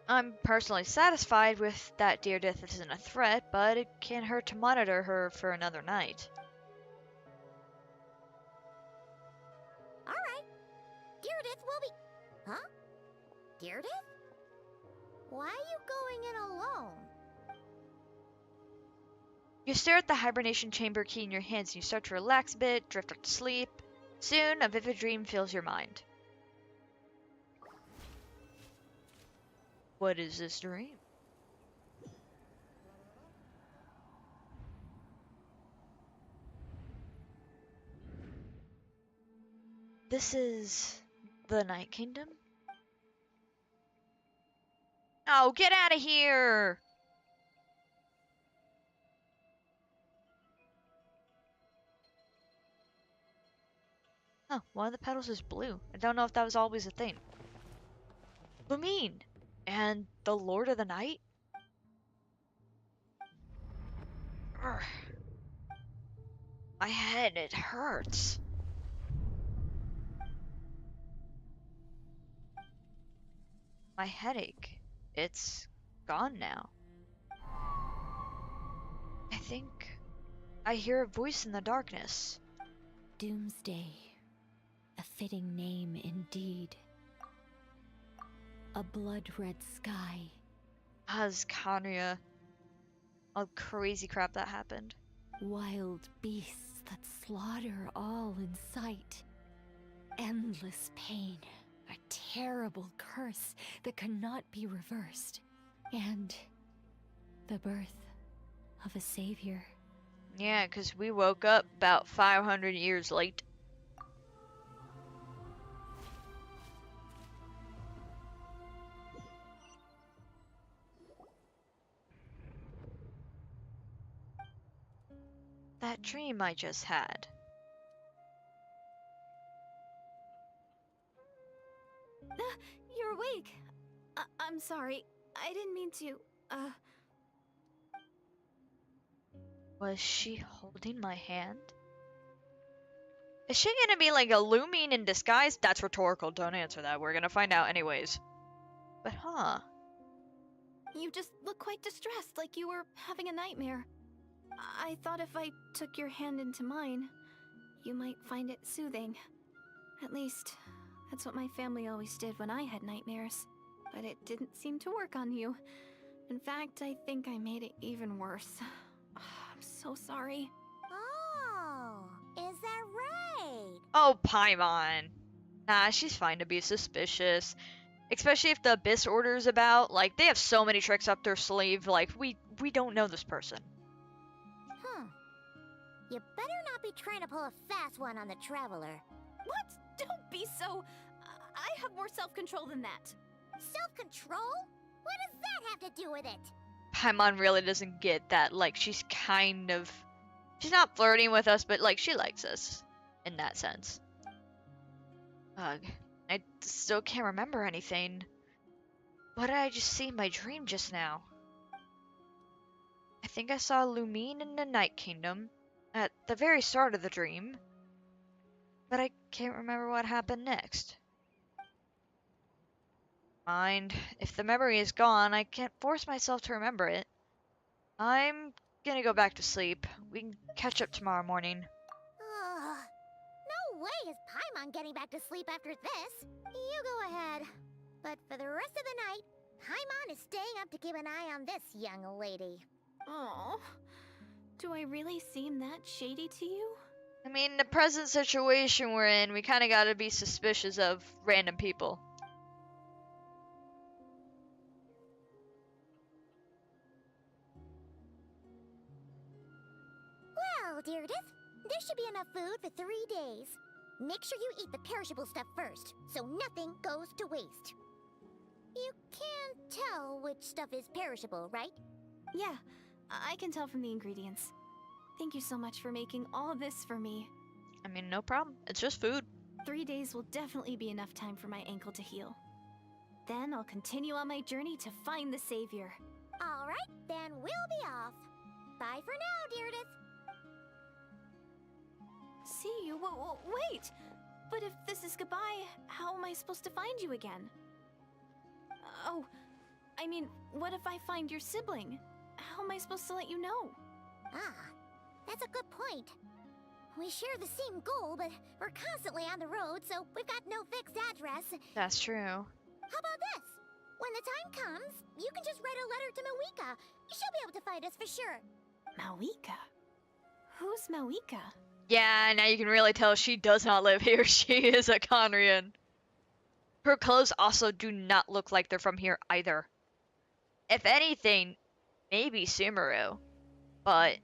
I'm personally satisfied with that Deirdith isn't a threat, but it can't hurt to monitor her for another night. All right. Deirdith will be... Huh? Deirdith? Why are you going in alone? You stare at the hibernation chamber key in your hands and you start to relax a bit, drift off to sleep. Soon, a vivid dream fills your mind. What is this dream? This is the Night Kingdom? Oh, get out of here! Oh, one of the petals is blue. I don't know if that was always a thing. Lumine! And the Lord of the Night? Urgh. My head, it hurts. My headache, it's gone now. I think I hear a voice in the darkness. Doomsday. A fitting name indeed. A blood-red sky. Ascania. All crazy crap that happened. Wild beasts that slaughter all in sight. Endless pain. A terrible curse that cannot be reversed. And the birth of a savior. Yeah, 'cause we woke up about 500 years late. That dream I just had. You're awake. I'm sorry. I didn't mean to, Was she holding my hand? Is she gonna be like a Lumine in disguise? That's rhetorical. Don't answer that. We're gonna find out anyways. But huh. You just look quite distressed, like you were having a nightmare. I thought if I took your hand into mine, you might find it soothing. At least, that's what my family always did when I had nightmares. But it didn't seem to work on you. In fact, I think I made it even worse. I'm so sorry. Oh, is that right? Oh, Paimon. Nah, she's fine to be suspicious. Especially if the Abyss Order's about. Like, they have so many tricks up their sleeve. Like, we don't know this person. You better not be trying to pull a fast one on the Traveler. What? Don't be so... I have more self-control than that. Self-control? What does that have to do with it? Paimon really doesn't get that. Like, she's kind of... She's not flirting with us, but, like, she likes us. In that sense. Ugh. I still can't remember anything. What did I just see in my dream just now? I think I saw Lumine in the Night Kingdom. At the very start of the dream. But I can't remember what happened next. Mind, if the memory is gone, I can't force myself to remember it. I'm gonna go back to sleep. We can catch up tomorrow morning. Ugh. No way is Paimon getting back to sleep after this. You go ahead. But for the rest of the night, Paimon is staying up to keep an eye on this young lady. Oh, do I really seem that shady to you? I mean, the present situation we're in, we kinda gotta be suspicious of random people. Well, Deirdre, there should be enough food for 3 days. Make sure you eat the perishable stuff first, so nothing goes to waste. You can't tell which stuff is perishable, right? Yeah, I can tell from the ingredients. Thank you so much for making all this for me. I mean, no problem. It's just food. 3 days will definitely be enough time for my ankle to heal. Then I'll continue on my journey to find the savior. All right, then we'll be off. Bye for now, Deirdre. See you? Wait! But if this is goodbye, how am I supposed to find you again? Oh, I mean, what if I find your sibling? How am I supposed to let you know? Ah, that's a good point. We share the same goal, but we're constantly on the road, so we've got no fixed address. That's true. How about this? When the time comes, you can just write a letter to Mavuika. She'll be able to find us for sure. Mavuika? Who's Mavuika? Yeah, now you can really tell she does not live here. She is a Conrian. Her clothes also do not look like they're from here either. If anything, maybe Sumeru. But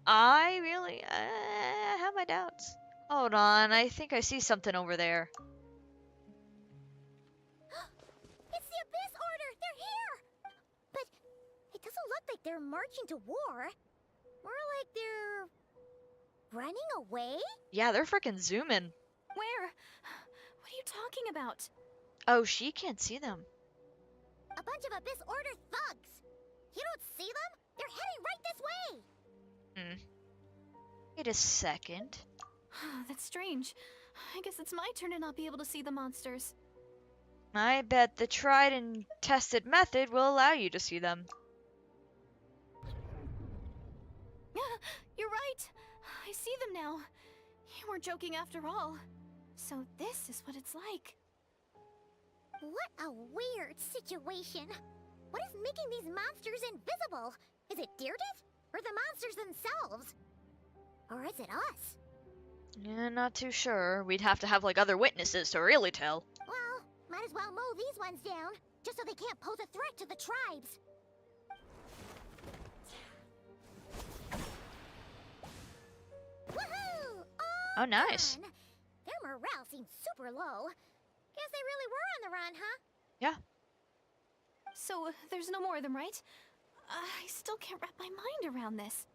I really have my doubts. Hold on, I think I see something over there. It's the Abyss Order! They're here! But it doesn't look like they're marching to war. More like they're... running away? Yeah, they're freaking zooming. Where? What are you talking about? Oh, she can't see them. A bunch of Abyss Order thugs! You don't see them? They're heading right this way! Wait a second. That's strange. I guess it's my turn to not be able to see the monsters. I bet the tried and tested method will allow you to see them. You're right. I see them now. You weren't joking after all. So this is what it's like. What a weird situation. What is making these monsters invisible? Is it Deirdre? Or the monsters themselves? Or is it us? Yeah, not too sure. We'd have to have like other witnesses to really tell. Well, might as well mow these ones down, just so they can't pose a threat to the tribes. Woohoo! Oh, nice. Done. Their morale seems super low. Guess they really were on the run, huh? Yeah. So, there's no more of them, right? I still can't wrap my mind around this.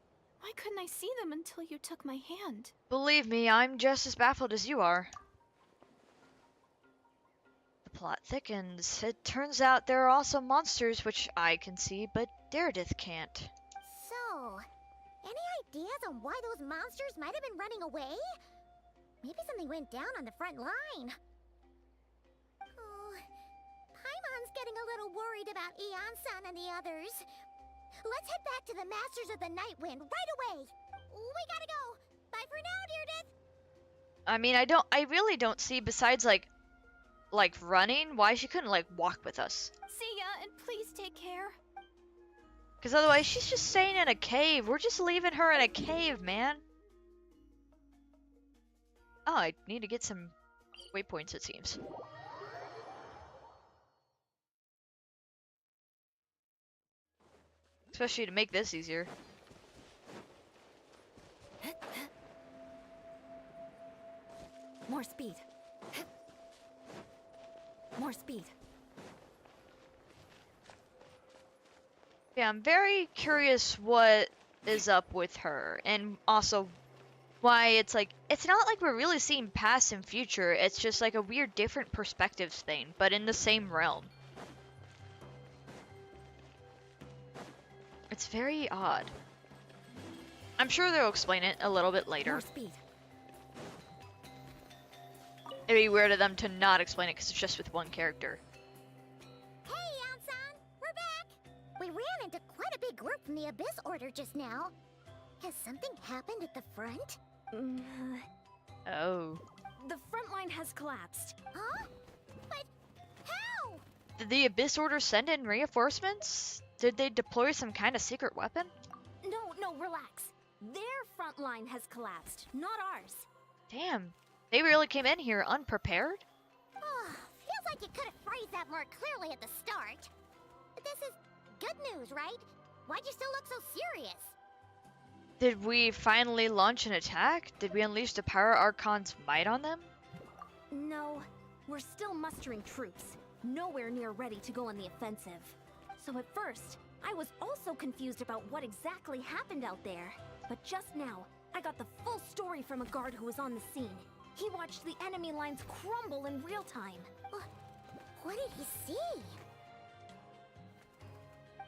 Why couldn't I see them until you took my hand? Believe me, I'm just as baffled as you are. The plot thickens. It turns out there are also monsters which I can see, but Daredith can't. So, any ideas on why those monsters might have been running away? Maybe something went down on the front line. Oh, Paimon's getting a little worried about Eon-san and the others. Let's head back to the Masters of the Night Wind right away. We gotta go. Bye for now, Daredith. I mean, I really don't see, besides like running, why she couldn't like walk with us. See ya, and please take care. Because otherwise she's just staying in a cave. We're just leaving her in a cave, man. Oh, I need to get some waypoints, it seems. Especially to make this easier. More speed. More speed. Yeah, I'm very curious what is up with her, and also why it's like, it's not like we're really seeing past and future, it's just like a weird different perspectives thing, but in the same realm. It's very odd. I'm sure they'll explain it a little bit later. More speed. It'd be weird of them to not explain it because it's just with one character. Hey, Eon-san, we're back. We ran into quite a big group from the Abyss Order just now. Has something happened at the front? Oh. The front line has collapsed. Huh? But how? Did the Abyss Order send in reinforcements? Did they deploy some kind of secret weapon? No, relax. Their front line has collapsed, not ours. Damn. They really came in here unprepared? Oh, feels like you could have phrased that more clearly at the start. But this is good news, right? Why'd you still look so serious? Did we finally launch an attack? Did we unleash the Power Archon's might on them? No, we're still mustering troops, nowhere near ready to go on the offensive. So at first, I was also confused about what exactly happened out there. But just now, I got the full story from a guard who was on the scene. He watched the enemy lines crumble in real time. What did he see?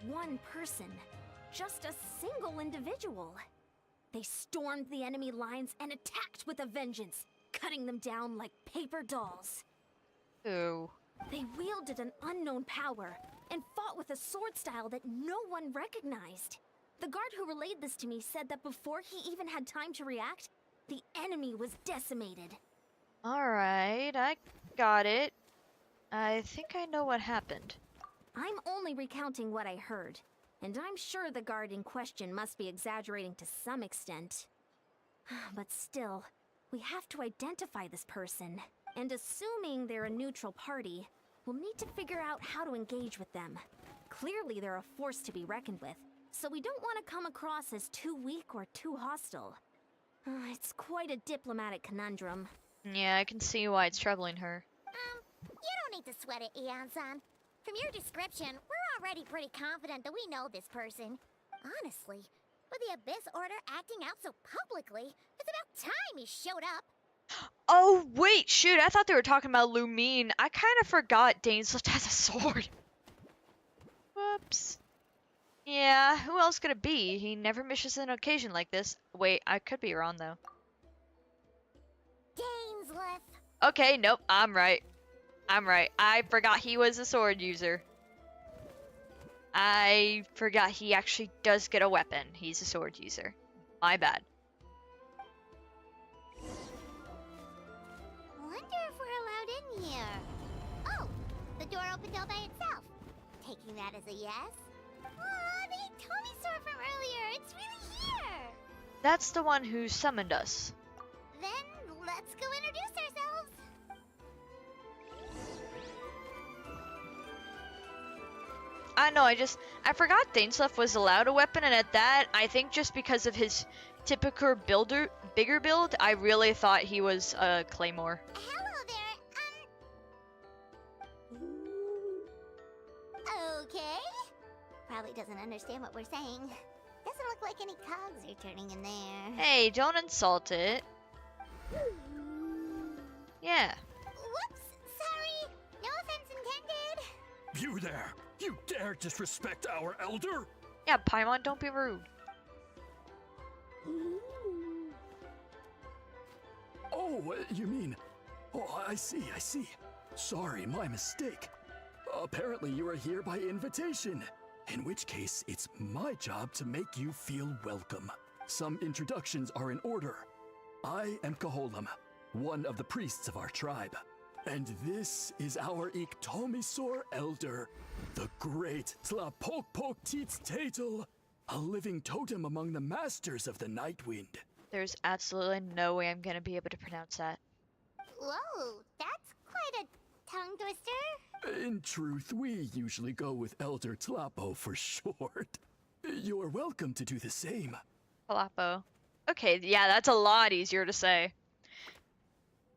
One person. Just a single individual. They stormed the enemy lines and attacked with a vengeance, cutting them down like paper dolls. Ooh. They wielded an unknown power and fought with a sword style that no one recognized. The guard who relayed this to me said that before he even had time to react, the enemy was decimated. Alright, I got it. I think I know what happened. I'm only recounting what I heard, and I'm sure the guard in question must be exaggerating to some extent. But still, we have to identify this person, and assuming they're a neutral party, we'll need to figure out how to engage with them. Clearly they're a force to be reckoned with, so we don't want to come across as too weak or too hostile. It's quite a diplomatic conundrum. Yeah, I can see why it's troubling her. You don't need to sweat it, Eon-san. From your description, we're already pretty confident that we know this person. Honestly, with the Abyss Order acting out so publicly, it's about time he showed up. Oh, wait, shoot, I thought they were talking about Lumine. I kind of forgot Dainslift has a sword. Whoops. Yeah, who else could it be? He never misses an occasion like this. Wait, I could be wrong, though. Dainslift. Okay, nope, I'm right. I forgot he was a sword user. I forgot he actually does get a weapon. He's a sword user. My bad. Wonder if we're allowed in here. Oh, the door opened all by itself. Taking that as a yes? Aw, the Tommy store from earlier. It's really here. That's the one who summoned us. Then let's go introduce ourselves. I know, I forgot Dainslift was allowed a weapon, and at that, I think just because of his typical bigger build, I really thought he was a Claymore. Hello there. Okay. Probably doesn't understand what we're saying. Doesn't look like any cogs are turning in there. Hey, don't insult it. Yeah. Whoops, sorry. No offense You there! You dare disrespect our elder? Yeah, Paimon, don't be rude. Oh, you mean... Oh, I see. Sorry, my mistake. Apparently you are here by invitation. In which case, it's my job to make you feel welcome. Some introductions are in order. I am Kaholam, one of the priests of our tribe. And this is our Iktomisor elder, the great Tlapokpoktitstatel, a living totem among the masters of the Nightwind. There's absolutely no way I'm gonna be able to pronounce that. Whoa, that's quite a tongue twister. In truth, we usually go with Elder Tlapo for short. You're welcome to do the same. Palapo. Okay, yeah, that's a lot easier to say.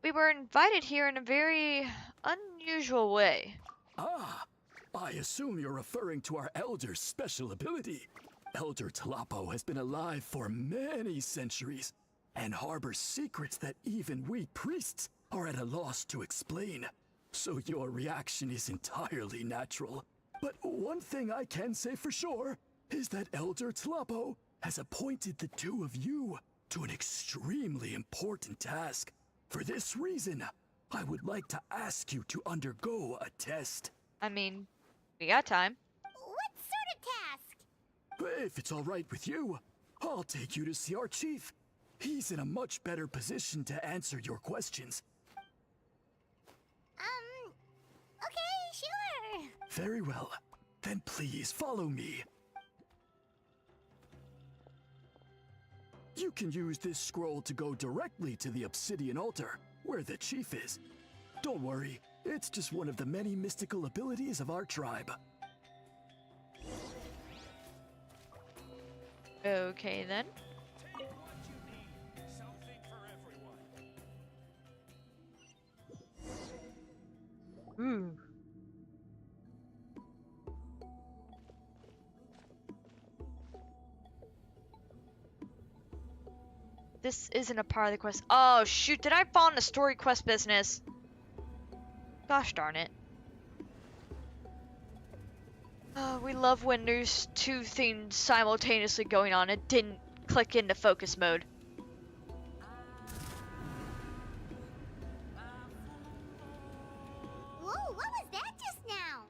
We were invited here in a very unusual way. Ah, I assume you're referring to our elder's special ability. Elder Tlapo has been alive for many centuries and harbors secrets that even we priests are at a loss to explain. So your reaction is entirely natural. But one thing I can say for sure is that Elder Tlapo has appointed the two of you to an extremely important task. For this reason, I would like to ask you to undergo a test. I mean, we got time. What sort of task? If it's all right with you, I'll take you to see our chief. He's in a much better position to answer your questions. Okay, sure. Very well. Then please follow me. You can use this scroll to go directly to the obsidian altar, where the chief is. Don't worry, it's just one of the many mystical abilities of our tribe. Okay then. Ooh. This isn't a part of the quest. Oh shoot, did I fall into story quest business? Gosh darn it. Oh, we love when there's two things simultaneously going on. It didn't click into focus mode. Whoa, what was that just now?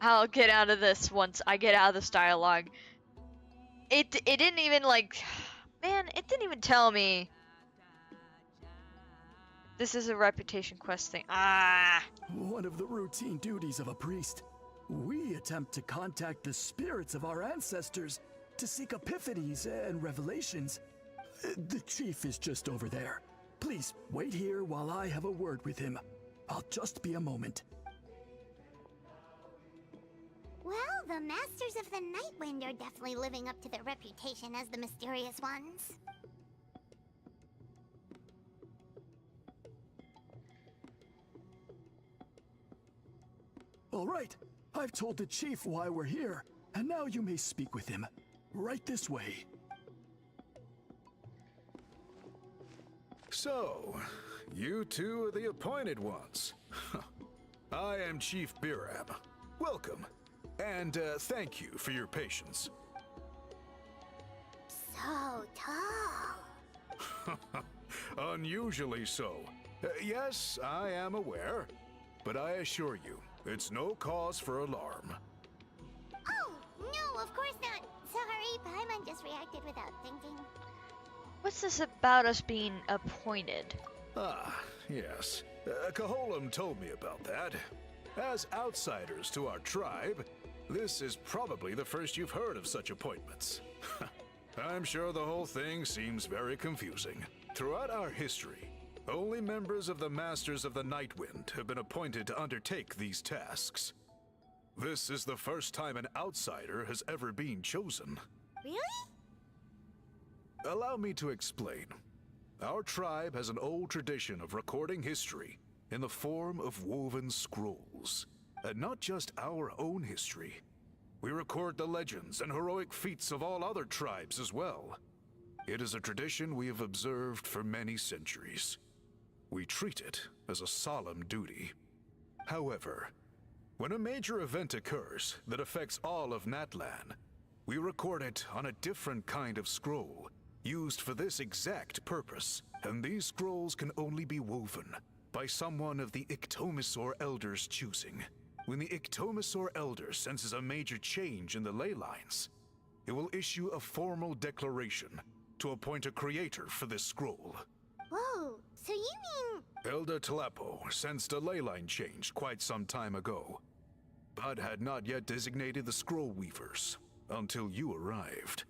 I'll get out of this once I get out of this dialogue. It didn't even like... Man, it didn't even tell me. This is a reputation quest thing. Ah! One of the routine duties of a priest. We attempt to contact the spirits of our ancestors to seek epiphanies and revelations. The chief is just over there. Please wait here while I have a word with him. I'll just be a moment. Well, the Masters of the Nightwind are definitely living up to their reputation as the mysterious ones. All right, I've told the chief why we're here, and now you may speak with him. Right this way. So, you two are the appointed ones. I am Chief Birab. Welcome, and thank you for your patience. So tall. Unusually so. Yes, I am aware, but I assure you, it's no cause for alarm. Oh, no, of course not. Sorry, Paimon just reacted without thinking. What's this about us being appointed? Ah, yes. Kaholam told me about that. As outsiders to our tribe, this is probably the first you've heard of such appointments. I'm sure the whole thing seems very confusing. Throughout our history, only members of the Masters of the Nightwind have been appointed to undertake these tasks. This is the first time an outsider has ever been chosen. Really? Allow me to explain. Our tribe has an old tradition of recording history in the form of woven scrolls. And not just our own history. We record the legends and heroic feats of all other tribes as well. It is a tradition we have observed for many centuries. We treat it as a solemn duty. However, When a major event occurs that affects all of Natlan, we record it on a different kind of scroll, used for this exact purpose. And these scrolls can only be woven by someone of the Ictomisaur Elder's choosing. When the Ictomisaur Elder senses a major change in the ley lines, it will issue a formal declaration to appoint a creator for this scroll. Whoa, so you mean... Elder Talapo sensed a ley line change quite some time ago, but had not yet designated the scroll weavers until you arrived.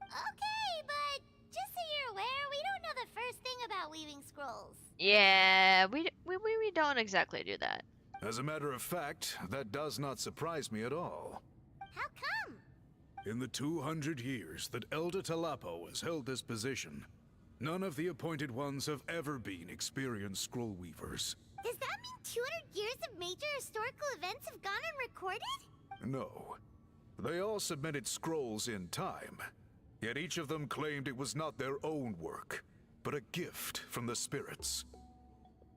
Okay, but just so you're aware, we don't know the first thing about weaving scrolls. Yeah, we don't exactly do that. As a matter of fact, that does not surprise me at all. How come? In the 200 years that Elder Talapo has held this position, none of the appointed ones have ever been experienced scroll weavers. Does that mean 200 years of major historical events have gone unrecorded? No. They all submitted scrolls in time, yet each of them claimed it was not their own work, but a gift from the spirits.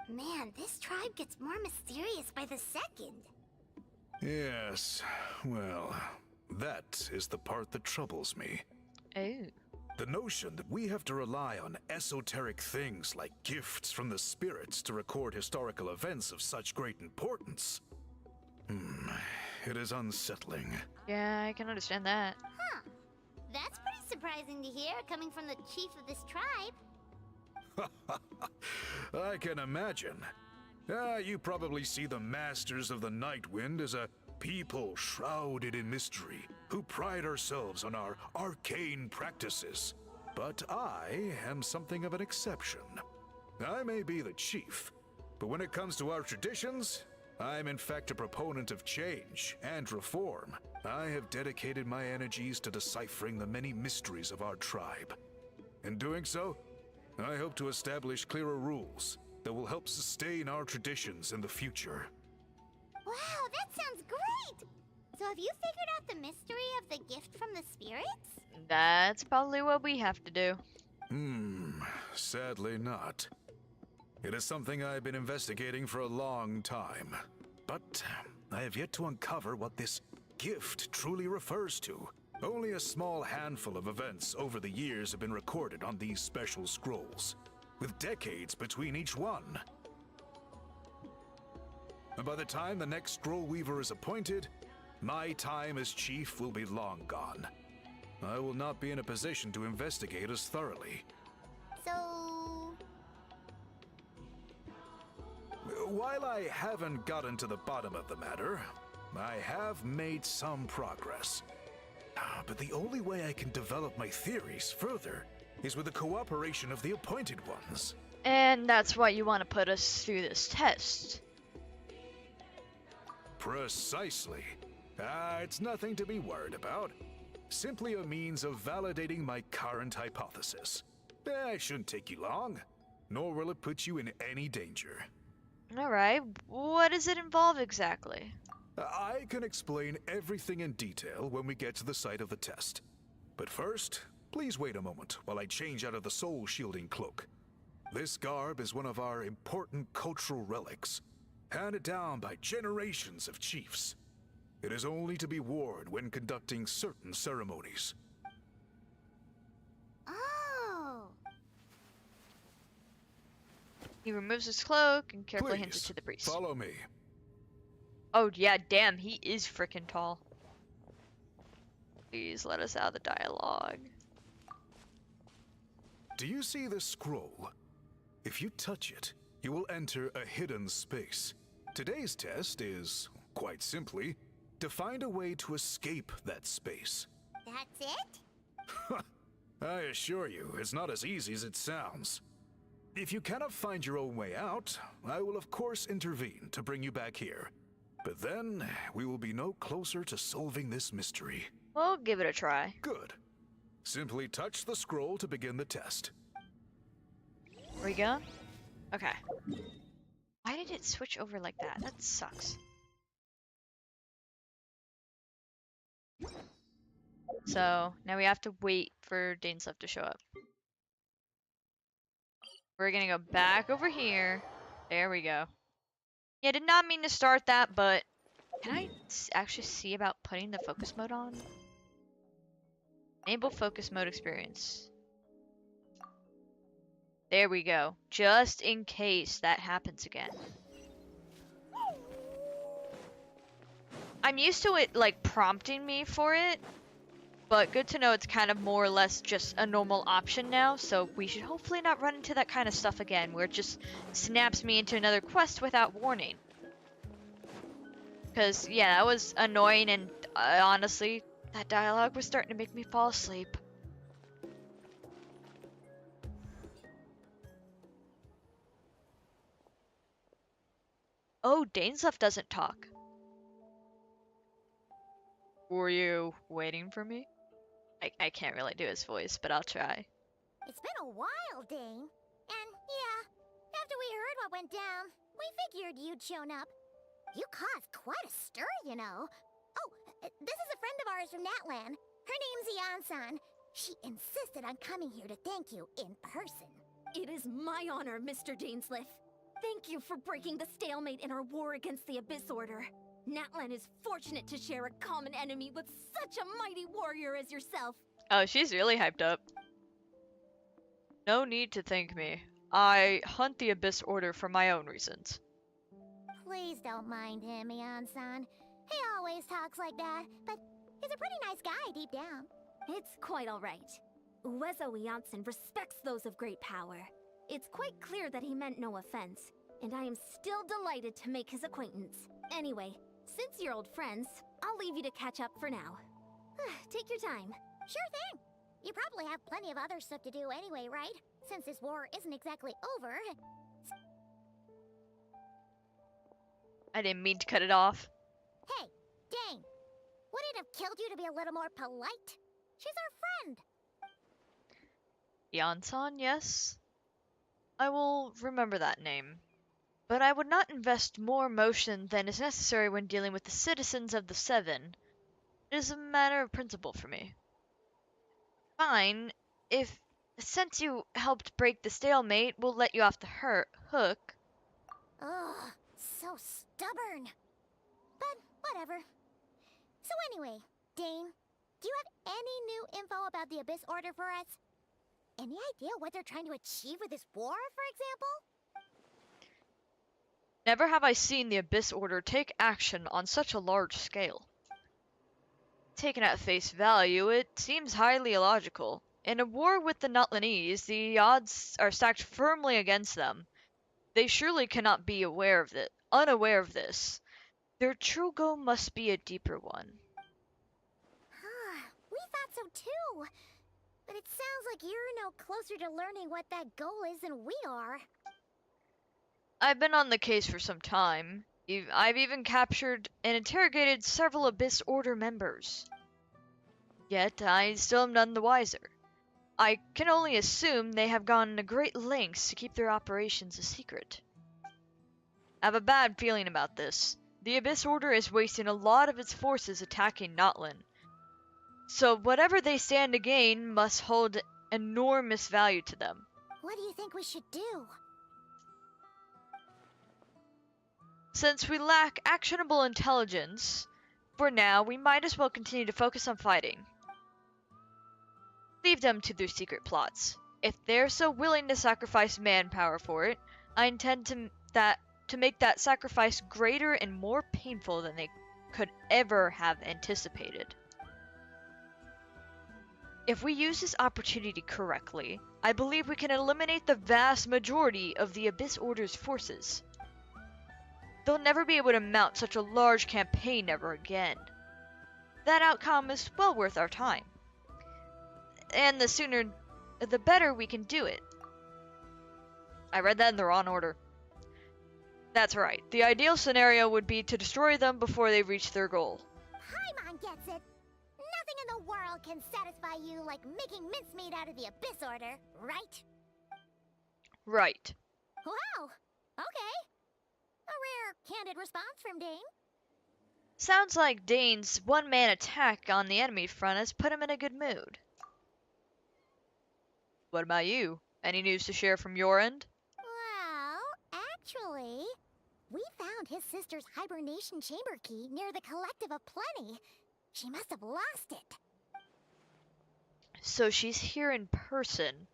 Man, this tribe gets more mysterious by the second. Yes, well, that is the part that troubles me. Oh. The notion that we have to rely on esoteric things like gifts from the spirits to record historical events of such great importance. It is unsettling. Yeah, I can understand that. Huh. That's pretty surprising to hear, coming from the chief of this tribe. I can imagine. You probably see the Masters of the Night Wind as a people shrouded in mystery, who pride ourselves on our arcane practices. But I am something of an exception. I may be the chief, but when it comes to our traditions, I'm in fact a proponent of change and reform. I have dedicated my energies to deciphering the many mysteries of our tribe. In doing so, I hope to establish clearer rules that will help sustain our traditions in the future. Wow, that sounds great! So have you figured out the mystery of the gift from the spirits? That's probably what we have to do. Sadly not. It is something I've been investigating for a long time, but I have yet to uncover what this gift truly refers to. Only a small handful of events over the years have been recorded on these special scrolls, with decades between each one. And by the time the next scroll weaver is appointed, my time as chief will be long gone. I will not be in a position to investigate as thoroughly. So... While I haven't gotten to the bottom of the matter, I have made some progress. But the only way I can develop my theories further is with the cooperation of the appointed ones. And that's why you want to put us through this test. Precisely. It's nothing to be worried about. Simply a means of validating my current hypothesis. It shouldn't take you long, nor will it put you in any danger. Alright, what does it involve exactly? I can explain everything in detail when we get to the site of the test. But first, please wait a moment while I change out of the soul-shielding cloak. This garb is one of our important cultural relics, handed down by generations of chiefs. It is only to be worn when conducting certain ceremonies. Oh. He removes his cloak and carefully hands it Please, to the priest. follow me. Oh yeah, damn, he is freaking tall. Please let us out of the dialogue. Do you see this scroll? If you touch it, you will enter a hidden space. Today's test is, quite simply, to find a way to escape that space. That's it? I assure you, it's not as easy as it sounds. If you cannot find your own way out, I will of course intervene to bring you back here. But then, we will be no closer to solving this mystery. We'll give it a try. Good. Simply touch the scroll to begin the test. Here we go. Okay. Why did it switch over like that? That sucks. So, now we have to wait for Dainslev to show up. We're gonna go back over here. There we go. Yeah, did not mean to start that, but Can I actually see about putting the focus mode on? Enable focus mode experience. There we go. Just in case that happens again. I'm used to it, like, prompting me for it. But good to know it's kind of more or less just a normal option now, so we should hopefully not run into that kind of stuff again, where it just snaps me into another quest without warning. Because, yeah, that was annoying, and honestly, that dialogue was starting to make me fall asleep. Oh, Dainsleif doesn't talk. Were you waiting for me? I can't really do his voice, but I'll try. It's been a while, Dane. And yeah, after we heard what went down, we figured you'd shown up. You caused quite a stir, you know. Oh, this is a friend of ours from Natlan. Her name's Ian-san. She insisted on coming here to thank you in person. It is my honor, Mr. Dainsleif. Thank you for breaking the stalemate in our war against the Abyss Order. Natlan is fortunate to share a common enemy with such a mighty warrior as yourself. Oh, she's really hyped up. No need to thank me. I hunt the Abyss Order for my own reasons. Please don't mind him, Ian-san. He always talks like that, but he's a pretty nice guy deep down. It's quite all right. Uezo Janssen respects those of great power. It's quite clear that he meant no offense, and I am still delighted to make his acquaintance. Anyway, since you're old friends, I'll leave you to catch up for now. Take your time. Sure thing. You probably have plenty of other stuff to do anyway, right? Since this war isn't exactly over. I didn't mean to cut it off. Hey, Dane. Would it have killed you to be a little more polite? She's our friend. Yansan, yes? I will remember that name. But I would not invest more emotion than is necessary when dealing with the citizens of the Seven. It is a matter of principle for me. Fine, since you helped break the stalemate, we'll let you off the hook. Ugh, so stubborn. But whatever. So anyway, Dane, do you have any new info about the Abyss Order for us? Any idea what they're trying to achieve with this war, for example? Never have I seen the Abyss Order take action on such a large scale. Taken at face value, it seems highly illogical. In a war with the Natlanese, the odds are stacked firmly against them. They surely cannot be unaware of this. Their true goal must be a deeper one. We thought so too. But it sounds like you're no closer to learning what that goal is than we are. I've been on the case for some time. I've even captured and interrogated several Abyss Order members. Yet I still am none the wiser. I can only assume they have gone to great lengths to keep their operations a secret. I have a bad feeling about this. The Abyss Order is wasting a lot of its forces attacking Natlan. So whatever they stand to gain must hold enormous value to them. What do you think we should do? Since we lack actionable intelligence, for now we might as well continue to focus on fighting. Leave them to their secret plots. If they're so willing to sacrifice manpower for it, I intend to make that sacrifice greater and more painful than they could ever have anticipated. If we use this opportunity correctly, I believe we can eliminate the vast majority of the Abyss Order's forces. They'll never be able to mount such a large campaign ever again. That outcome is well worth our time. And the sooner, the better we can do it. I read that in the wrong order. That's right. The ideal scenario would be to destroy them before they reach their goal. Paimon gets it. Nothing in the world can satisfy you like making mincemeat out of the Abyss Order, right? Right. Wow. Okay. A rare, candid response from Dane. Sounds like Dane's one-man attack on the enemy front has put him in a good mood. What about you? Any news to share from your end? Well, actually, we found found his sister's hibernation chamber key near the Collective of Plenty. She must have lost it. So she's here in person.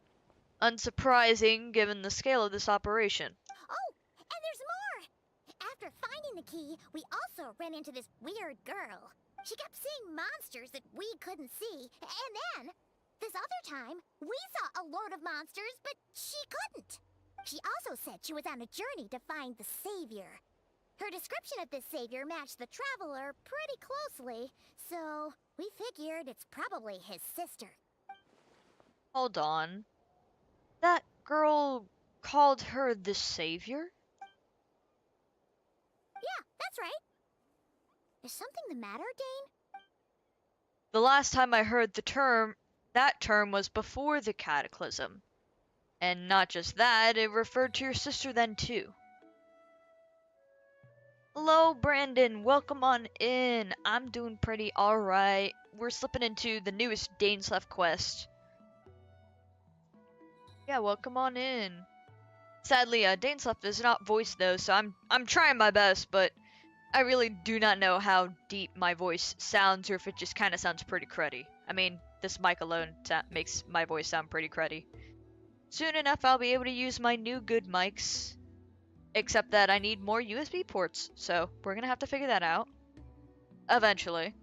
Unsurprising given the scale of this operation. Oh, and there's more! After finding the key, we also ran into this weird girl. She kept seeing monsters that we couldn't see, and then, this other time, we saw a load of monsters, but she couldn't. She also said she was on a journey to find the Savior. Her description of this Savior matched the Traveler pretty closely, so we figured it's probably his sister. Hold on. That girl called her the Savior? Yeah, that's right. Is something the matter, Dane? The last time I heard that term was before the Cataclysm. And not just that, it referred to your sister then too. Hello, Brandon. Welcome on in. I'm doing pretty alright. We're slipping into the newest Dane's Left quest. Yeah, welcome on in. Sadly, Dane's Left is not voiced though, so I'm trying my best, but I really do not know how deep my voice sounds or if it just kind of sounds pretty cruddy. I mean, this mic alone makes my voice sound pretty cruddy. Soon enough, I'll be able to use my new good mics. Except that I need more USB ports, so we're gonna have to figure that out. Eventually.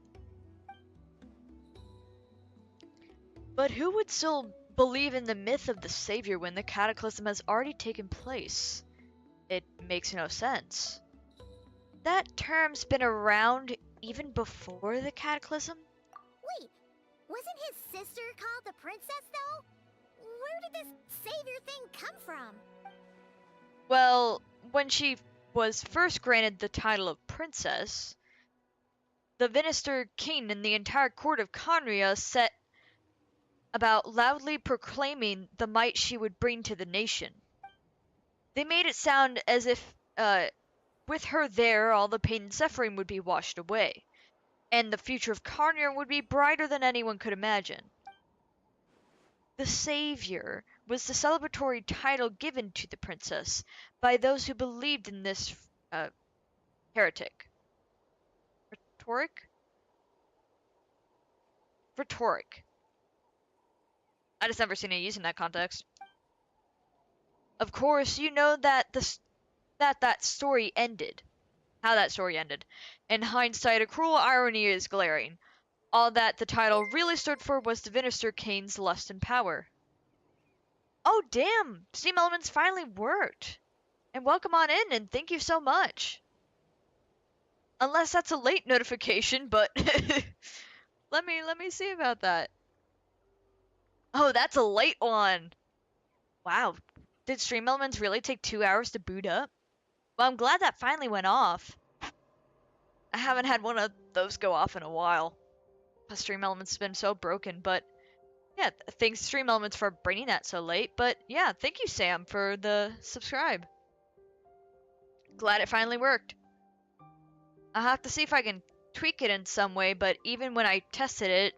But who would still believe in the myth of the Savior when the Cataclysm has already taken place? It makes no sense. That term's been around even before the Cataclysm? Wait, wasn't his sister called the Princess, though? Where did this Savior thing come from? Well, when she was first granted the title of Princess, the Minister King and the entire court of Conria set about loudly proclaiming the might she would bring to the nation. They made it sound as if, with her there, all the pain and suffering would be washed away, and the future of Conria would be brighter than anyone could imagine. The Savior was the celebratory title given to the princess by those who believed in this heretic. Rhetoric. I just never seen it used in that context. Of course, you know that that story ended. How that story ended. In hindsight, a cruel irony is glaring. All that the title really stood for was the Minister Kane's lust and power. Oh damn! Steam Elements finally worked! And welcome on in, and thank you so much! Unless that's a late notification, but let me see about that. Oh, that's a late one! Wow, did Stream Elements really take 2 hours to boot up? Well, I'm glad that finally went off. I haven't had one of those go off in a while. Stream Elements has been so broken, but yeah, thanks Stream Elements for bringing that so late. But yeah, thank you Sam for the subscribe. Glad it finally worked. I'll have to see if I can tweak it in some way, but even when I tested it,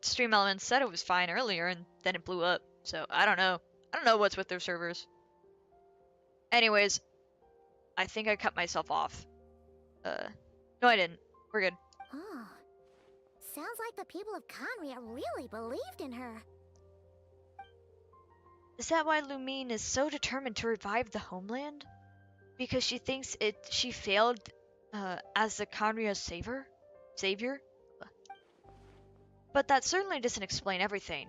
Stream Elements said it was fine earlier and then it blew up. So I don't know. I don't know what's with their servers. Anyways, I think I cut myself off. No I didn't. We're good. Oh. Sounds like the people of Conria really believed in her. Is that why Lumine is so determined to revive the homeland? Because she thinks she failed as the Conria savior? But that certainly doesn't explain everything.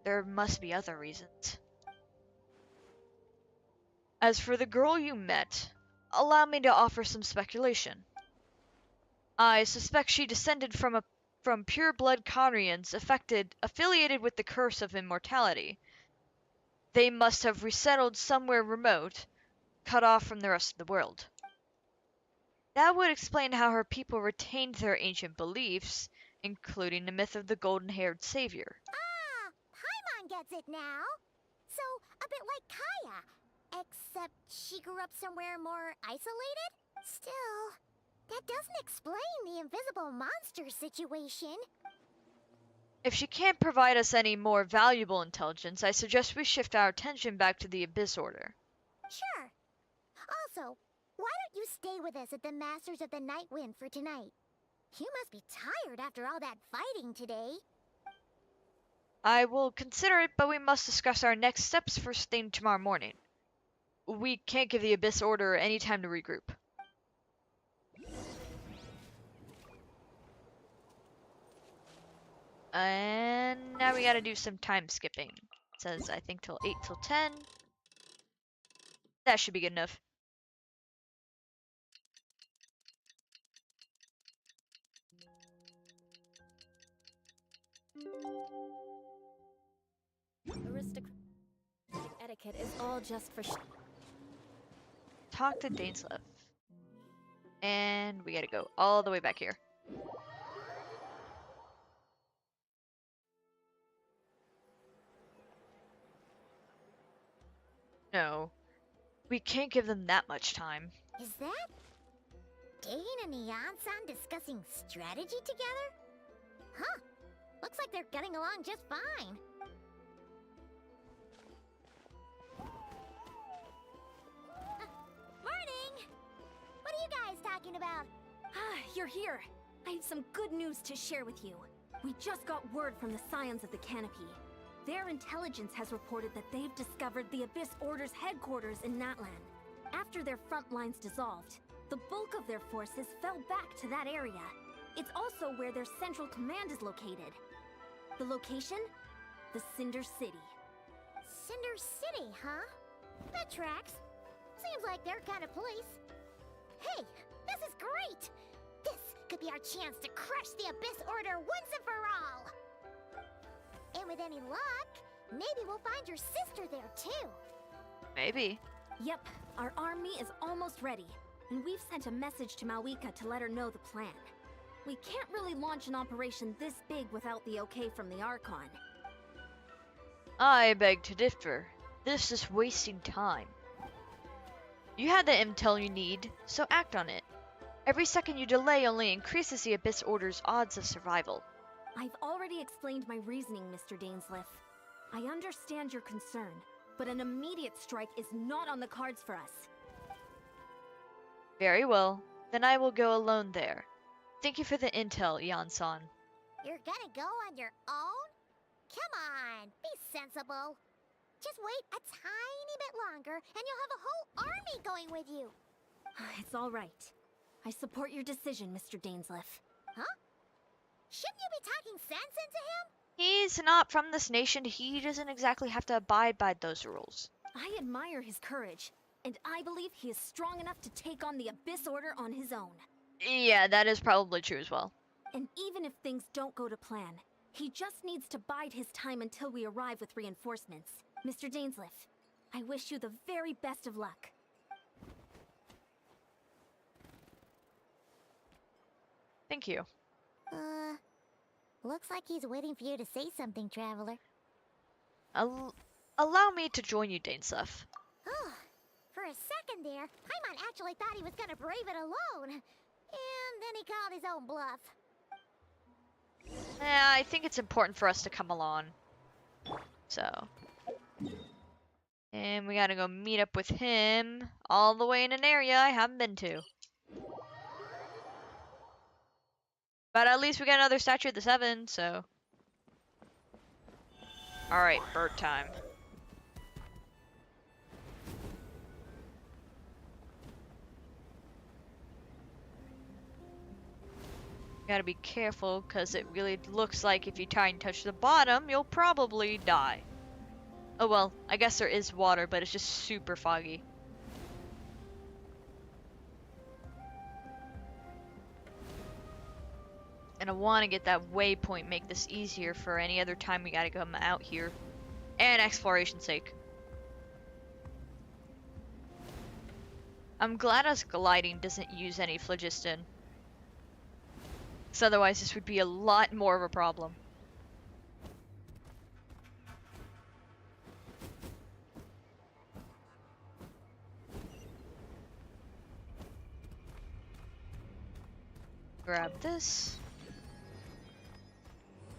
There must be other reasons. As for the girl you met, allow me to offer some speculation. I suspect she descended from pure-blood Conrians affiliated with the curse of immortality. They must have resettled somewhere remote, cut off from the rest of the world. That would explain how her people retained their ancient beliefs, including the myth of the golden-haired savior. Ah, Paimon gets it now. So, a bit like Kaya, except she grew up somewhere more isolated? Still, that doesn't explain the invisible monster situation. If she can't provide us any more valuable intelligence, I suggest we shift our attention back to the Abyss Order. Sure. Also, Why don't you stay with us at the Masters of the Night Wind for tonight? You must be tired after all that fighting today. I will consider it, but we must discuss our next steps first thing tomorrow morning. We can't give the Abyss Order any time to regroup. And now we gotta do some time skipping. It says, I think, till 8 till 10. That should be good enough. Aristocratic etiquette is all just for Talk to Dainslev. And we gotta go all the way back here. No. We can't give them that much time. Is that Dane and Ian-san discussing strategy together? Huh. Looks like they're getting along just fine. Morning! What are you guys talking about? Ah, you're here. I have some good news to share with you. We just got word from the Scions of the Canopy. Their intelligence has reported that they've discovered the Abyss Order's headquarters in Natlan. After their front lines dissolved, the bulk of their forces fell back to that area. It's also where their central command is located. The location? The Cinder City. Cinder City, huh? That tracks. Seems like their kind of place. Hey, this is great! This could be our chance to crush the Abyss Order once and for all! And with any luck, maybe we'll find your sister there too. Maybe. Yep, our army is almost ready, and we've sent a message to Mavuika to let her know the plan. We can't really launch an operation this big without the okay from the Archon. I beg to differ. This is wasting time. You had the intel you need, so act on it. Every second you delay only increases the Abyss Order's odds of survival. I've already explained my reasoning, Mr. Dainslev. I understand your concern, but an immediate strike is not on the cards for us. Very well. Then I will go alone there. Thank you for the intel, Ian-san. You're gonna go on your own? Come on, be sensible. Just wait a tiny bit longer and you'll have a whole army going with you. It's all right. I support your decision, Mr. Dainslev. Huh? Shouldn't you be talking sense into him? He's not from this nation. He doesn't exactly have to abide by those rules. I admire his courage, and I believe he is strong enough to take on the Abyss Order on his own. Yeah, that is probably true as well. And even if things don't go to plan, he just needs to bide his time until we arrive with reinforcements. Mr. Dainslev, I wish you the very best of luck. Thank you. Looks like he's waiting for you to say something, Traveler. Allow me to join you, Dainslev. Oh, for a second there, Paimon actually thought he was gonna brave it alone. And then he called his own bluff. Yeah, I think it's important for us to come along. So. And we gotta go meet up with him all the way in an area I haven't been to. But at least we got another statue of the Seven, so. Alright, bird time. Gotta be careful, because it really looks like if you try and touch the bottom, you'll probably die. Oh well, I guess there is water, but it's just super foggy. And I want to get that waypoint, make this easier for any other time we gotta come out here. And exploration's sake. I'm glad us gliding doesn't use any phlogiston. So otherwise this would be a lot more of a problem. Grab this.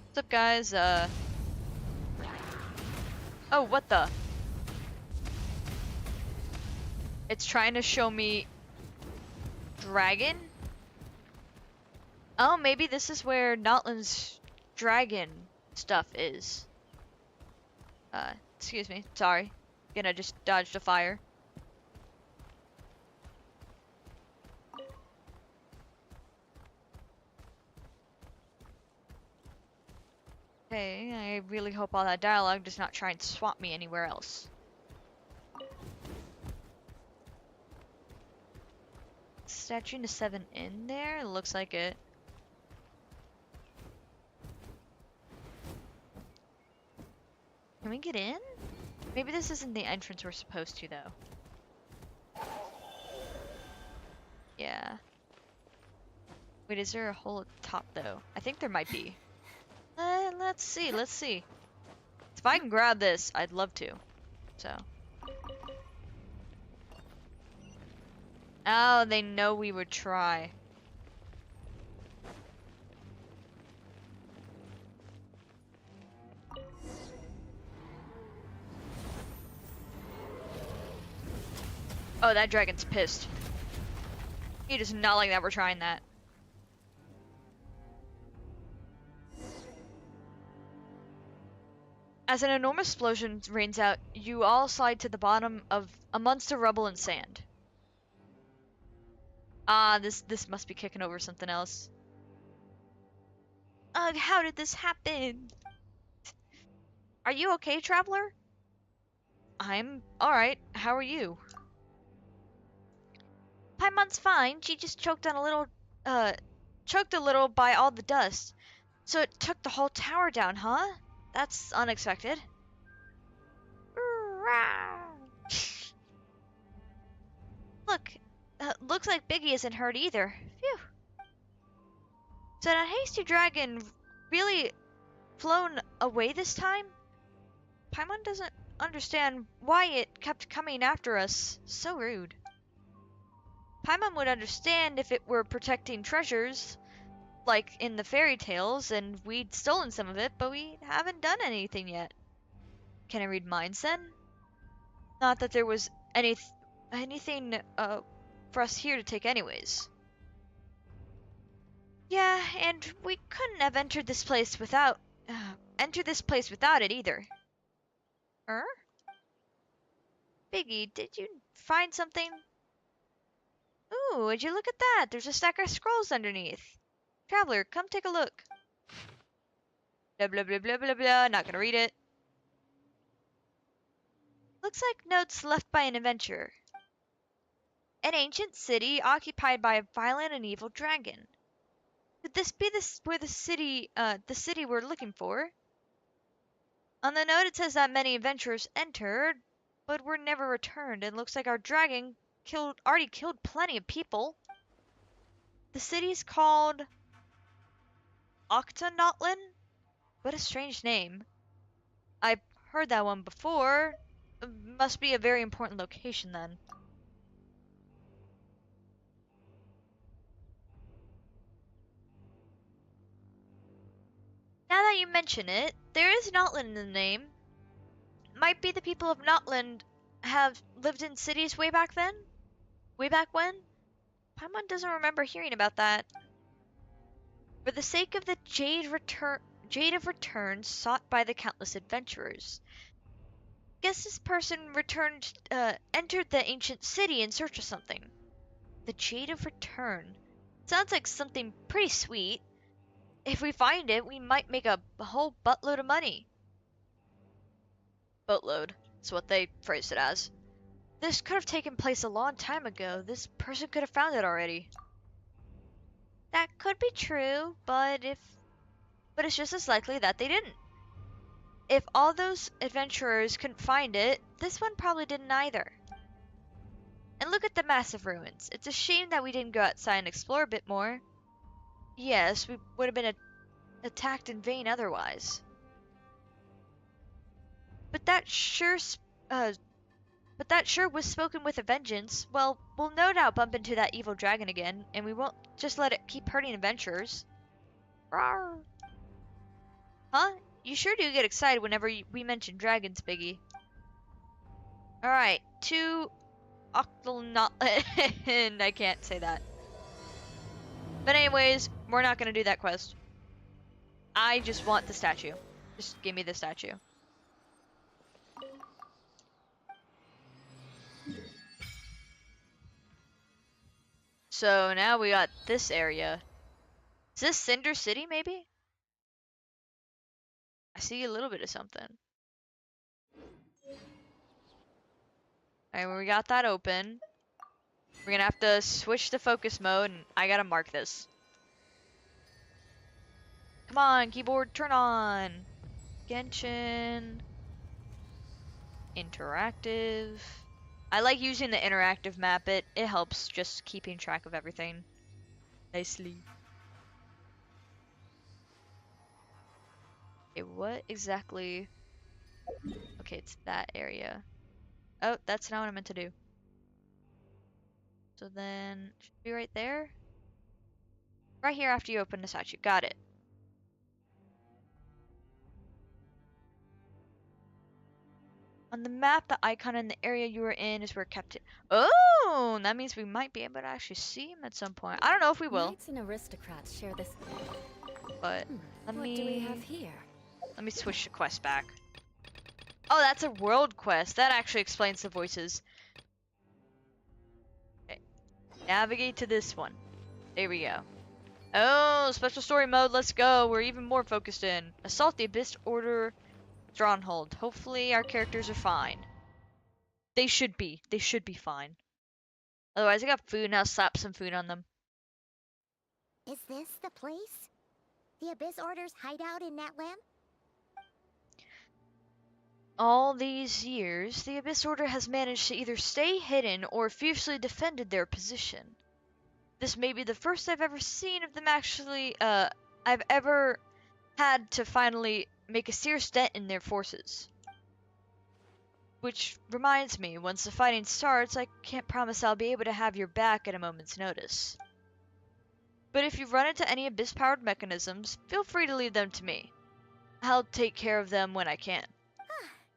What's up, guys? Oh, what the? It's trying to show me dragon? Oh, maybe this is where Natlan's dragon stuff is. Excuse me. Sorry. Gonna just dodged a fire. Okay, I really hope all that dialogue does not try and swap me anywhere else. Statue to 7 in there? It looks like it. Can we get in? Maybe this isn't the entrance we're supposed to, though. Yeah. Wait, is there a hole at the top, though? I think there might be. Let's see, let's see. If I can grab this, I'd love to. So. Oh, they know we would try. Oh, that dragon's pissed. He does not like that we're trying that. As an enormous explosion rains out, you all slide to the bottom of amongst the rubble and sand. Ah, this must be kicking over something else. Ugh, how did this happen? Are you okay, traveler? I'm alright. How are you? Paimon's fine. She just choked on a little, choked a little by all the dust. So it took the whole tower down, huh? That's unexpected. Look, looks like Biggie isn't hurt either. Phew. So that hasty dragon really flown away this time? Paimon doesn't understand why it kept coming after us. So rude. Paimon would understand if it were protecting treasures, like in the fairy tales, and we'd stolen some of it, but we haven't done anything yet. Can I read minds then? Not that there was anything for us here to take anyways. Yeah, and we couldn't have entered this place without it either. Biggie, did you find something? Ooh, would you look at that? There's a stack of scrolls underneath. Traveler, come take a look. Blah blah blah blah blah blah. Not gonna read it. Looks like notes left by an adventurer. An ancient city occupied by a violent and evil dragon. Could this be the city we're looking for? On the note, it says that many adventurers entered, but were never returned, and looks like our dragon already killed plenty of people. The city's called Natlan? What a strange name. I've heard that one before. Must be a very important location then. Now that you mention it, there is Natlan in the name. Might be the people of Natlan have lived in cities way back then? Way back when? Paimon doesn't remember hearing about that. For the sake of the Jade of Return sought by the countless adventurers. Guess this person entered the ancient city in search of something. The Jade of Return. Sounds like something pretty sweet. If we find it, we might make a whole buttload of money. Boatload is what they phrased it as. This could have taken place a long time ago. This person could have found it already. That could be true, but it's just as likely that they didn't. If all those adventurers couldn't find it, this one probably didn't either. And look at the massive ruins. It's a shame that we didn't go outside and explore a bit more. Yes, we would have been attacked in vain otherwise. But that sure was spoken with a vengeance. Well, we'll no doubt bump into that evil dragon again, and we won't just let it keep hurting adventurers. Rawr. Huh? You sure do get excited whenever we mention dragons, Biggie. Alright, to Octonotlan. I can't say that. But anyways, we're not gonna do that quest. I just want the statue. Just give me the statue. So now we got this area. Is this Cinder City, maybe? I see a little bit of something. Alright, well, we got that open. We're gonna have to switch to focus mode, and I gotta mark this. Come on, keyboard, turn on! Genshin. Interactive. I like using the interactive map. It helps just keeping track of everything nicely. Okay, what exactly? Okay, it's that area. Oh, that's not what I meant to do. So then, should be right there? Right here after you open the statue. Got it. On the map, the icon in the area you were in is where Captain... Oh! That means we might be able to actually see him at some point. I don't know if we will. Knights and aristocrats share this. But, let What me... do we have here? Let me switch the quest back. Oh, that's a world quest. That actually explains the voices. Okay. Navigate to this one. There we go. Oh, special story mode. Let's go. We're even more focused in. Assault the Abyss Order Stronghold. Hopefully our characters are fine. They should be. They should be fine. Otherwise, I got food and I'll slap some food on them. Is this the place? The Abyss Order's hideout in Natlan? All these years, the Abyss Order has managed to either stay hidden or fiercely defended their position. This may be the first I've ever seen of them actually, I've ever had to finally make a serious dent in their forces. Which reminds me, once the fighting starts, I can't promise I'll be able to have your back at a moment's notice. But if you run into any Abyss-powered mechanisms, feel free to leave them to me. I'll take care of them when I can.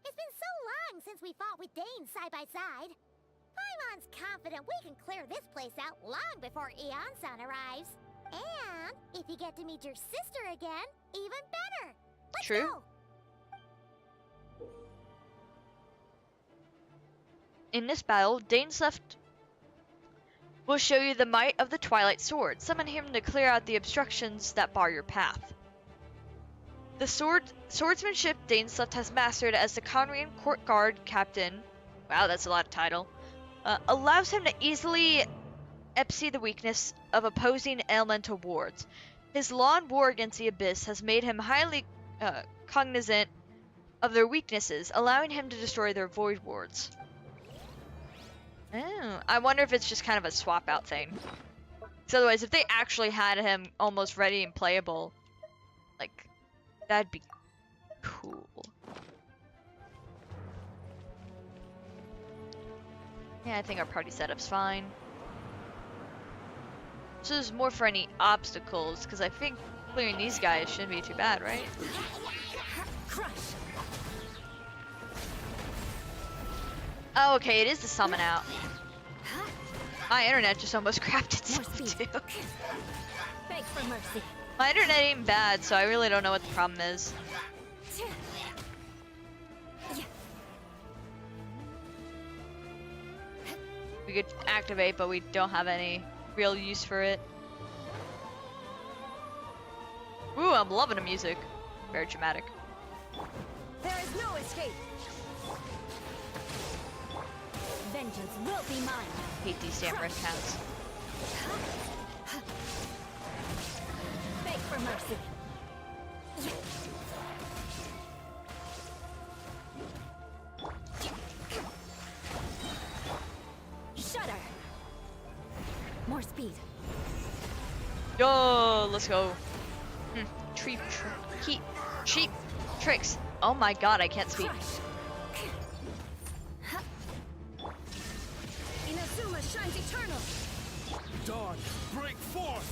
It's been so long since we fought with Dane side by side. Paimon's confident we can clear this place out long before Eon-san arrives. And if you get to meet your sister again, even better. Let's True. go. In this battle, Dane's left will show you the might of the Twilight Sword. Summon him to clear out the obstructions that bar your path. The swordsmanship Daneslift has mastered as the Conrian Court Guard Captain, wow, that's a lot of title, allows him to easily epsy the weakness of opposing elemental wards. His long war against the Abyss has made him highly cognizant of their weaknesses, allowing him to destroy their void wards. Oh, I wonder if it's just kind of a swap out thing. So otherwise, if they actually had him almost ready and playable, like, that'd be cool. Yeah, I think our party setup's fine. So there's more for any obstacles, because I think clearing these guys shouldn't be too bad, right? Crush. Oh, okay, it is the summon out. My internet just almost crapped itself too. Beg for mercy. My internet ain't bad, so I really don't know what the problem is. We could activate, but we don't have any real use for it. Ooh, I'm loving the music. Very dramatic. There is no escape. Vengeance will be mine. Hate these damn rift counts. Beg for mercy. Shudder. More speed. Yo, let's go. Cheap tricks. Oh my god, I can't speak. Crush. Inazuma shines eternal. Dawn, break forth!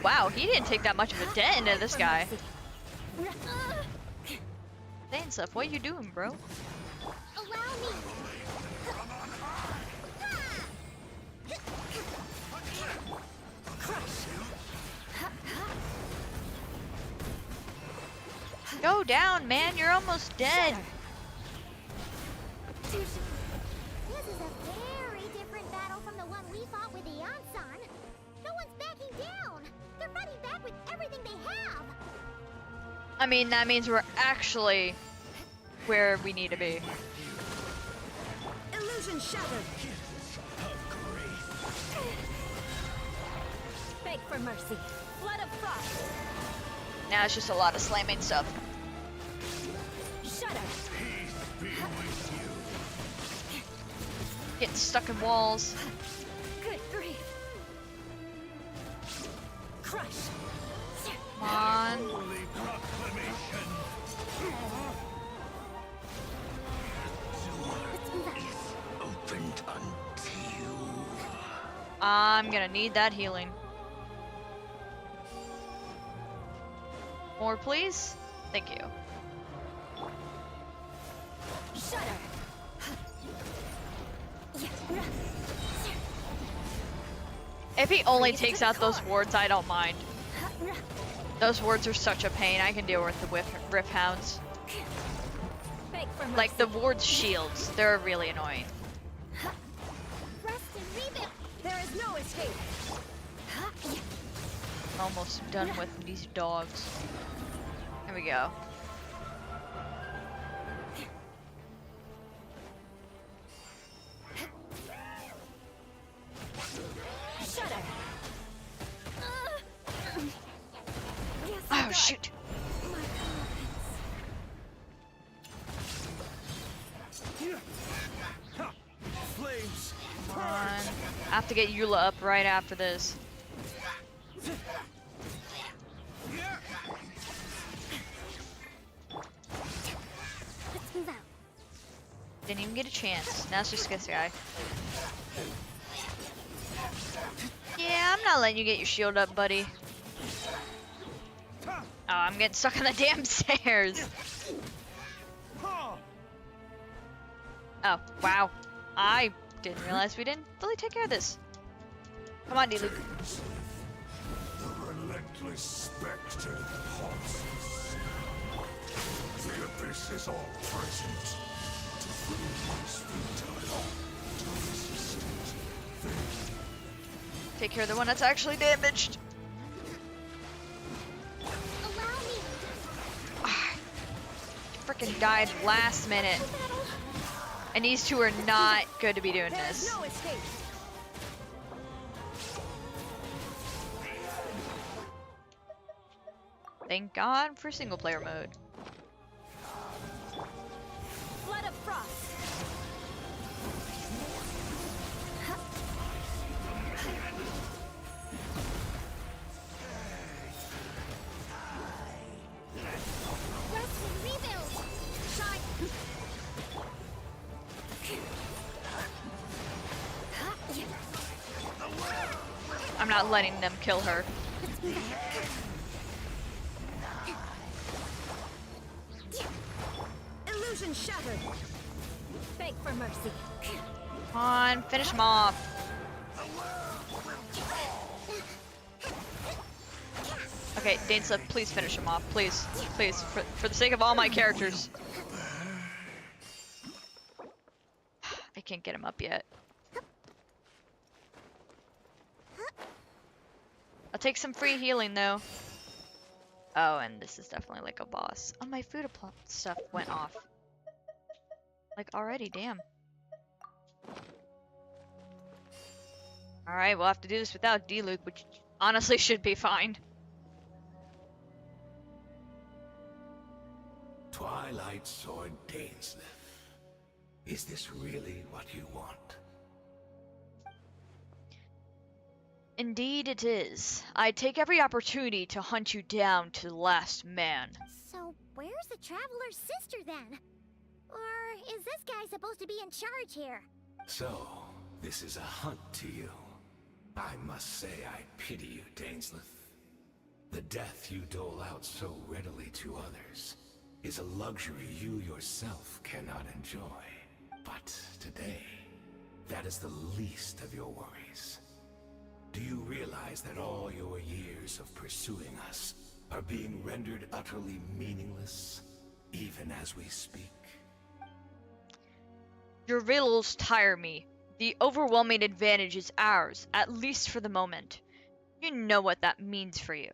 wow, he didn't take that much of a dent into this guy. Dang stuff, what you doing, bro? Allow me. Go down, man, you're almost dead. This is a very different battle from the one we fought with Ian-san. No one's backing down. They're fighting back with everything they have. I mean, that means we're actually where we need to be. Illusion shattered. Beg for mercy. Flood of frost. Now it's just a lot of slamming stuff. Shudder. Getting stuck in walls. Good grief. Crush. Come on. Holy proclamation. Opened unto you. I'm gonna need that healing. More, please? Thank you. Shudder. If he only takes out those wards, I don't mind. Those wards are such a pain. I can deal with the riff hounds. Beg for mercy. Like the ward's shields, they're really annoying. Rest and rebuild. There is no escape. I'm almost done with these dogs. Here we go. Shudder. Oh shoot! Flames. Come on. I have to get Eula up right after this. Let's move out. Didn't even get a chance. Now it's just this guy. Yeah, I'm not letting you get your shield up, buddy. Oh, I'm getting stuck on the damn stairs. Oh, wow. I didn't realize we didn't fully take care of this. Come on, D-Luke. The relentless spectre that haunts us. The abyss is all present. To flee is futile. To resist it, vain. Take care of the one that's actually damaged. Allow me. Ah, freaking died last minute. And these two are not good to be doing There is this. no escape. Thank God for single player mode. Flood of frost. Rest and rebuild. Shine. I'm not letting them kill her. Illusion shattered. Beg for mercy. Come on, finish him off. Okay, Danesla, please finish him off. Please, please, for the sake of all my characters. I can't get him up yet. I'll take some free healing though. Oh, and this is definitely like a boss. Oh, my food stuff went off. Like already, damn. Alright, we'll have to do this without D-Luke, which honestly should be fine. Twilight Sword Dainsleif. Is this really what you want? Indeed it is. I take every opportunity to hunt you down to the last man. So, where's the Traveler's sister then? Or is this guy supposed to be in charge here? So, this is a hunt to you. I must say I pity you, Dainsleif. The death you dole out so readily to others is a luxury you yourself cannot enjoy. But today, that is the least of your worries. Do you realize that all your years of pursuing us are being rendered utterly meaningless, even as we speak? Your riddles tire me. The overwhelming advantage is ours, at least for the moment. You know what that means for you.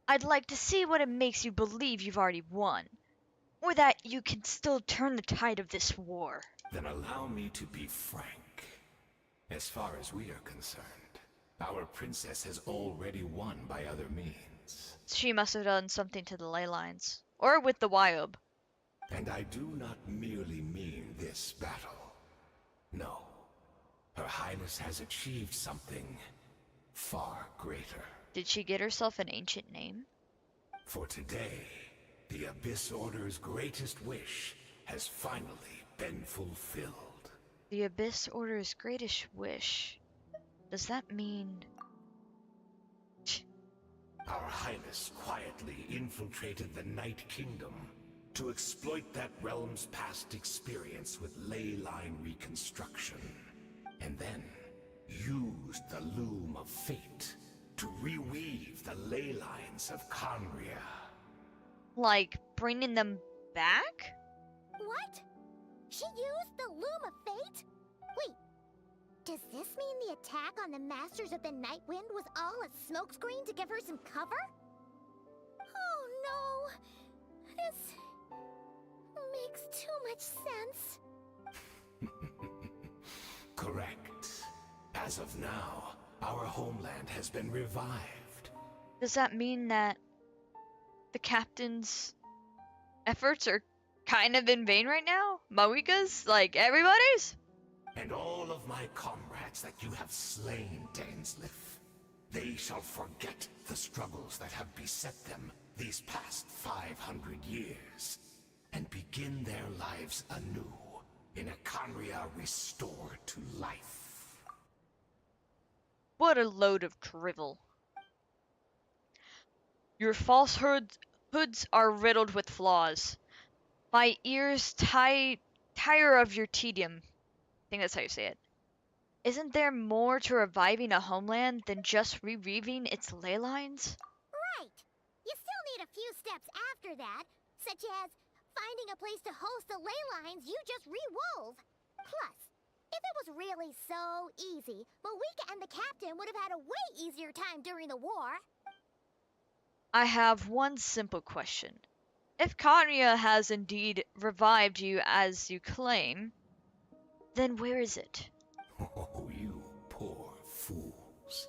I'd like to see what it makes you believe you've already won, or that you can still turn the tide of this war. Then allow me to be frank. As far as we are concerned, our princess has already won by other means. She must have done something to the ley lines, or with the Wyob. And I do not merely mean this battle. No. Her Highness has achieved something far greater. Did she get herself an ancient name? For today, the Abyss Order's greatest wish has finally been fulfilled. The Abyss Order's greatest wish. Does that mean... Our Highness quietly infiltrated the Night Kingdom to exploit that realm's past experience with ley line reconstruction, and then used the Loom of Fate to reweave the ley lines of Conria. Like, bringing them back? What? She used the Loom of Fate? Wait, does this mean the attack on the Masters of the Night Wind was all a smokescreen to give her some cover? Oh no! This makes too much sense. Correct. As of now, our homeland has been revived. Does that mean that the captain's efforts are kind of in vain right now? Mavuika's? Like, everybody's? And all of my comrades that you have slain, Dainsleif, they shall forget the struggles that have beset them these past 500 years, and begin their lives anew in a Conria restored to life. What a load of drivel. Your falsehoods are riddled with flaws. My ears tire of your tedium. I think that's how you say it. Isn't there more to reviving a homeland than just reweaving its ley lines? Right. You still need a few steps after that, such as finding a place to host the ley lines you just rewove. Plus, if it was really so easy, Mavuika and the captain would have had a way easier time during the war. I have one simple question. If Conria has indeed revived you as you claim, then where is it? Oh, you poor fools.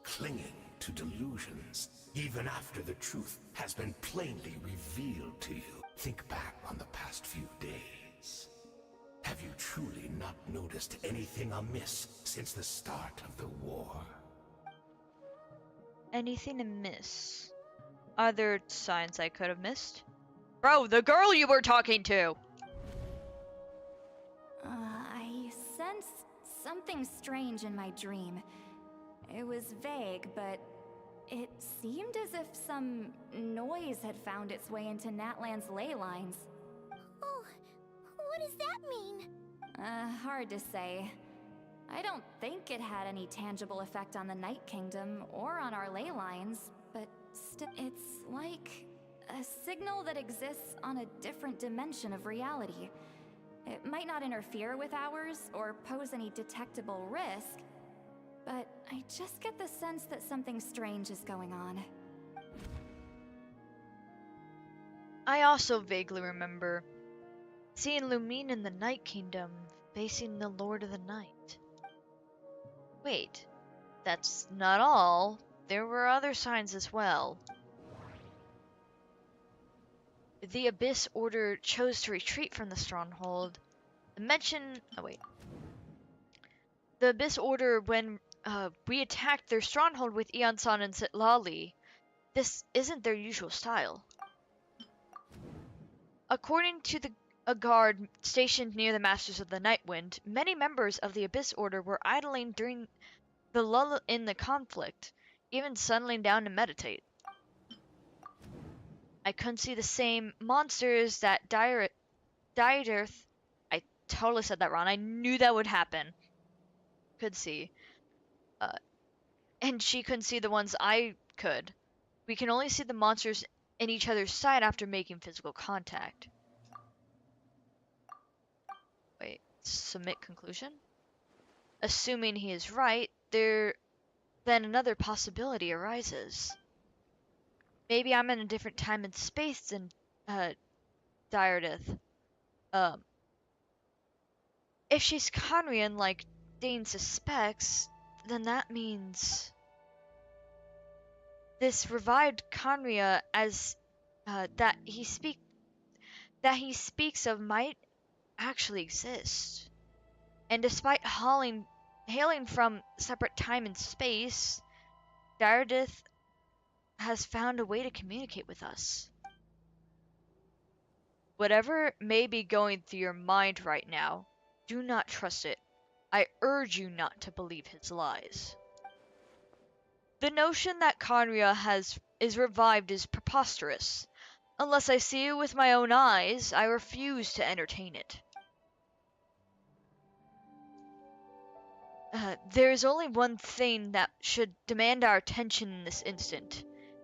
Clinging to delusions, even after the truth has been plainly revealed to you. Think back on the past few days. Have you truly not noticed anything amiss since the start of the war? Anything amiss? Are there signs I could have missed? Bro, the girl you were talking to! I sensed something strange in my dream. It was vague, but it seemed as if some noise had found its way into Natlan's ley lines. Oh, what does that mean? Hard to say. I don't think it had any tangible effect on the Night Kingdom or on our ley lines, but it's like a signal that exists on a different dimension of reality. It might not interfere with ours or pose any detectable risk, but I just get the sense that something strange is going on. I also vaguely remember seeing Lumine in the Night Kingdom facing the Lord of the Night. Wait, that's not all. There were other signs as well. The Abyss Order chose to retreat from the stronghold. The Abyss Order, when we attacked their stronghold with Eon-san and Sitlali, this isn't their usual style. According to a guard stationed near the Masters of the Night Wind, many members of the Abyss Order were idling during the lull in the conflict, even settling down to meditate. I couldn't see the same monsters that Dieter. I totally said that wrong. I knew that would happen. Could see. And she couldn't see the ones I could. We can only see the monsters in each other's sight after making physical contact. Wait, submit conclusion? Assuming he is right, then another possibility arises. Maybe I'm in a different time and space than Dieredith. If she's Conrian like Dane suspects, then that means this revived Conria as that he speaks of might actually exist. And despite hailing from separate time and space, Dieredith has found a way to communicate with us. Whatever may be going through your mind right now, do not trust it. I urge you not to believe his lies. The notion that Conria is revived is preposterous. Unless I see it with my own eyes, I refuse to entertain it. There is only one thing that should demand our attention in this instant,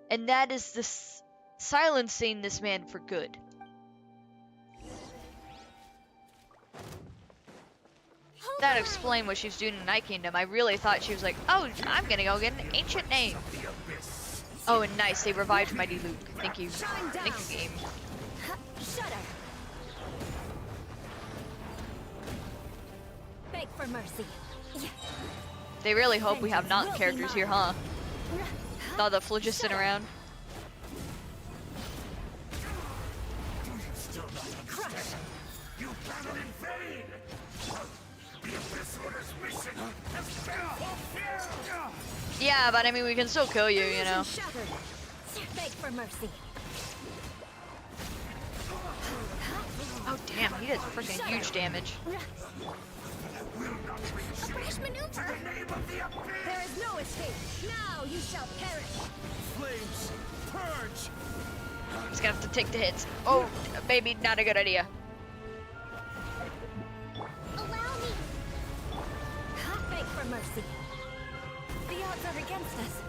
and that is silencing this man for good. That explained what she's doing in Night Kingdom. I really thought she was like, oh, I'm gonna go get an ancient name. Oh, and nice, they revived Mighty Luke. Thank you. Thank you, game. Shut up. Beg for mercy. They really hope we have not characters here, huh? Saw the phlogiston around. You battled in vain! The Abyss Order's mission has been fulfilled! Yeah, but I mean, we can still kill you, you know. Beg for mercy. Oh damn, he does freaking huge damage. A fresh maneuver! There is no escape. Now you shall perish. Flames, purge! He's gonna have to take the hits. Oh, maybe not a good idea. Allow me! Beg for mercy. The odds are against us.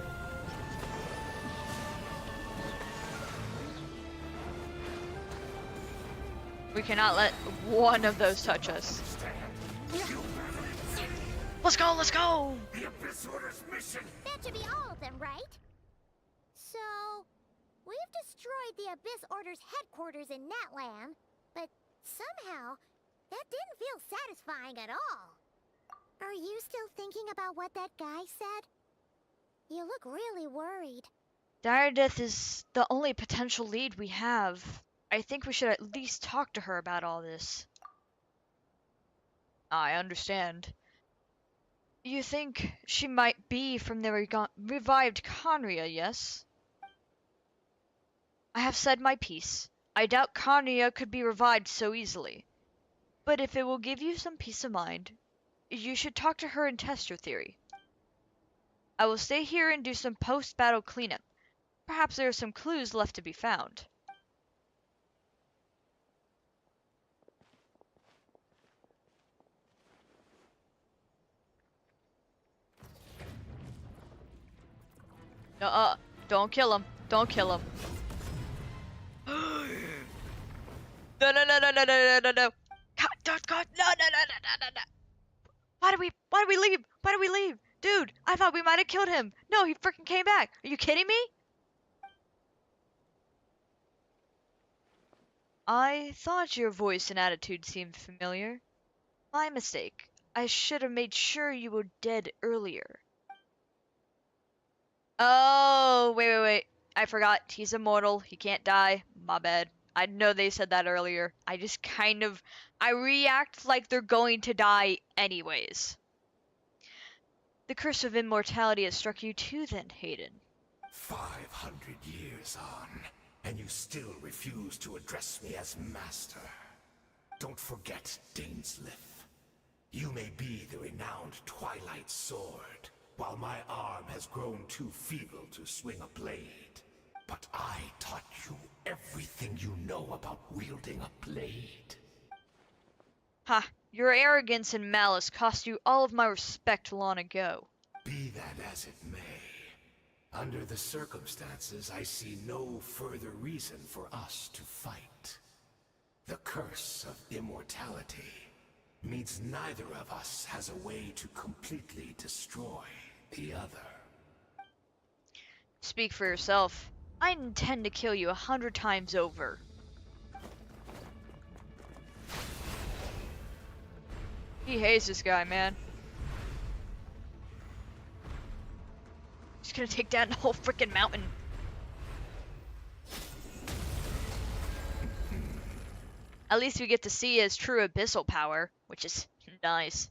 We cannot let one of those touch us. Let's go, let's go! The Abyss Order's mission! That should be all of them, right? So, we've destroyed the Abyss Order's headquarters in Natlan, but somehow, that didn't feel satisfying at all. Are you still thinking about what that guy said? You look really worried. Dieredith is the only potential lead we have. I think we should at least talk to her about all this. I understand. You think she might be from the revived Conria, yes? I have said my piece. I doubt Conria could be revived so easily. But if it will give you some peace of mind, you should talk to her and test your theory. I will stay here and do some post-battle cleanup. Perhaps there are some clues left to be found. Don't kill him. Don't kill him. No, no, no, no, no, no, no, no, no. God, no, no, no, no, no, no, no. Why did we leave? Why did we leave? Dude, I thought we might have killed him. No, he freaking came back. Are you kidding me? I thought your voice and attitude seemed familiar. My mistake. I should have made sure you were dead earlier. Oh, wait. I forgot. He's immortal. He can't die. My bad. I know they said that earlier. I just I react like they're going to die anyways. The curse of immortality has struck you too then, Hayden. 500 years on, and you still refuse to address me as master. Don't forget, Dainsleif. You may be the renowned Twilight Sword, while my arm has grown too feeble to swing a blade. But I taught you everything you know about wielding a blade. Ha! Your arrogance and malice cost you all of my respect long ago. Be that as it may, under the circumstances, I see no further reason for us to fight. The curse of immortality means neither of us has a way to completely destroy the other. Speak for yourself. I intend to kill you 100 times over. He hates this guy, man. He's gonna take down the whole freaking mountain. At least we get to see his true abyssal power, which is nice.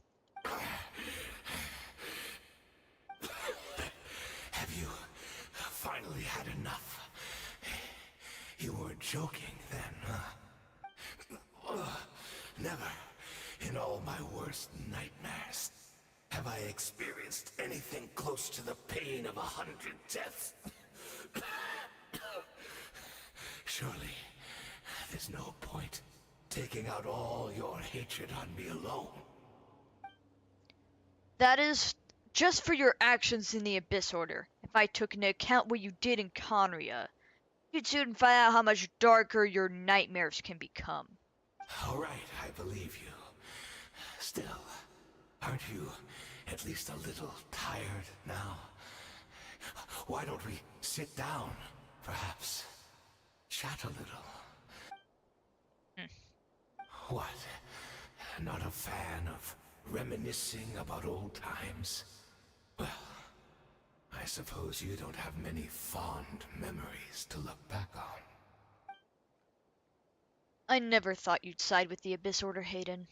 Have you finally had enough? You weren't joking then, huh? Never in all my worst nightmares have I experienced anything close to the pain of 100 deaths. Surely, there's no point taking out all your hatred on me alone. That is just for your actions in the Abyss Order. If I took into account what you did in Conria, you'd soon find out how much darker your nightmares can become. All right, I believe you. Still, aren't you at least a little tired now? Why don't we sit down, perhaps? Chat a little. What? Not a fan of reminiscing about old times? Well, I suppose you don't have many fond memories to look back on. I never thought you'd side with the Abyss Order, Hayden.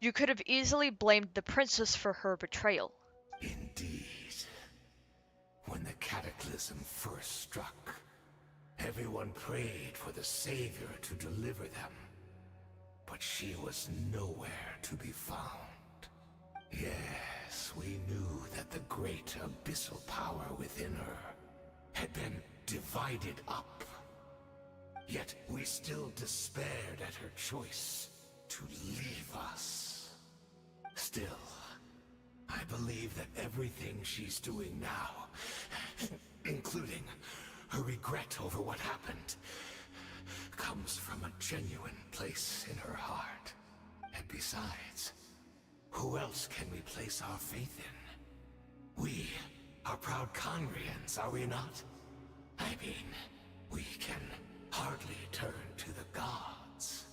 You could have easily blamed the princess for her betrayal. Indeed. When the cataclysm first struck, everyone prayed for the Savior to deliver them. But she was nowhere to be found. Yes, we knew that the great abyssal power within her had been divided up. Yet we still despaired at her choice to leave us. Still, I believe that everything she's doing now, including her regret over what happened, comes from a genuine place in her heart. And besides, who else can we place our faith in? We are proud Conrians, are we not? I mean, we can hardly turn to the gods.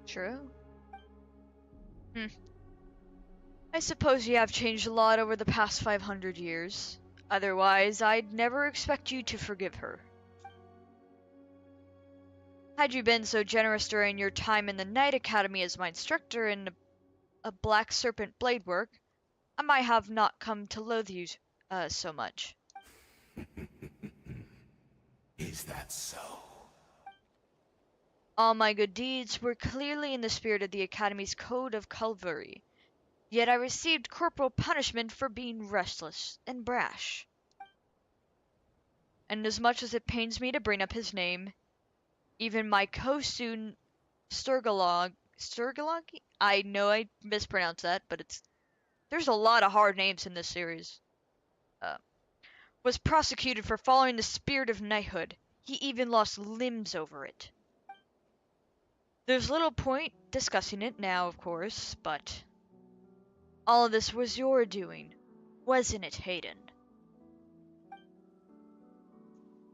True. I suppose you have changed a lot over the past 500 years. Otherwise, I'd never expect you to forgive her. Had you been so generous during your time in the Knight Academy as my instructor in a Black Serpent blade work, I might have not come to loathe you so much. Is that so? All my good deeds were clearly in the spirit of the Academy's Code of Calvary, yet I received corporal punishment for being restless and brash. And as much as it pains me to bring up his name, even my co-student Sturgalog, I know I mispronounced that, but there's a lot of hard names in this series, was prosecuted for following the spirit of knighthood. He even lost limbs over it. There's little point discussing it now, of course, but all of this was your doing, wasn't it, Hayden?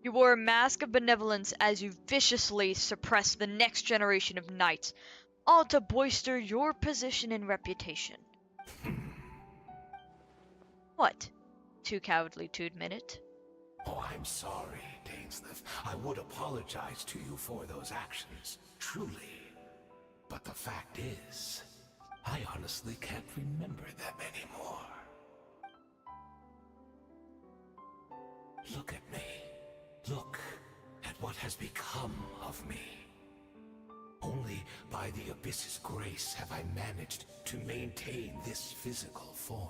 You wore a mask of benevolence as you viciously suppressed the next generation of knights, all to bolster your position and reputation. What? Too cowardly to admit it? Oh, I'm sorry, Dainsleif. I would apologize to you for those actions, truly. But the fact is, I honestly can't remember them anymore. Look at me. Look at what has become of me. Only by by the Abyss's grace have I managed to maintain this physical form.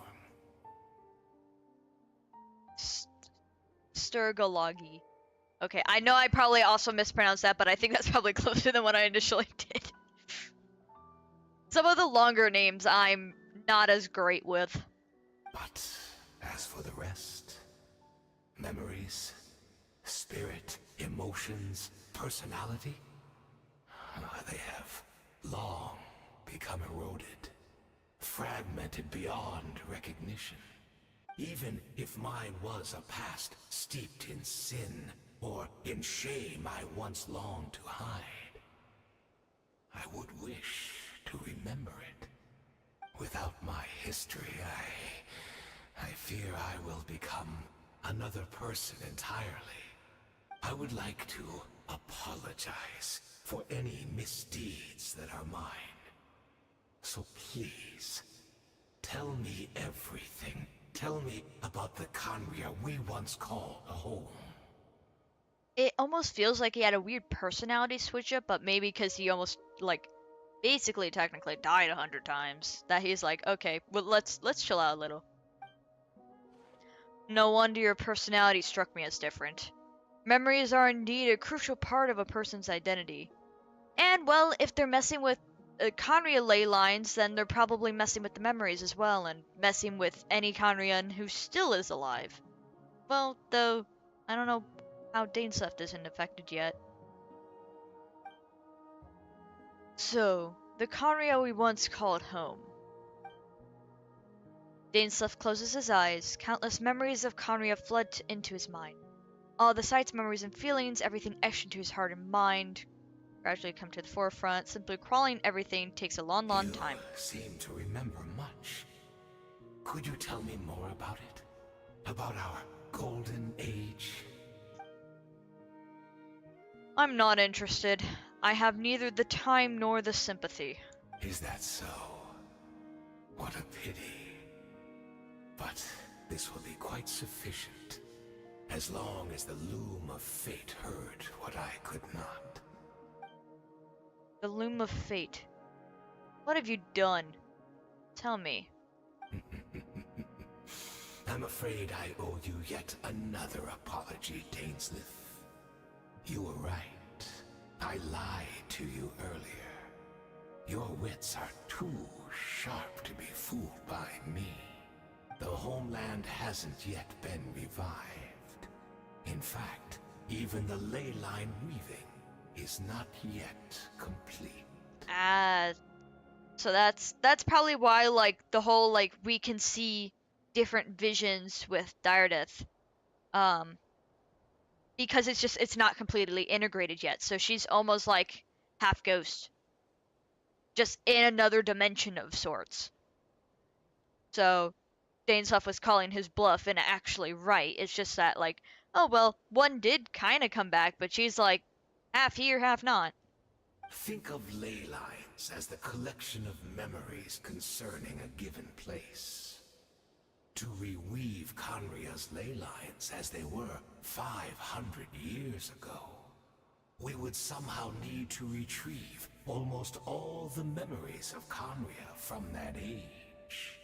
Sturgology. Okay, I know I probably also mispronounced that, but I think that's probably closer than what I initially did. Some of the longer names I'm not as great with. But as for the rest, memories, spirit, emotions, personality, they have long become eroded, fragmented beyond recognition. Even if mine was a past steeped in sin or in shame I once longed to hide, I would wish to remember it. Without my history, I fear I will become another person entirely. I would like to apologize for any misdeeds that are mine. So please, tell me everything. Tell me about the Khaenri'ah we once called home. It almost feels like he had a weird personality switch up, but maybe because he almost, like, basically technically died 100 times, that he's like, okay, well, let's chill out a little. No wonder your personality struck me as different. Memories are indeed a crucial part of a person's identity. And, well, if they're messing with Khaenri'ah ley lines, then they're probably messing with the memories as well, and messing with any Khaenri'ah who still is alive. Well, though, I don't know how Dainsleif isn't affected yet. So, the Khaenri'ah we once called home. Dainsleif closes his eyes. Countless memories of Khaenri'ah flood into his mind. All the sights, memories, and feelings, everything etched into his heart and mind, gradually come to the forefront. Simply crawling everything takes a long time. You seem to remember much. Could you tell me more about it? About our golden age? I'm not interested. I have neither the time nor the sympathy. Is that so? What a pity. But this will be quite sufficient, as long as the loom of fate heard what I could not. The loom of fate. What have you done? Tell me. I'm afraid I owe you yet another apology, Dainsleif. You were right. I lied to you earlier. Your wits are too sharp to be fooled by me. The homeland hasn't yet been revived. In fact, even the ley line weaving is not yet complete. So that's probably why, like, the whole, like, we can see different visions with Diredeath. Because it's not completely integrated yet. So she's almost like half ghost. Just in another dimension of sorts. So Dainsleif was calling his bluff and actually right. It's just that, like, oh well, one did kind of come back, but she's like half here, half not. Think of ley lines as the collection of memories concerning a given place. To reweave Khaenri'ah's ley lines as they were 500 years ago, we would somehow need to retrieve almost all the memories of Khaenri'ah from that age.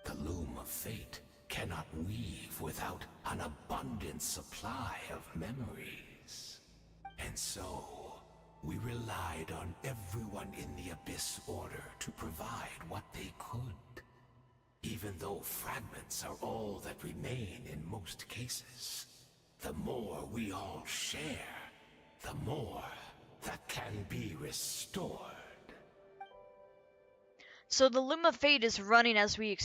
The loom of fate cannot weave without an abundant supply of memories. And so, we relied on everyone in the Abyss Order to provide what they could. Even though fragments are all that remain in most cases, the more we all share, the more that can be restored. So the Loom of Fate is running as we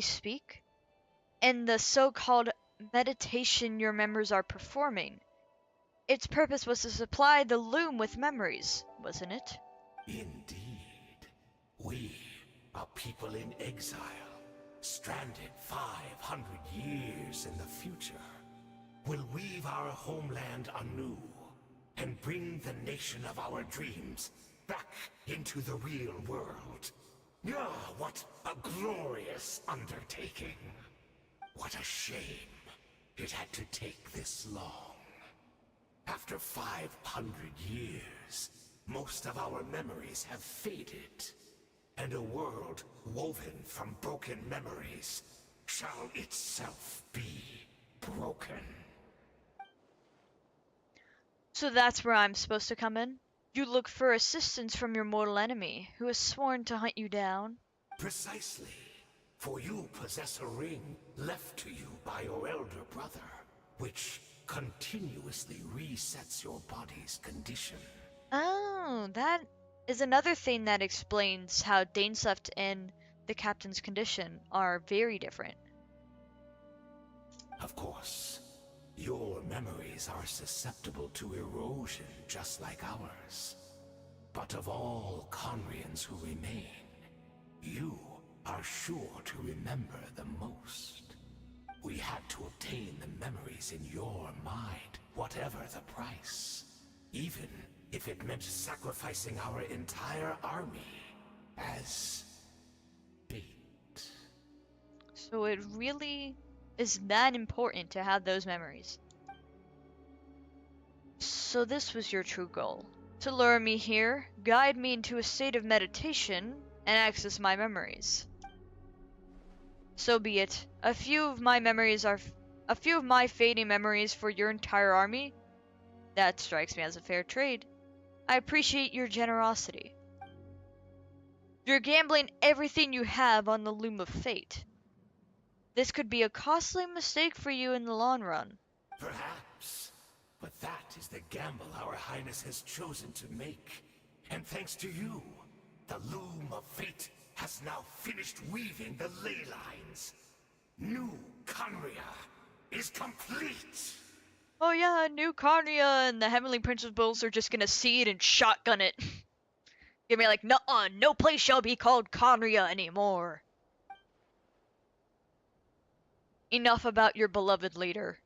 speak, and the so-called meditation your members are performing. Its purpose was to supply the loom with memories, wasn't it? Indeed. We, a people in exile, stranded 500 years in the future, will weave our homeland anew and bring the nation of our dreams back into the real world. Ah, what a glorious undertaking. What a shame it had to take this long. After 500 years, most of our memories have faded, and a world woven from broken memories shall itself be broken. So that's where I'm supposed to come in? You look for assistance from your mortal enemy, who has sworn to hunt you down. Precisely. For you possess a ring left to you by your elder brother, which continuously resets your body's condition. Oh, that is another thing that explains how Dainslept and the captain's condition are very different. Of course, your memories are susceptible to erosion just like ours. But of all Conrians who remain, you are sure to remember the most. We had to obtain the memories in your mind, whatever the price. Even if it meant sacrificing our entire army as bait. So it really is that important to have those memories. So this was your true goal. To lure me here, guide me into a state of meditation, and access my memories. So be it. A few of my fading memories for your entire army? That strikes me as a fair trade. I appreciate your generosity. You're gambling everything you have on the loom of fate. This could be a costly mistake for you in the long run. Perhaps. But that is the gamble our Highness has chosen to make. And thanks to you, the loom of fate has now finished weaving the ley lines. New Conria is complete! Oh yeah, New Carnia and the Heavenly Principles are just gonna see it and shotgun it. Give me like, nuh-uh, no place shall be called Conria anymore. Enough about your beloved leader.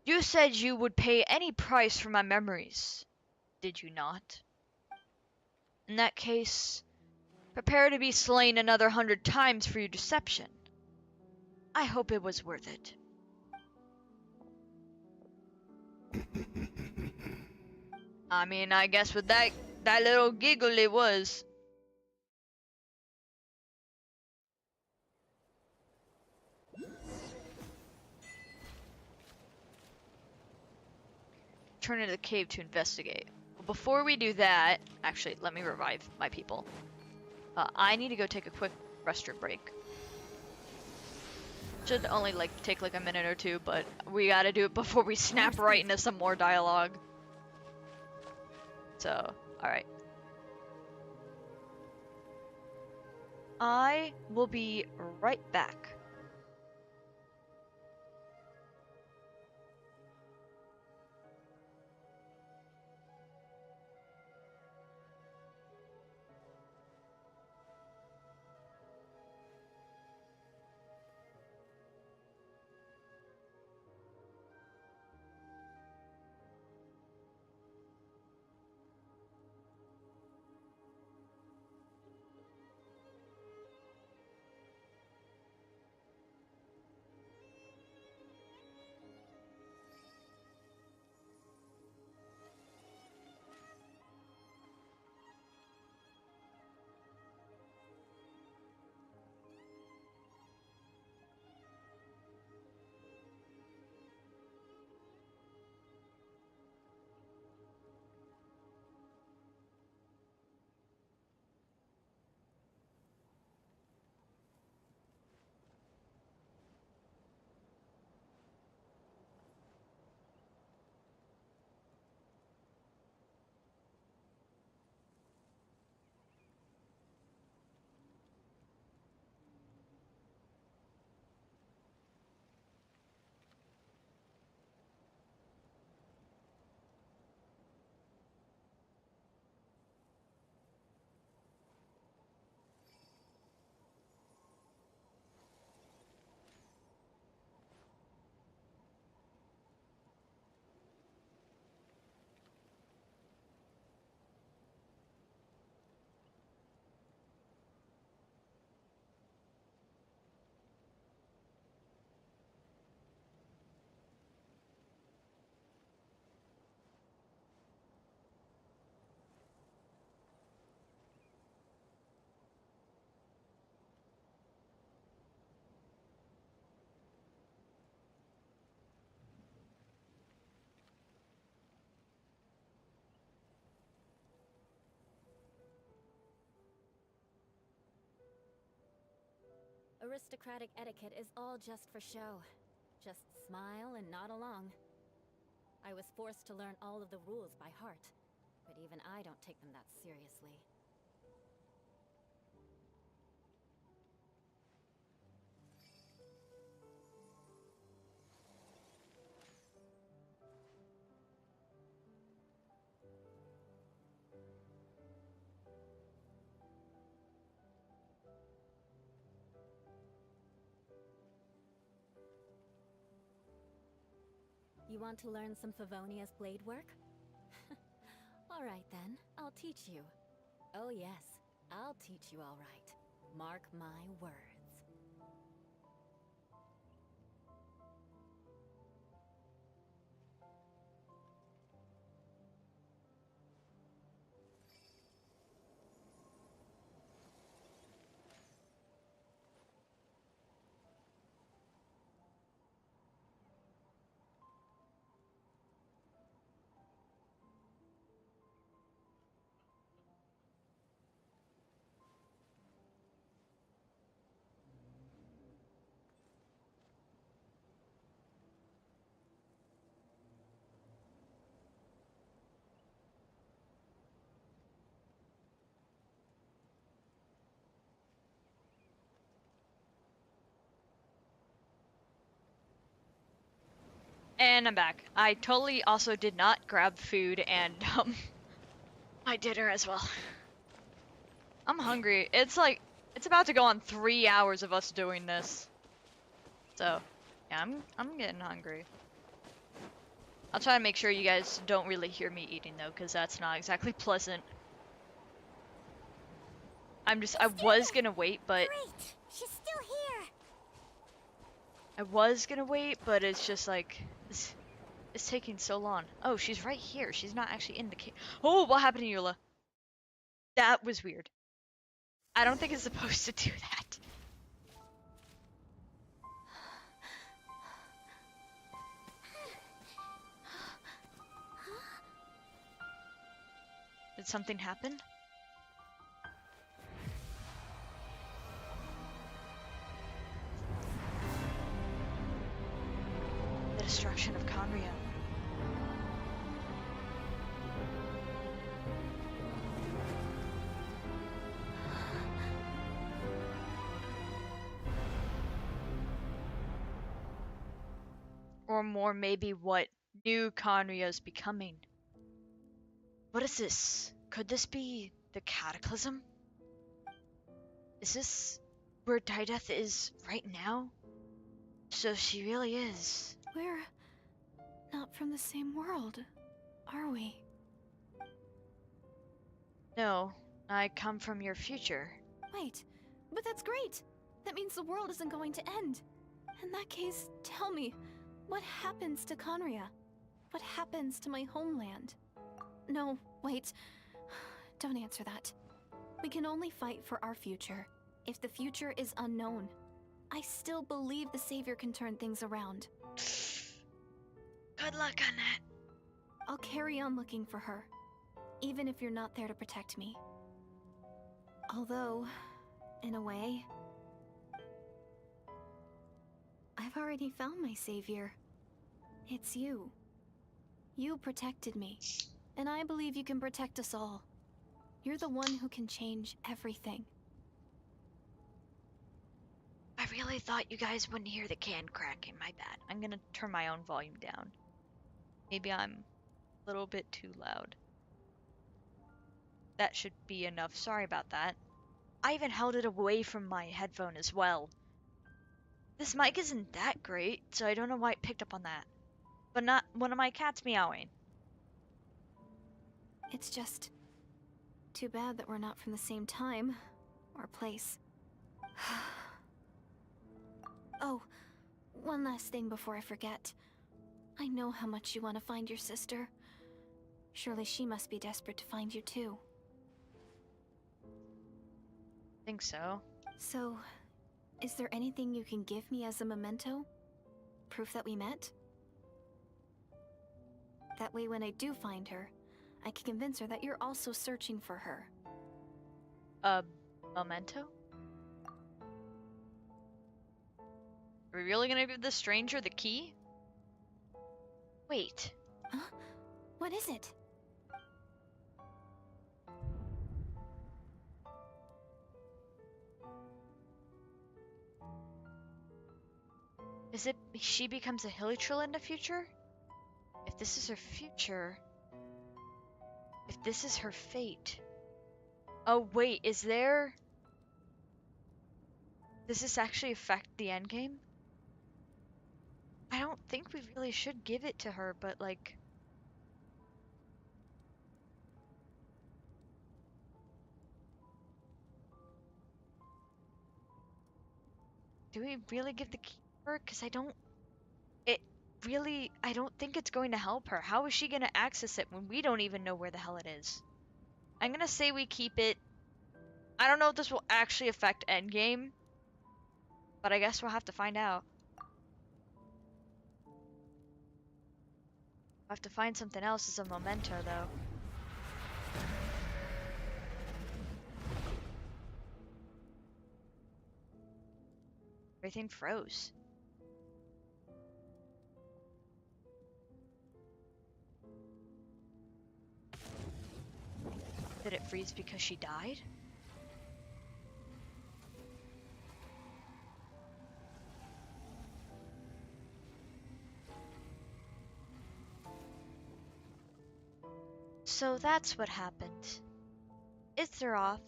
You said you would pay any price for my memories, did you not? In that case, prepare to be slain another 100 times for your deception. I hope it was worth it. I mean, I guess with that little giggle it was. Turn into the cave to investigate. But before we do that, actually, let me revive my people. I need to go take a quick restroom break. Should only take like a minute or two, but we gotta do it before we snap right into some more dialogue. So, alright. I will be right back. Aristocratic etiquette is all just for show. Just smile and nod along. I was forced to learn all of the rules by heart, but even I don't take them that seriously. You want to learn some Favonia's blade work? Alright then, I'll teach you. Oh yes, I'll teach you alright. Mark my words. And I'm back. I totally also did not grab food and my dinner as well. I'm hungry. It's like it's about to go on 3 hours of us doing this. So, yeah, I'm getting hungry. I'll try to make sure you guys don't really hear me eating though, because that's not exactly pleasant. I was gonna wait, but Great! She's still here! I was gonna wait, but it's just like it's taking so long. Oh, she's right here. She's not actually in the cave. Oh, what happened to Eula? That was weird. I don't think it's supposed to do that. Did something happen? The destruction of Conria. Or more maybe what new Conria is becoming. What is this? Could this be the Cataclysm? Is this where Dideth is right now? So she really is. We're not from the same world, are we? No, I come from your future. Wait, but that's great! That means the world isn't going to end. In that case, tell me, what happens to Conria? What happens to my homeland? No, wait. Don't answer that. We can only fight for our future. If the future is unknown, I still believe the Savior can turn things around. Good luck on that. I'll carry on looking for her, even if you're not there to protect me. Although, in a way, I've already found my Savior. It's you. You protected me, and I believe you can protect us all. You're the one who can change everything. I really thought you guys wouldn't hear the can cracking. My bad. I'm gonna turn my own volume down. Maybe I'm a little bit too loud. That should be enough. Sorry about that. I even held it away from my headphone as well. This mic isn't that great, so I don't know why it picked up on that. But not one of my cats meowing. It's just too bad that we're not from the same time or place. Oh, one last thing before I forget. I know how much you want to find your sister. Surely she must be desperate to find you too. Think so. So, is there anything you can give me as a memento? Proof that we met? That way when I do find her, I can convince her that you're also searching for her. Memento? we really gonna give this stranger the key? Wait. Huh? What is it? Is it she becomes a Hilichurl in the future? If this is her future... If this is her fate... Oh wait, is there... Does this actually affect the endgame? I don't think we really should give it to her, but like... Do we really give the key to her? Because I don't... It really... I don't think it's going to help her. How is she going to access it when we don't even know where the hell it is? I'm going to say we keep it. I don't know if this will actually affect endgame, but I guess we'll have to find out. We'll have to find something else as a memento, though. Everything froze. Did it freeze because she died? So that's what happened. Itzeroth.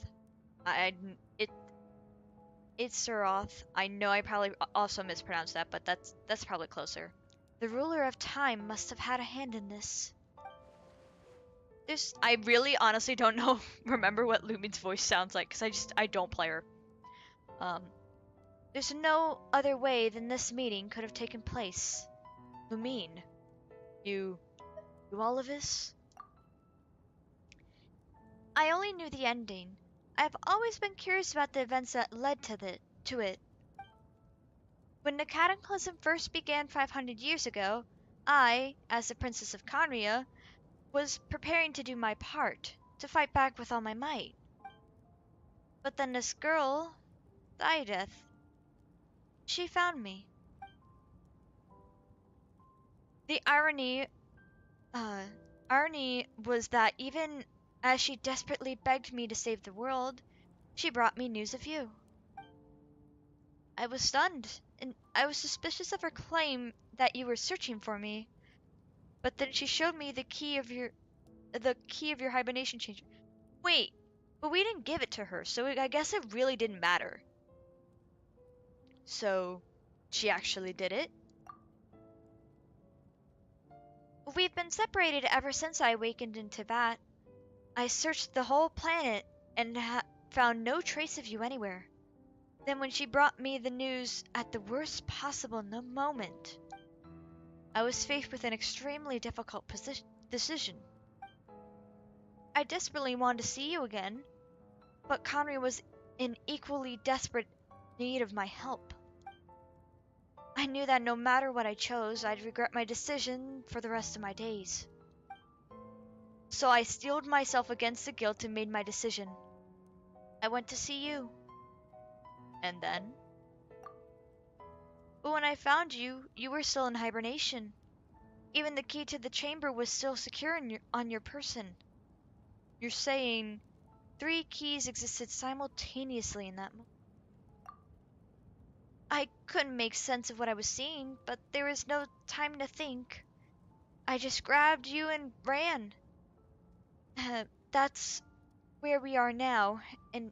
Itzeroth. I know I probably also mispronounced that, but that's probably closer. The ruler of time must have had a hand in this. I really honestly don't know, remember what Lumine's voice sounds like, because I don't play her. There's no other way than this meeting could have taken place. Lumine, you all of this? I only knew the ending. I've always been curious about the events that led to it. When the cataclysm first began 500 years ago, I, as the Princess of Conria, was preparing to do my part, to fight back with all my might. But then this girl, Thydeth, she found me. The irony was that even as she desperately begged me to save the world, she brought me news of you. I was stunned, and I was suspicious of her claim that you were searching for me. But then she showed me the key of your hibernation chamber. Wait, but we didn't give it to her, so I guess it really didn't matter. So, she actually did it? We've been separated ever since I awakened in Tibet. I searched the whole planet and found no trace of you anywhere. Then when she brought me the news at the worst possible moment, I was faced with an extremely difficult decision. I desperately wanted to see you again, but Conry was in equally desperate need of my help. I knew that no matter what I chose, I'd regret my decision for the rest of my days. So I steeled myself against the guilt and made my decision. I went to see you. And then? But when I found you, you were still in hibernation. Even the key to the chamber was still secure on your person. You're saying 3 keys existed simultaneously in that moment. I couldn't make sense of what I was seeing, but there was no time to think. I just grabbed you and ran. That's where we are now, an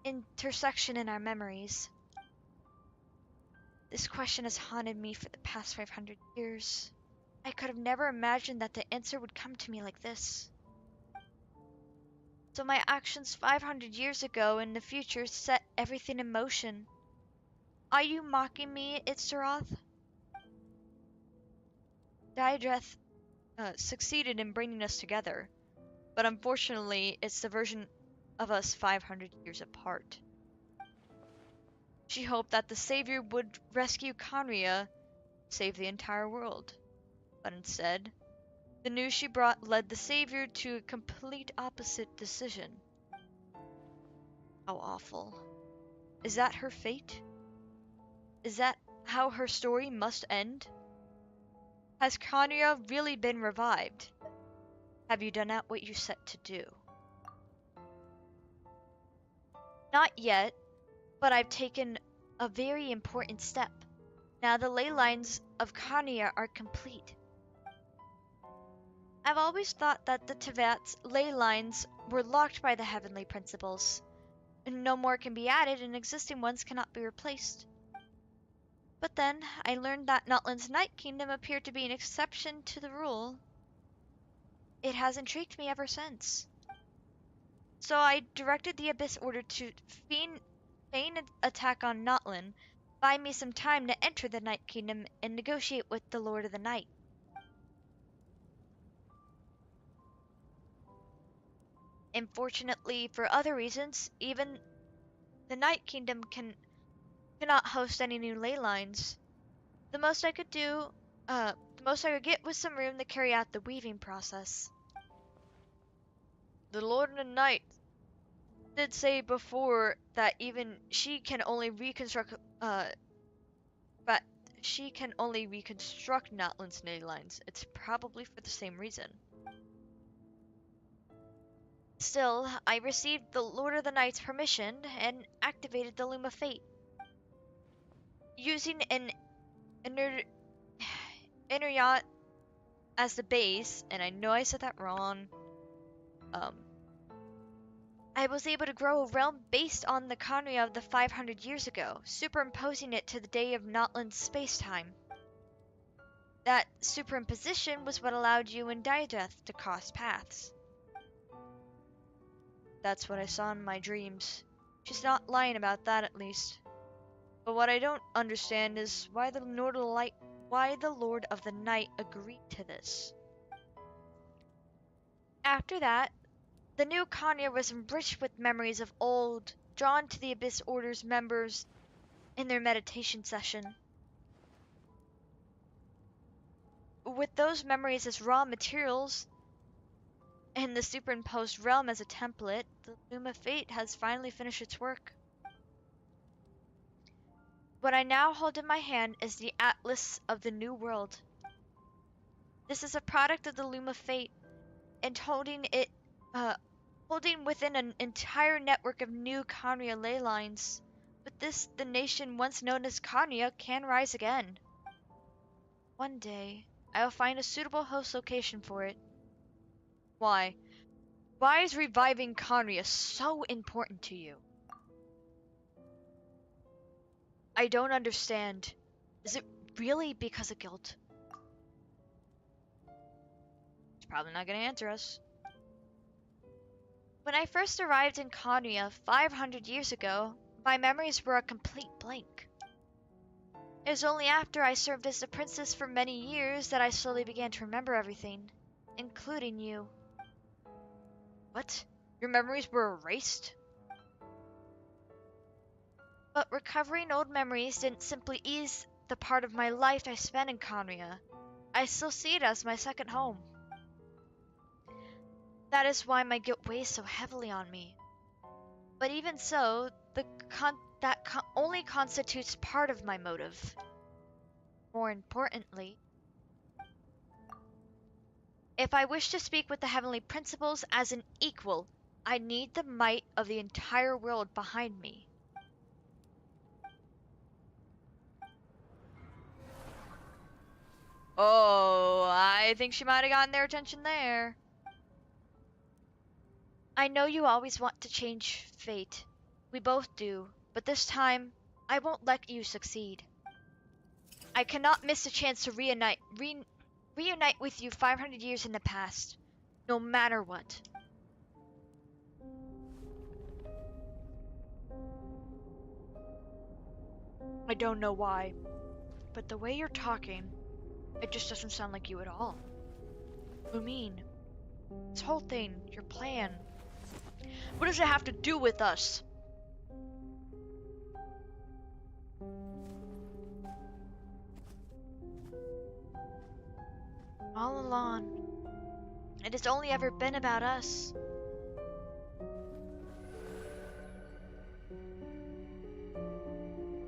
intersection in our memories. This question has haunted me for the past 500 years. I could have never imagined that the answer would come to me like this. So my actions 500 years ago in the future set everything in motion. Are you mocking me, Itzeroth? Daedreth succeeded in bringing us together, but unfortunately it's the version of us 500 years apart. She hoped that the Savior would rescue Conria, save the entire world. But instead, the news she brought led the Savior to a complete opposite decision. How awful. Is that her fate? Is that how her story must end? Has Kanya really been revived? Have you done out what you set to do? Not yet, but I've taken a very important step. Now the ley lines of Kanya are complete. I've always thought that the WHATS ley lines were locked by the heavenly principles. No more can be added and existing ones cannot be replaced. But then I learned that Natlan's Night Kingdom appeared to be an exception to the rule. It has intrigued me ever since. So I directed the Abyss Order to feign an attack on Natlan, buy me some time to enter the Night Kingdom and negotiate with the Lord of the Night. Unfortunately, for other reasons, even the Night Kingdom cannot host any new ley lines. The most I could get was some room to carry out the weaving process. The Lord of the Night did say before that even she can only reconstruct Natlan's ley lines. It's probably for the same reason. Still, I received the Lord of the Night's permission and activated the Loom of Fate. Using an inner yacht as the base, and I know I said that wrong, I was able to grow a realm based on the Khaenri'ah of the 500 years ago, superimposing it to the day of Natlan's space-time. That superimposition was what allowed you and Diadeth to cross paths. That's what I saw in my dreams. She's not lying about that, at least. But what I don't understand is why the Lord of the Night agreed to this. After that, the new Khaenri'ah was enriched with memories of old, drawn to the Abyss Order's members in their meditation session. With those memories as raw materials, and the superimposed realm as a template, the Loom of Fate has finally finished its work. What I now hold in my hand is the Atlas of the New World. This is a product of the Loom of Fate, and holding within an entire network of new Khaenri'ah ley lines. With this, the nation once known as Khaenri'ah can rise again. One day, I will find a suitable host location for it. Why? Why is reviving Khaenri'ah so important to you? I don't understand. Is it really because of guilt? It's probably not going to answer us. When I first arrived in Khaenri'ah 500 years ago, my memories were a complete blank. It was only after I served as a princess for many years that I slowly began to remember everything, including you. What? Your memories were erased? But recovering old memories didn't simply ease the part of my life I spent in Khaenri'ah. I still see it as my second home. That is why my guilt weighs so heavily on me. But even so, that only constitutes part of my motive. More importantly, if I wish to speak with the heavenly principles as an equal, I need the might of the entire world behind me. Oh, I think she might have gotten their attention there. I know you always want to change fate. We both do, but this time, I won't let you succeed. I cannot miss a chance to reunite with you 500 years in the past, no matter what. I don't know why, but the way you're talking, it just doesn't sound like you at all. Lumine, this whole thing, your plan, what does it have to do with us? All along, it has only ever been about us.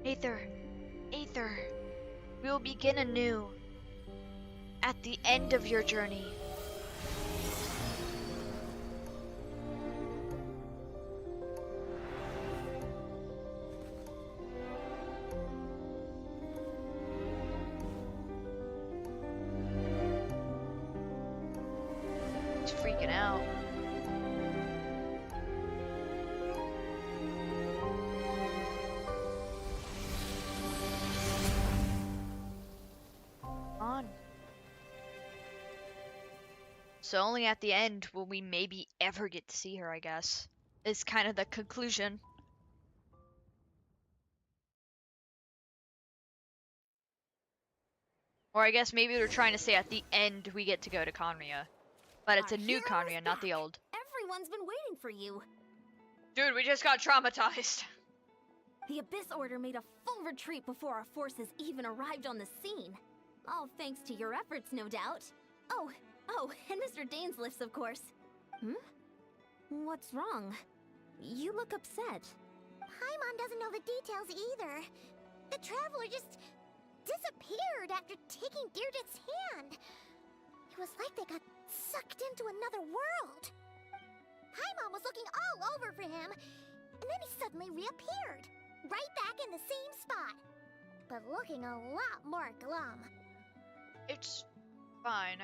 Aether, We will begin anew at the end of your journey. He's freaking out. On. So only at the end will we maybe ever get to see her, I guess. Is kind of the conclusion. Or I guess maybe they're trying to say at the end we get to go to Conria. But it's Our a new hero is Conria, not the back. old. Everyone's been waiting for you. Dude, we just got traumatized. The Abyss Order made a full retreat before our forces even arrived on the scene. All thanks to your efforts, no doubt. Oh, and Mr. Dainsliff's, of course. What's wrong? You look upset. Paimon doesn't know the details either. The traveler just disappeared after taking Deirdre's hand. It was like they got sucked into another world. Paimon was looking all over for him, and then he suddenly reappeared, right back in the same spot, but looking a lot more glum. It's fine,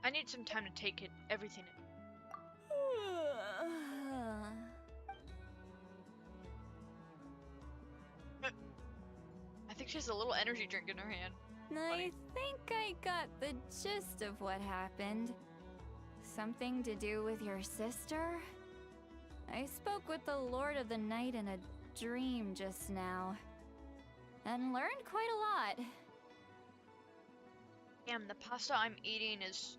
I need some time to take it, everything in. I think she has a little energy drink in her hand. I think I got the gist of what happened. Something to do with your sister? I spoke with the Lord of the Night in a dream just now, and learned quite a lot. Damn, the pasta I'm eating is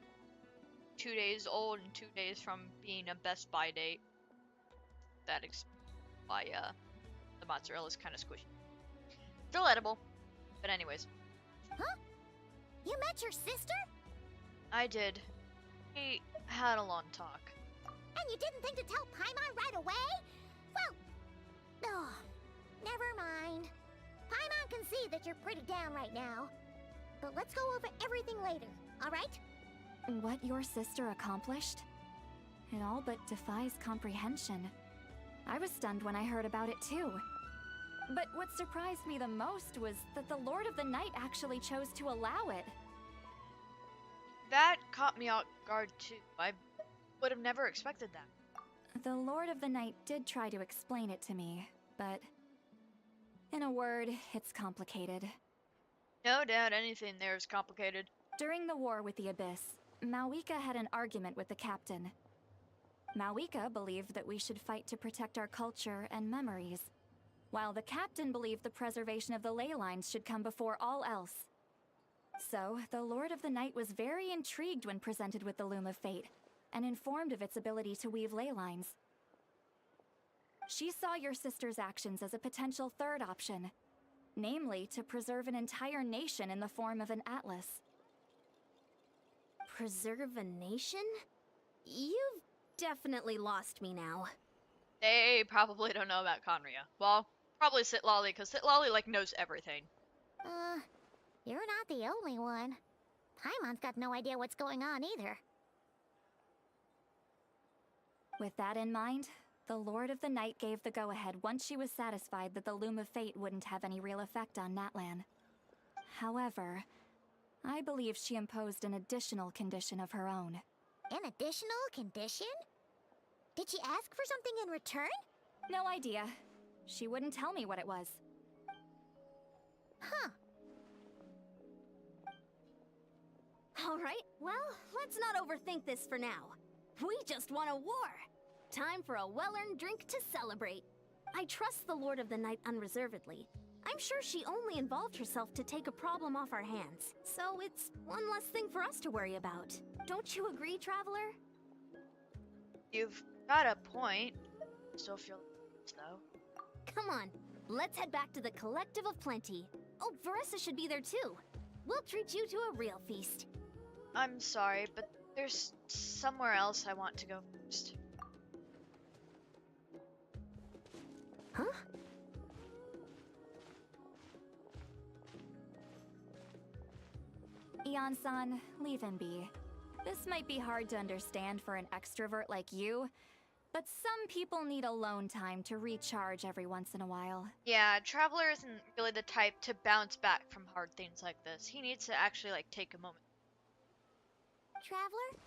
2 days old and 2 days from being a Best Buy date. That why the mozzarella is kind of squishy. Still edible, but anyways. Huh? You met your sister? I did. We had a long talk. And you didn't think to tell Paimon right away? Well, never mind. Paimon can see that you're pretty down right now. But let's go over everything later, alright? What your sister accomplished? It all but defies comprehension. I was stunned when I heard about it too. But what surprised me the most was that the Lord of the Night actually chose to allow it. That caught me off guard too. I would have never expected that. The Lord of the Night did try to explain it to me, but in a word, it's complicated. No doubt anything there is complicated. During the war with the Abyss, Mavuika had an argument with the captain. Mavuika believed that we should fight to protect our culture and memories, while the captain believed the preservation of the ley lines should come before all else. So, the Lord of the Night was very intrigued when presented with the Loom of Fate, and informed of its ability to weave ley lines. She saw your sister's actions as a potential third option, namely to preserve an entire nation in the form of an atlas. Preserve a nation? You've definitely lost me now. They probably don't know about Conria. Well, probably Sitlali, because Sitlali, knows everything. You're not the only one. Paimon's got no idea what's going on either. With that in mind, the Lord of the Night gave the go-ahead once she was satisfied that the Loom of Fate wouldn't have any real effect on Natlan. However, I believe she imposed an additional condition of her own. An additional condition? Did she ask for something in return? No idea. She wouldn't tell me what it was. Huh. Alright, well, let's not overthink this for now. We just won a war! Time for a well-earned drink to celebrate. I trust the Lord of the Night unreservedly. I'm sure she only involved herself to take a problem off our hands, so it's one less thing for us to worry about. Don't you agree, Traveler? You've got a point. Still feel though. Come on, let's head back to the Collective of Plenty. Oh, Veressa should be there too. We'll treat you to a real feast. I'm sorry, but there's somewhere else I want to go first. Huh? Eon-san, leave him be. This might be hard to understand for an extrovert like you, but some people need alone time to recharge every once in a while. Yeah, Traveler isn't really the type to bounce back from hard things like this. He needs to actually, like, take a moment. Traveler?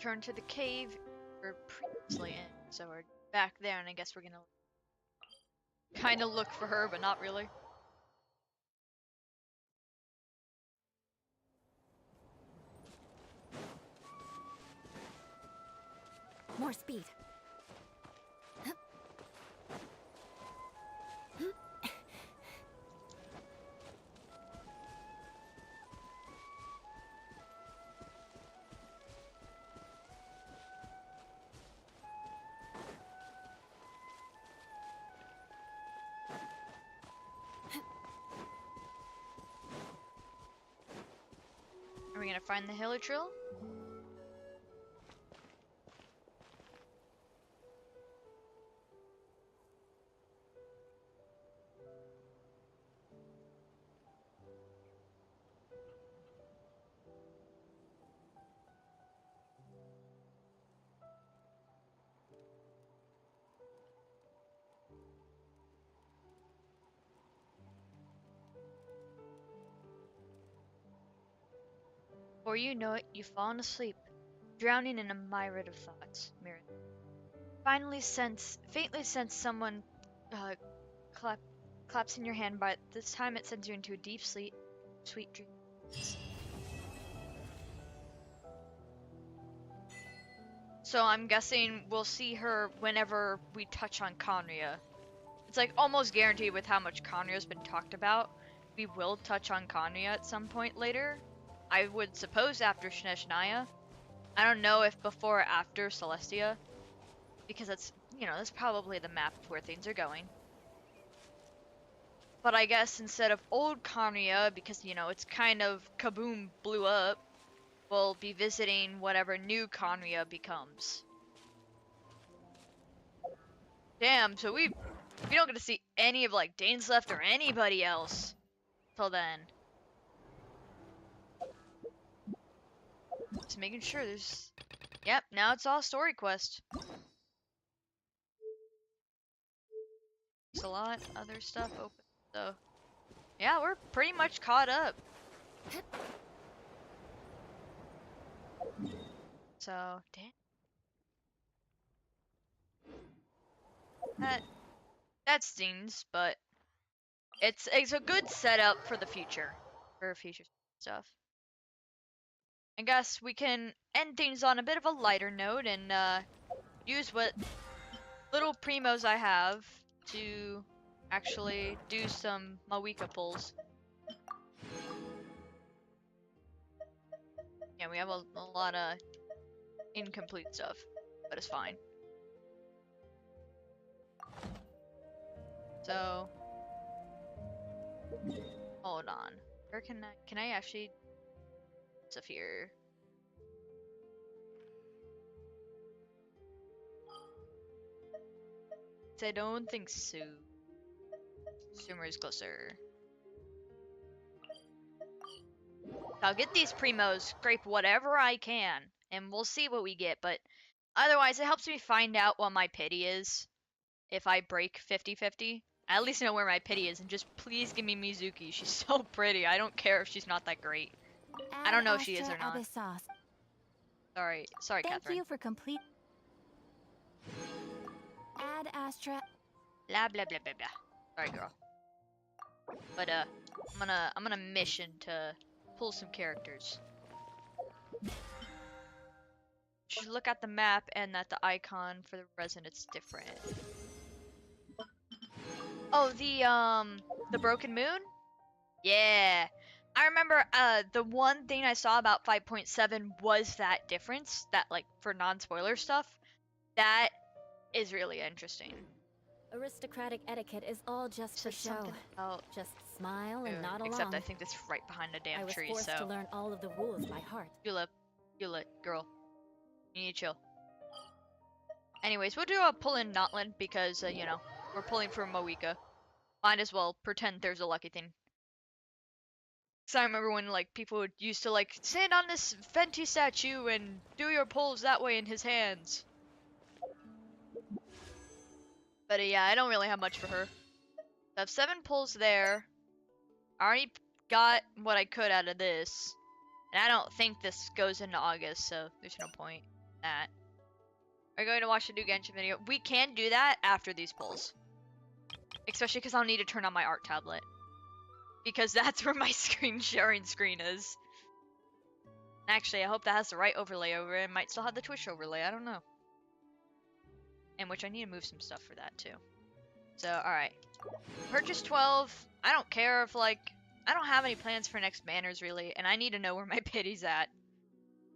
Turn to the cave we're previously in. So we're back there, and I guess we're gonna kind of look for her, but not really. More speed. Are we gonna find the Hilitrill? Before you know it, you've fallen asleep, drowning in a myriad of thoughts. Faintly sense someone claps in your hand, but this time it sends you into a deep sleep, sweet dream. So I'm guessing we'll see her whenever we touch on Conria. It's like almost guaranteed with how much Conria's been talked about. We will touch on Conria at some point later. I would suppose after Shnezhnaya. I don't know if before or after Celestia, because that's, you know, that's probably the map of where things are going. But I guess instead of old Conria, because, you know, it's kind of kaboom blew up, we'll be visiting whatever new Conria becomes. Damn, so we don't get to see any of, like, Dane's Left or anybody else till then. Just making sure there's... Yep, now it's all story quest. There's a lot other stuff open, so... Yeah, we're pretty much caught up. So, damn. That stings, but it's a good setup for the future. For future stuff. I guess we can end things on a bit of a lighter note and use what little primos I have to actually do some Mavuika pulls. Yeah, we have a lot of incomplete stuff, but it's fine. So, hold on. Where can I actually stuff here? I don't think so. Sumer is closer. I'll get these primos, scrape whatever I can, and we'll see what we get, but otherwise it helps me find out what my pity is. If I break 50-50, I at least know where my pity is, and just please give me Mizuki. She's so pretty. I don't care if she's not that great. I don't know if she is or not. Sorry, Catherine. Thank you for complete. Add Astra. Blah blah blah blah blah. Sorry, girl. But I'm gonna mission to pull some characters. Just look at the map and at the icon for the resin. It's different. Oh, the Broken Moon? Yeah. I remember the one thing I saw about 5.7 was that difference, that like for non-spoiler stuff. That is really interesting. Aristocratic etiquette is all just for show. Just smile and nod along. Except I think that's right behind the damn tree, I was forced to learn all of the rules by heart. Eula, girl. You need to chill. Anyways, we'll do a pull in Natlan because, you know, we're pulling for Mavuika. Might as well pretend there's a lucky thing. So I remember when like people would used to like stand on this Fenty statue and do your pulls that way in his hands. But yeah, I don't really have much for her. I have 7 pulls there. I already got what I could out of this. And I don't think this goes into August, so there's no point in that. Are you going to watch the new Genshin video? We can do that after these pulls. Especially because I'll need to turn on my art tablet. Because that's where my screen sharing screen is. Actually, I hope that has the right overlay over it. It might still have the Twitch overlay, I don't know. And which I need to move some stuff for that too. So, alright. Purchase 12. I don't care if like... I don't have any plans for next banners really. And I need to know where my pity's at.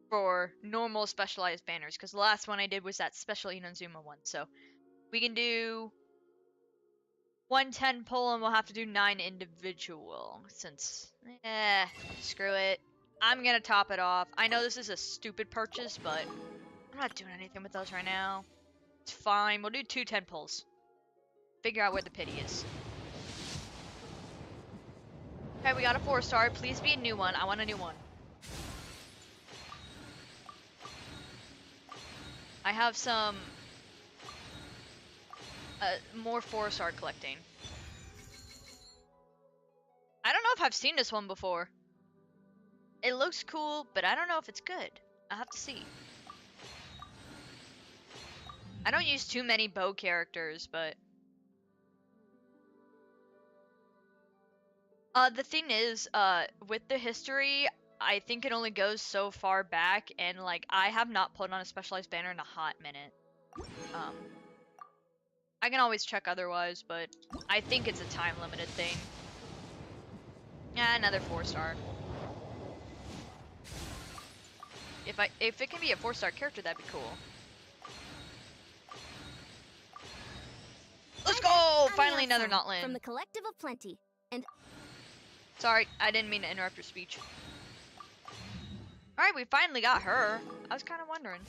For normal specialized banners. Because the last one I did was that special Inazuma one. So, we can do... 110 pull and we'll have to do 9 individual. Since... screw it. I'm gonna top it off. I know this is a stupid purchase, but... I'm not doing anything with those right now. It's fine. We'll do 2 10 pulls. Figure out where the pity is. Okay, we got a 4-star. Please be a new one. I want a new one. I have some... more 4-star collecting. I don't know if I've seen this one before. It looks cool, but I don't know if it's good. I'll have to see. I don't use too many bow characters, but... the thing is, with the history, I think it only goes so far back, and, like, I have not put on a specialized banner in a hot minute. I can always check otherwise, but I think it's a time-limited thing. Yeah, another 4-star. If it can be a 4-star character, that'd be cool. Let's go! Finally another Natlan. From the Collective of Plenty. And sorry, I didn't mean to interrupt your speech. Alright, we finally got her. I was kind of wondering.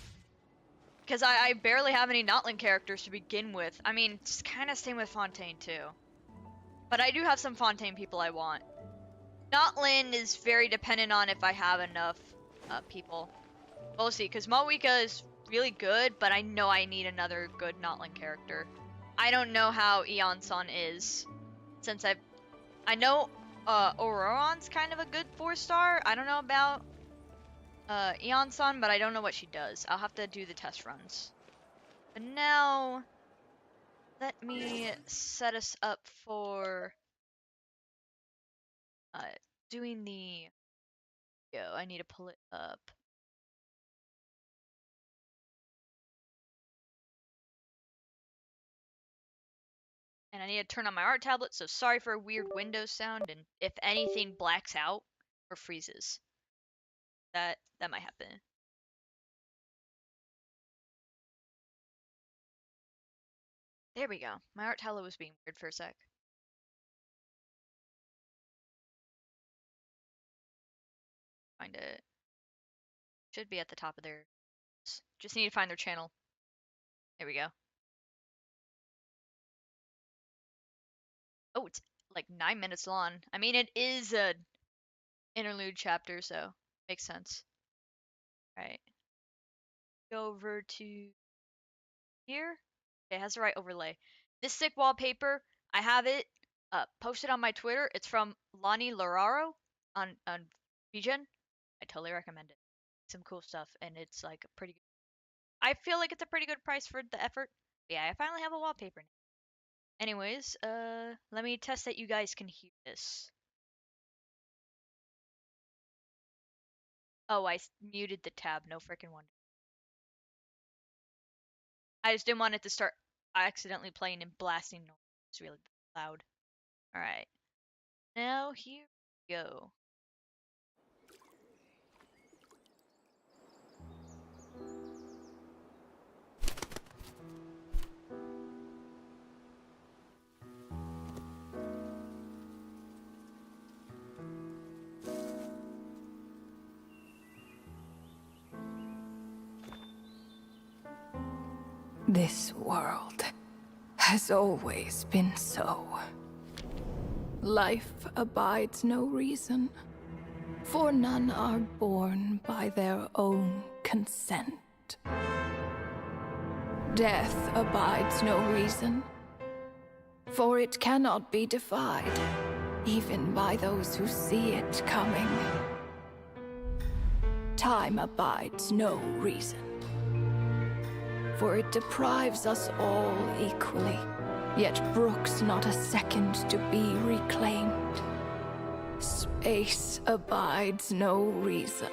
Because I barely have any Natlan characters to begin with. I mean, it's kind of same with Fontaine too. But I do have some Fontaine people I want. Natlan is very dependent on if I have enough people. We'll see, because Mavuika is really good, but I know I need another good Natlan character. I don't know how Eon-san is, since I know Auroron's kind of a good 4-star. I don't know about Eon-san, but I don't know what she does. I'll have to do the test runs. But now, let me set us up for doing the... I need to pull it up. And I need to turn on my art tablet, so sorry for a weird Windows sound, and if anything blacks out or freezes. That might happen. There we go. My art tablet was being weird for a sec. Find it. Should be at the top of their... Just need to find their channel. There we go. Oh, it's like 9 minutes long. I mean, it is a interlude chapter, so makes sense. Alright. Go over to here. Okay, it has the right overlay. This sick wallpaper, I have it posted on my Twitter. It's from Lonnie Loraro on vgen. I totally recommend it. Some cool stuff, and it's like a pretty good... I feel like it's a pretty good price for the effort. But yeah, I finally have a wallpaper now. Anyways, let me test that you guys can hear this. Oh, I muted the tab. No freaking wonder. I just didn't want it to start accidentally playing and blasting noise. It's really loud. Alright. Now here we go. This world has always been so Life abides no reason, for none are born by their own consent. Death abides no reason, for it cannot be defied, even by those who see it coming. Time abides no reason, for it deprives us all equally, yet brooks not a second to be reclaimed. Space abides no reason.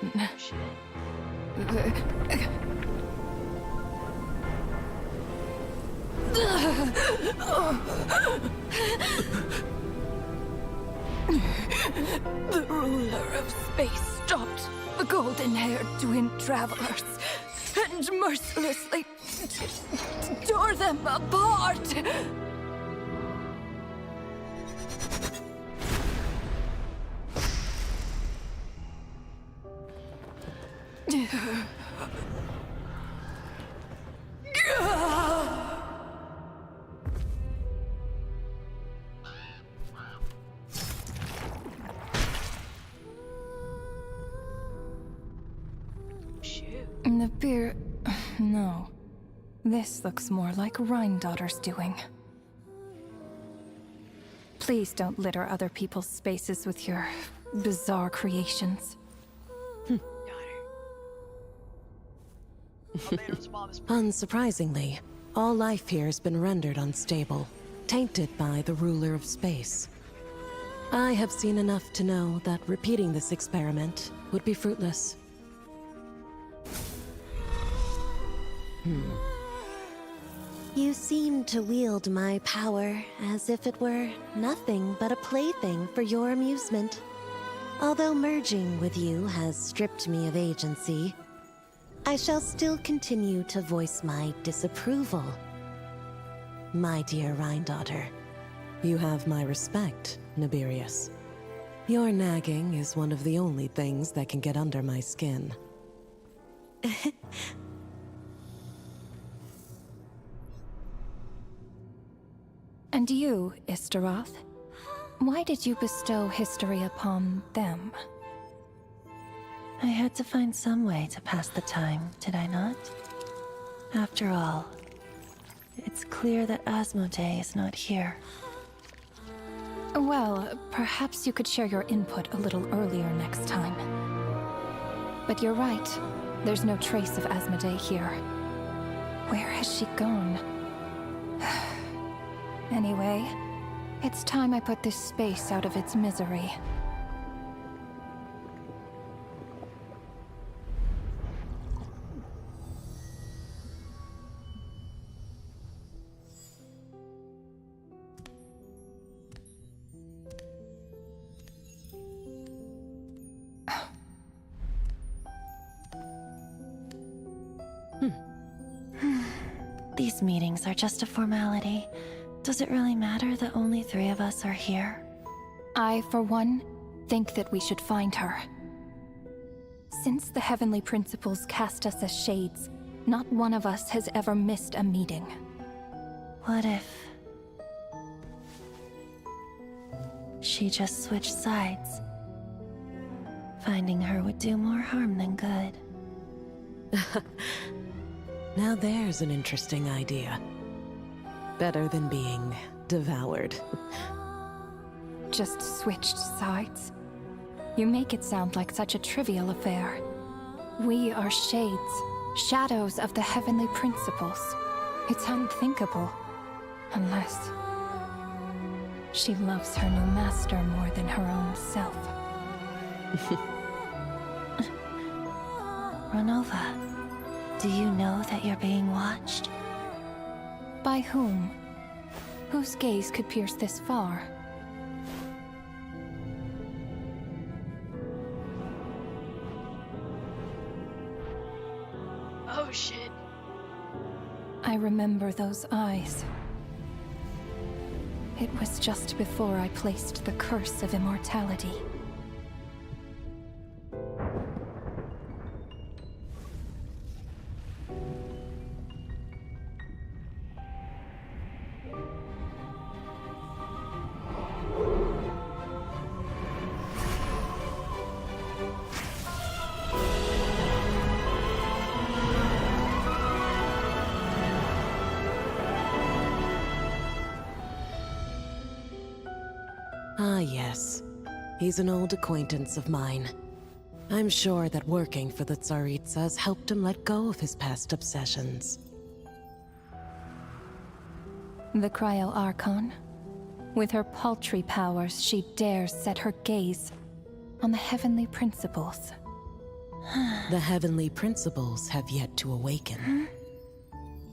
The ruler of space stopped the golden-haired twin travelers and mercilessly tore them apart. The beer... No. This looks more like Rhine-daughter's doing. Please don't litter other people's spaces with your bizarre creations. Unsurprisingly, all life here has been rendered unstable, tainted by the ruler of space. I have seen enough to know that repeating this experiment would be fruitless. You seem to wield my power as if it were nothing but a plaything for your amusement. Although merging with you has stripped me of agency, I shall still continue to voice my disapproval. My dear Rhine-daughter, You have my respect, Nibirius. Your nagging is one of the only things that can get under my skin. And you, Istaroth? Why did you bestow history upon them? I had to find some way to pass the time, did I not? After all, it's clear that Asmodee is not here. Well, perhaps you could share your input a little earlier next time. But you're right. There's no trace of Asmodee here. Where has she gone? Anyway, it's time I put this space out of its misery. These meetings are just a formality. Does it really matter that only 3 of us are here? I, for one, think that we should find her. Since the Heavenly Principles cast us as shades, not one of us has ever missed a meeting. What if she just switched sides? Finding her would do more harm than good. Now there's an interesting idea. Better than being devoured. Just switched sides? You make it sound like such a trivial affair. We are shades, shadows of the Heavenly Principles. It's unthinkable. Unless she loves her new master more than her own self. Renova, do you know that you're being watched? By whom? Whose gaze could pierce this far? Oh shit. I remember those eyes. It was just before I placed the curse of immortality. Ah, yes. He's an old acquaintance of mine. I'm sure that working for the Tsaritsas helped him let go of his past obsessions. The Cryo-Archon. With her paltry powers, she dares set her gaze on the heavenly principles. The heavenly principles have yet to awaken.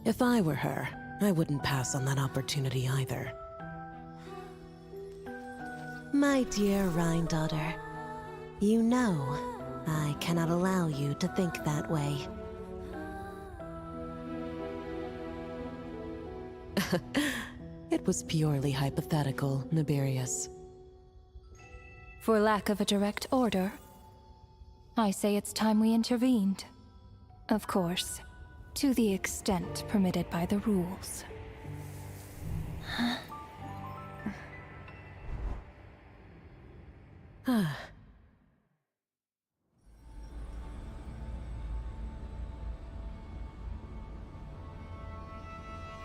If I were her, I wouldn't pass on that opportunity either. My dear Rhine daughter, you know I cannot allow you to think that way. It was purely hypothetical, Nibirius. For lack of a direct order, I say it's time we intervened. Of course, to the extent permitted by the rules.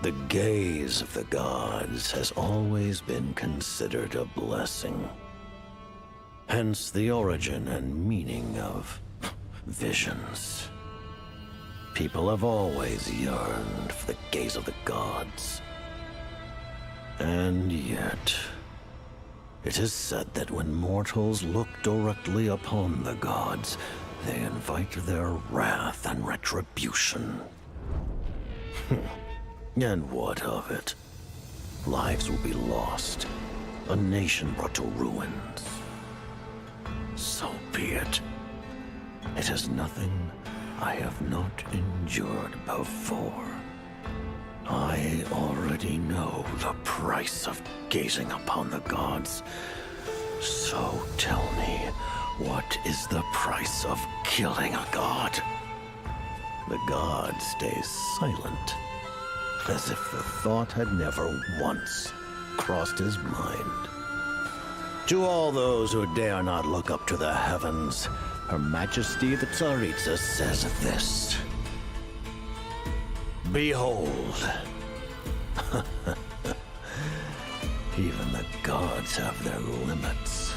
The gaze of the gods has always been considered a blessing. Hence the origin and meaning of visions. People have always yearned for the gaze of the gods. And yet, it is said that when mortals look directly upon the gods, they invite their wrath and retribution. And what of it? Lives will be lost, a nation brought to ruins. So be it. It is nothing I have not endured before. I already know the price of gazing upon the gods. So tell me, what is the price of killing a god? The god stays silent, as if the thought had never once crossed his mind. To all those who dare not look up to the heavens, Her Majesty the Tsaritsa says this. Behold. Even the gods have their limits.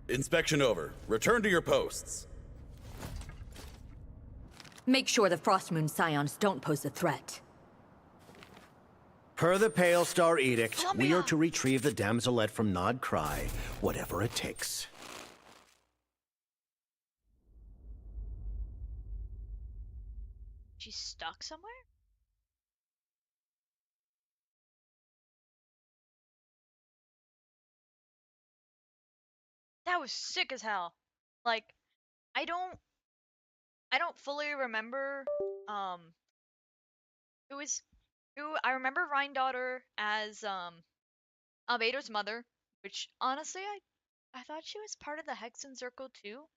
Inspection over. Return to your posts. Make sure the Frostmoon Scions don't pose a threat. Per the Pale Star Edict, we are to retrieve the damselette from Nod Cry, whatever it takes. She's stuck somewhere? That was sick as hell. Like, I don't fully remember who I remember Rhine daughter as Albedo's mother, which honestly I thought she was part of the Hexen Circle too.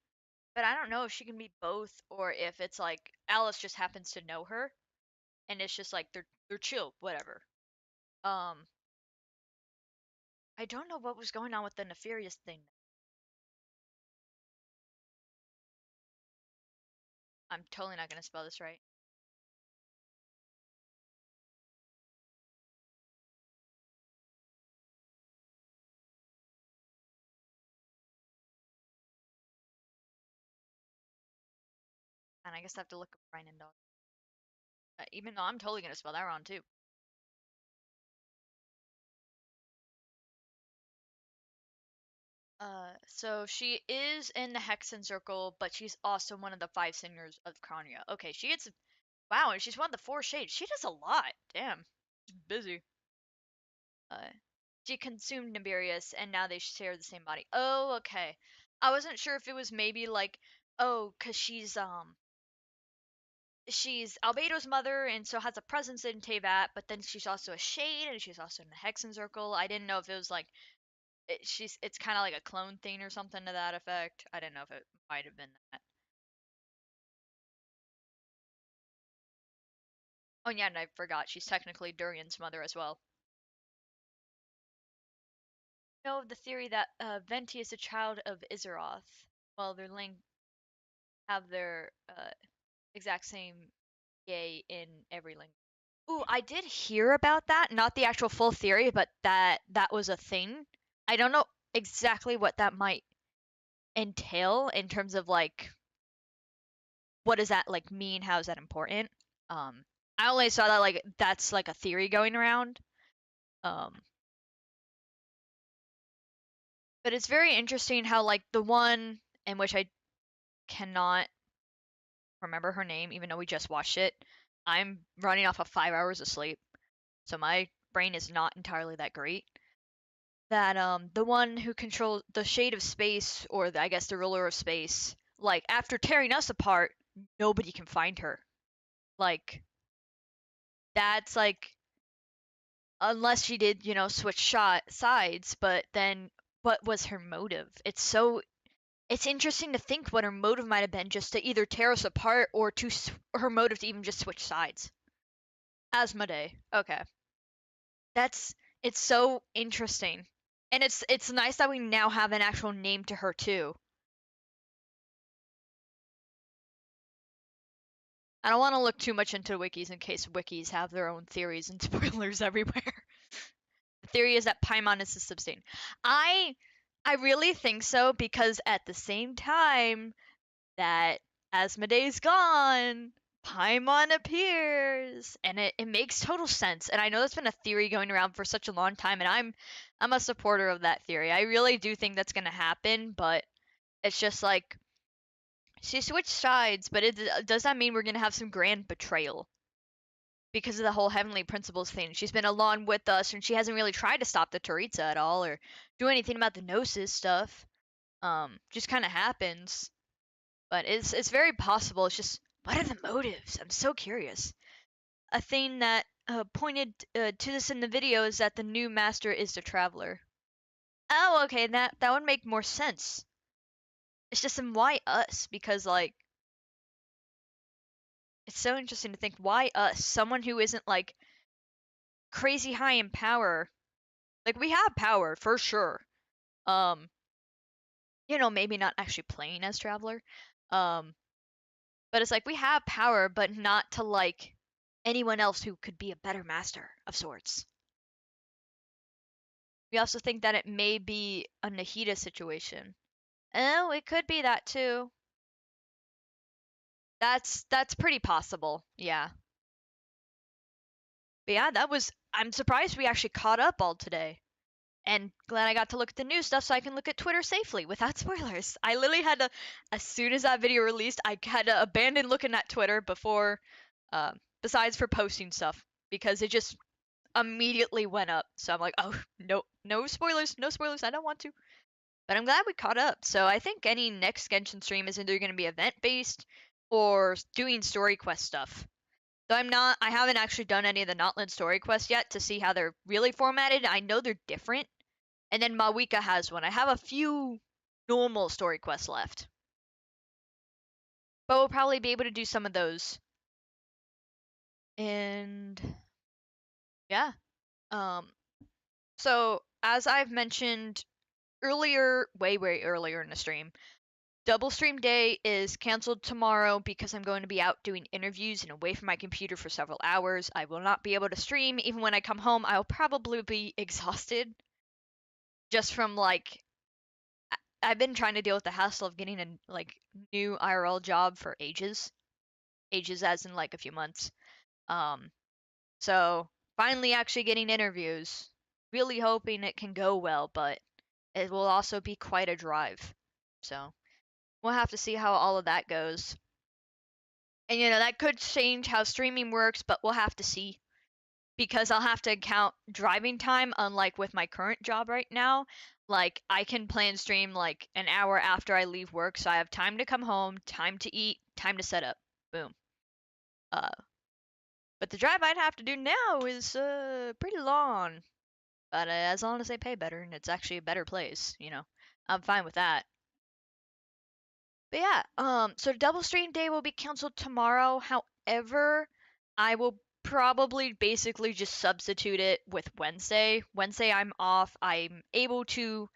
But I don't know if she can be both or if it's like Alice just happens to know her and it's just like they're chill, whatever. I don't know what was going on with the nefarious thing. I'm totally not gonna spell this right. And I guess I have to look up Rhine and Dog. Even though I'm totally gonna spell that wrong too. So she is in the Hexen Circle, but she's also one of the 5 singers of Crania. Okay, she gets wow, and she's one of the 4 shades. She does a lot. Damn, she's busy. Uh, she consumed Nibirius, and now they share the same body. Oh, okay. I wasn't sure if it was maybe like, oh, cause she's Albedo's mother, and so has a presence in Tevat, but then she's also a shade, and she's also in the Hexen Circle. I didn't know if it was like it's kind of like a clone thing or something to that effect. I didn't know if it might have been that. Oh yeah, and I forgot she's technically Durian's mother as well. Know of the theory that Venti is a child of Iseroth. Well, they're linked. have their exact same yay in every language. Ooh, I did hear about that. Not the actual full theory, but that was a thing. I don't know exactly what that might entail in terms of like what does that like mean? How is that important? I only saw that like that's like a theory going around. Um, but it's very interesting how like the one in which I cannot remember her name, even though we just watched it. I'm running off of 5 hours of sleep, so my brain is not entirely that great. That the one who controls the shade of space, or I guess the ruler of space, like after tearing us apart, nobody can find her. Like that's like unless she did, switch sides, but then what was her motive? It's interesting to think what her motive might have been, just to either tear us apart or her motive to even just switch sides. Asmodee. Okay. That's it's so interesting. And it's nice that we now have an actual name to her too. I don't want to look too much into wikis in case wikis have their own theories and spoilers everywhere. The theory is that Paimon is the substain. I really think so, because at the same time that Asmodee's gone, Paimon appears, and it makes total sense. And I know that's been a theory going around for such a long time, and I'm a supporter of that theory. I really do think that's gonna happen, but it's just like she switched sides, but does that mean we're gonna have some grand betrayal? Because of the whole heavenly principles thing. She's been along with us, and she hasn't really tried to stop the Taritza at all, or do anything about the Gnosis stuff. Just kind of happens. But it's very possible. It's just, what are the motives? I'm so curious. A thing that pointed to this in the video is that the new master is the Traveler. Oh, okay, that would make more sense. It's just, and why us? Because like, it's so interesting to think, why us? Someone who isn't like crazy high in power. Like, we have power for sure. Maybe not actually playing as Traveler. But it's like we have power, but not to like anyone else who could be a better master of sorts. We also think that it may be a Nahida situation. Oh, it could be that too. That's pretty possible, yeah. But yeah, I'm surprised we actually caught up all today. And glad I got to look at the new stuff so I can look at Twitter safely without spoilers. I literally had to, as soon as that video released, I had to abandon looking at Twitter before, besides for posting stuff, because it just immediately went up. So I'm like, oh, no spoilers, no spoilers, I don't want to. But I'm glad we caught up. So I think any next Genshin stream is either going to be event-based or doing story quest stuff. Though I haven't actually done any of the Natlan story quests yet to see how they're really formatted. I know they're different. And then Mavuika has one. I have a few normal story quests left. But we'll probably be able to do some of those. And yeah. So as I've mentioned earlier, way earlier in the stream, Double Stream Day is canceled tomorrow because I'm going to be out doing interviews and away from my computer for several hours. I will not be able to stream. Even when I come home, I'll probably be exhausted. Just from like, I've been trying to deal with the hassle of getting a like new IRL job for ages as in like a few months. So finally actually getting interviews, really hoping it can go well, but it will also be quite a drive. So we'll have to see how all of that goes. And that could change how streaming works, but we'll have to see. Because I'll have to count driving time, unlike with my current job right now. Like, I can plan stream like an hour after I leave work, so I have time to come home, time to eat, time to set up. Boom. But the drive I'd have to do now is pretty long. But as long as they pay better and it's actually a better place, I'm fine with that. But yeah, so Double Stream Day will be canceled tomorrow. However, I will probably basically just substitute it with Wednesday. Wednesday I'm off. I'm able to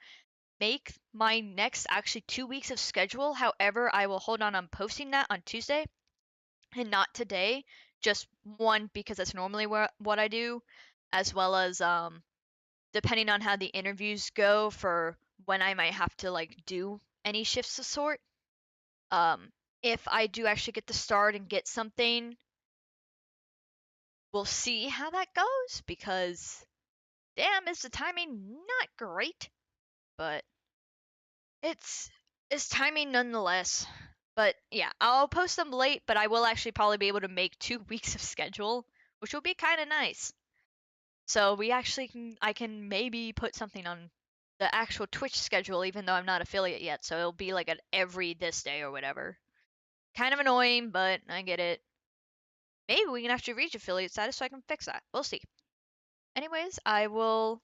make my next actually 2 weeks of schedule. However, I will hold on posting that on Tuesday and not today. Just one, because that's normally what I do, as well as depending on how the interviews go for when I might have to like do any shifts of sort. If I do actually get to start and get something, we'll see how that goes, because damn, is the timing not great, but it's timing nonetheless. But yeah, I'll post them late, but I will actually probably be able to make 2 weeks of schedule, which will be kind of nice. So I can maybe put something on the actual Twitch schedule, even though I'm not affiliate yet. So it'll be like an every this day or whatever. Kind of annoying, but I get it. Maybe we can actually reach affiliate status so I can fix that. We'll see. Anyways, I will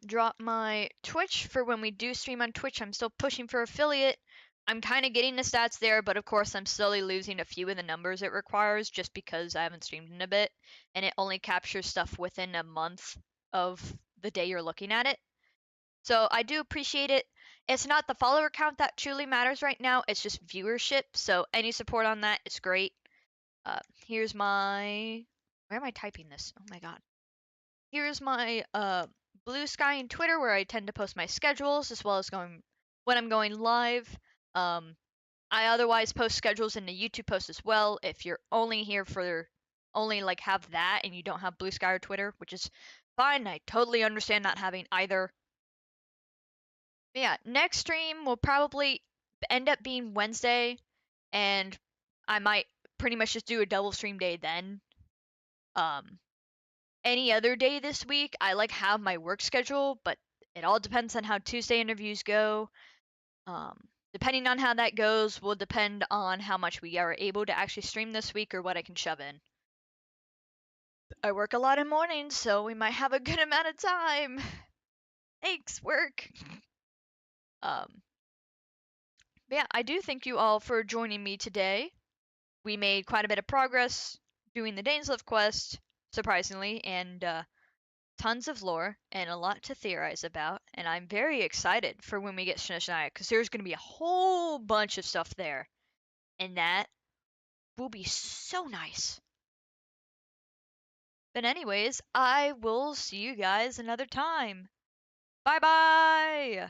drop my Twitch for when we do stream on Twitch. I'm still pushing for affiliate. I'm kind of getting the stats there, but of course I'm slowly losing a few of the numbers it requires just because I haven't streamed in a bit, and it only captures stuff within a month of the day you're looking at it. So I do appreciate it. It's not the follower count that truly matters right now, it's just viewership, so any support on that is great. Here's my... Where am I typing this? Oh my god. Here's my Blue Sky and Twitter, where I tend to post my schedules as well as when I'm going live. I otherwise post schedules in the YouTube post as well. If you're only here for only like have that and you don't have Blue Sky or Twitter, which is fine. I totally understand not having either. But yeah, next stream will probably end up being Wednesday, and I might pretty much just do a double stream day then. Any other day this week, I like have my work schedule, but it all depends on how Tuesday interviews go. Depending on how that goes will depend on how much we are able to actually stream this week or what I can shove in. I work a lot in mornings, so we might have a good amount of time. Thanks, work. But yeah, I do thank you all for joining me today. We made quite a bit of progress doing the Dainsleif quest, surprisingly, and tons of lore and a lot to theorize about, and I'm very excited for when we get Shinashina, because there's going to be a whole bunch of stuff there, and that will be so nice. But anyways, I will see you guys another time. Bye bye!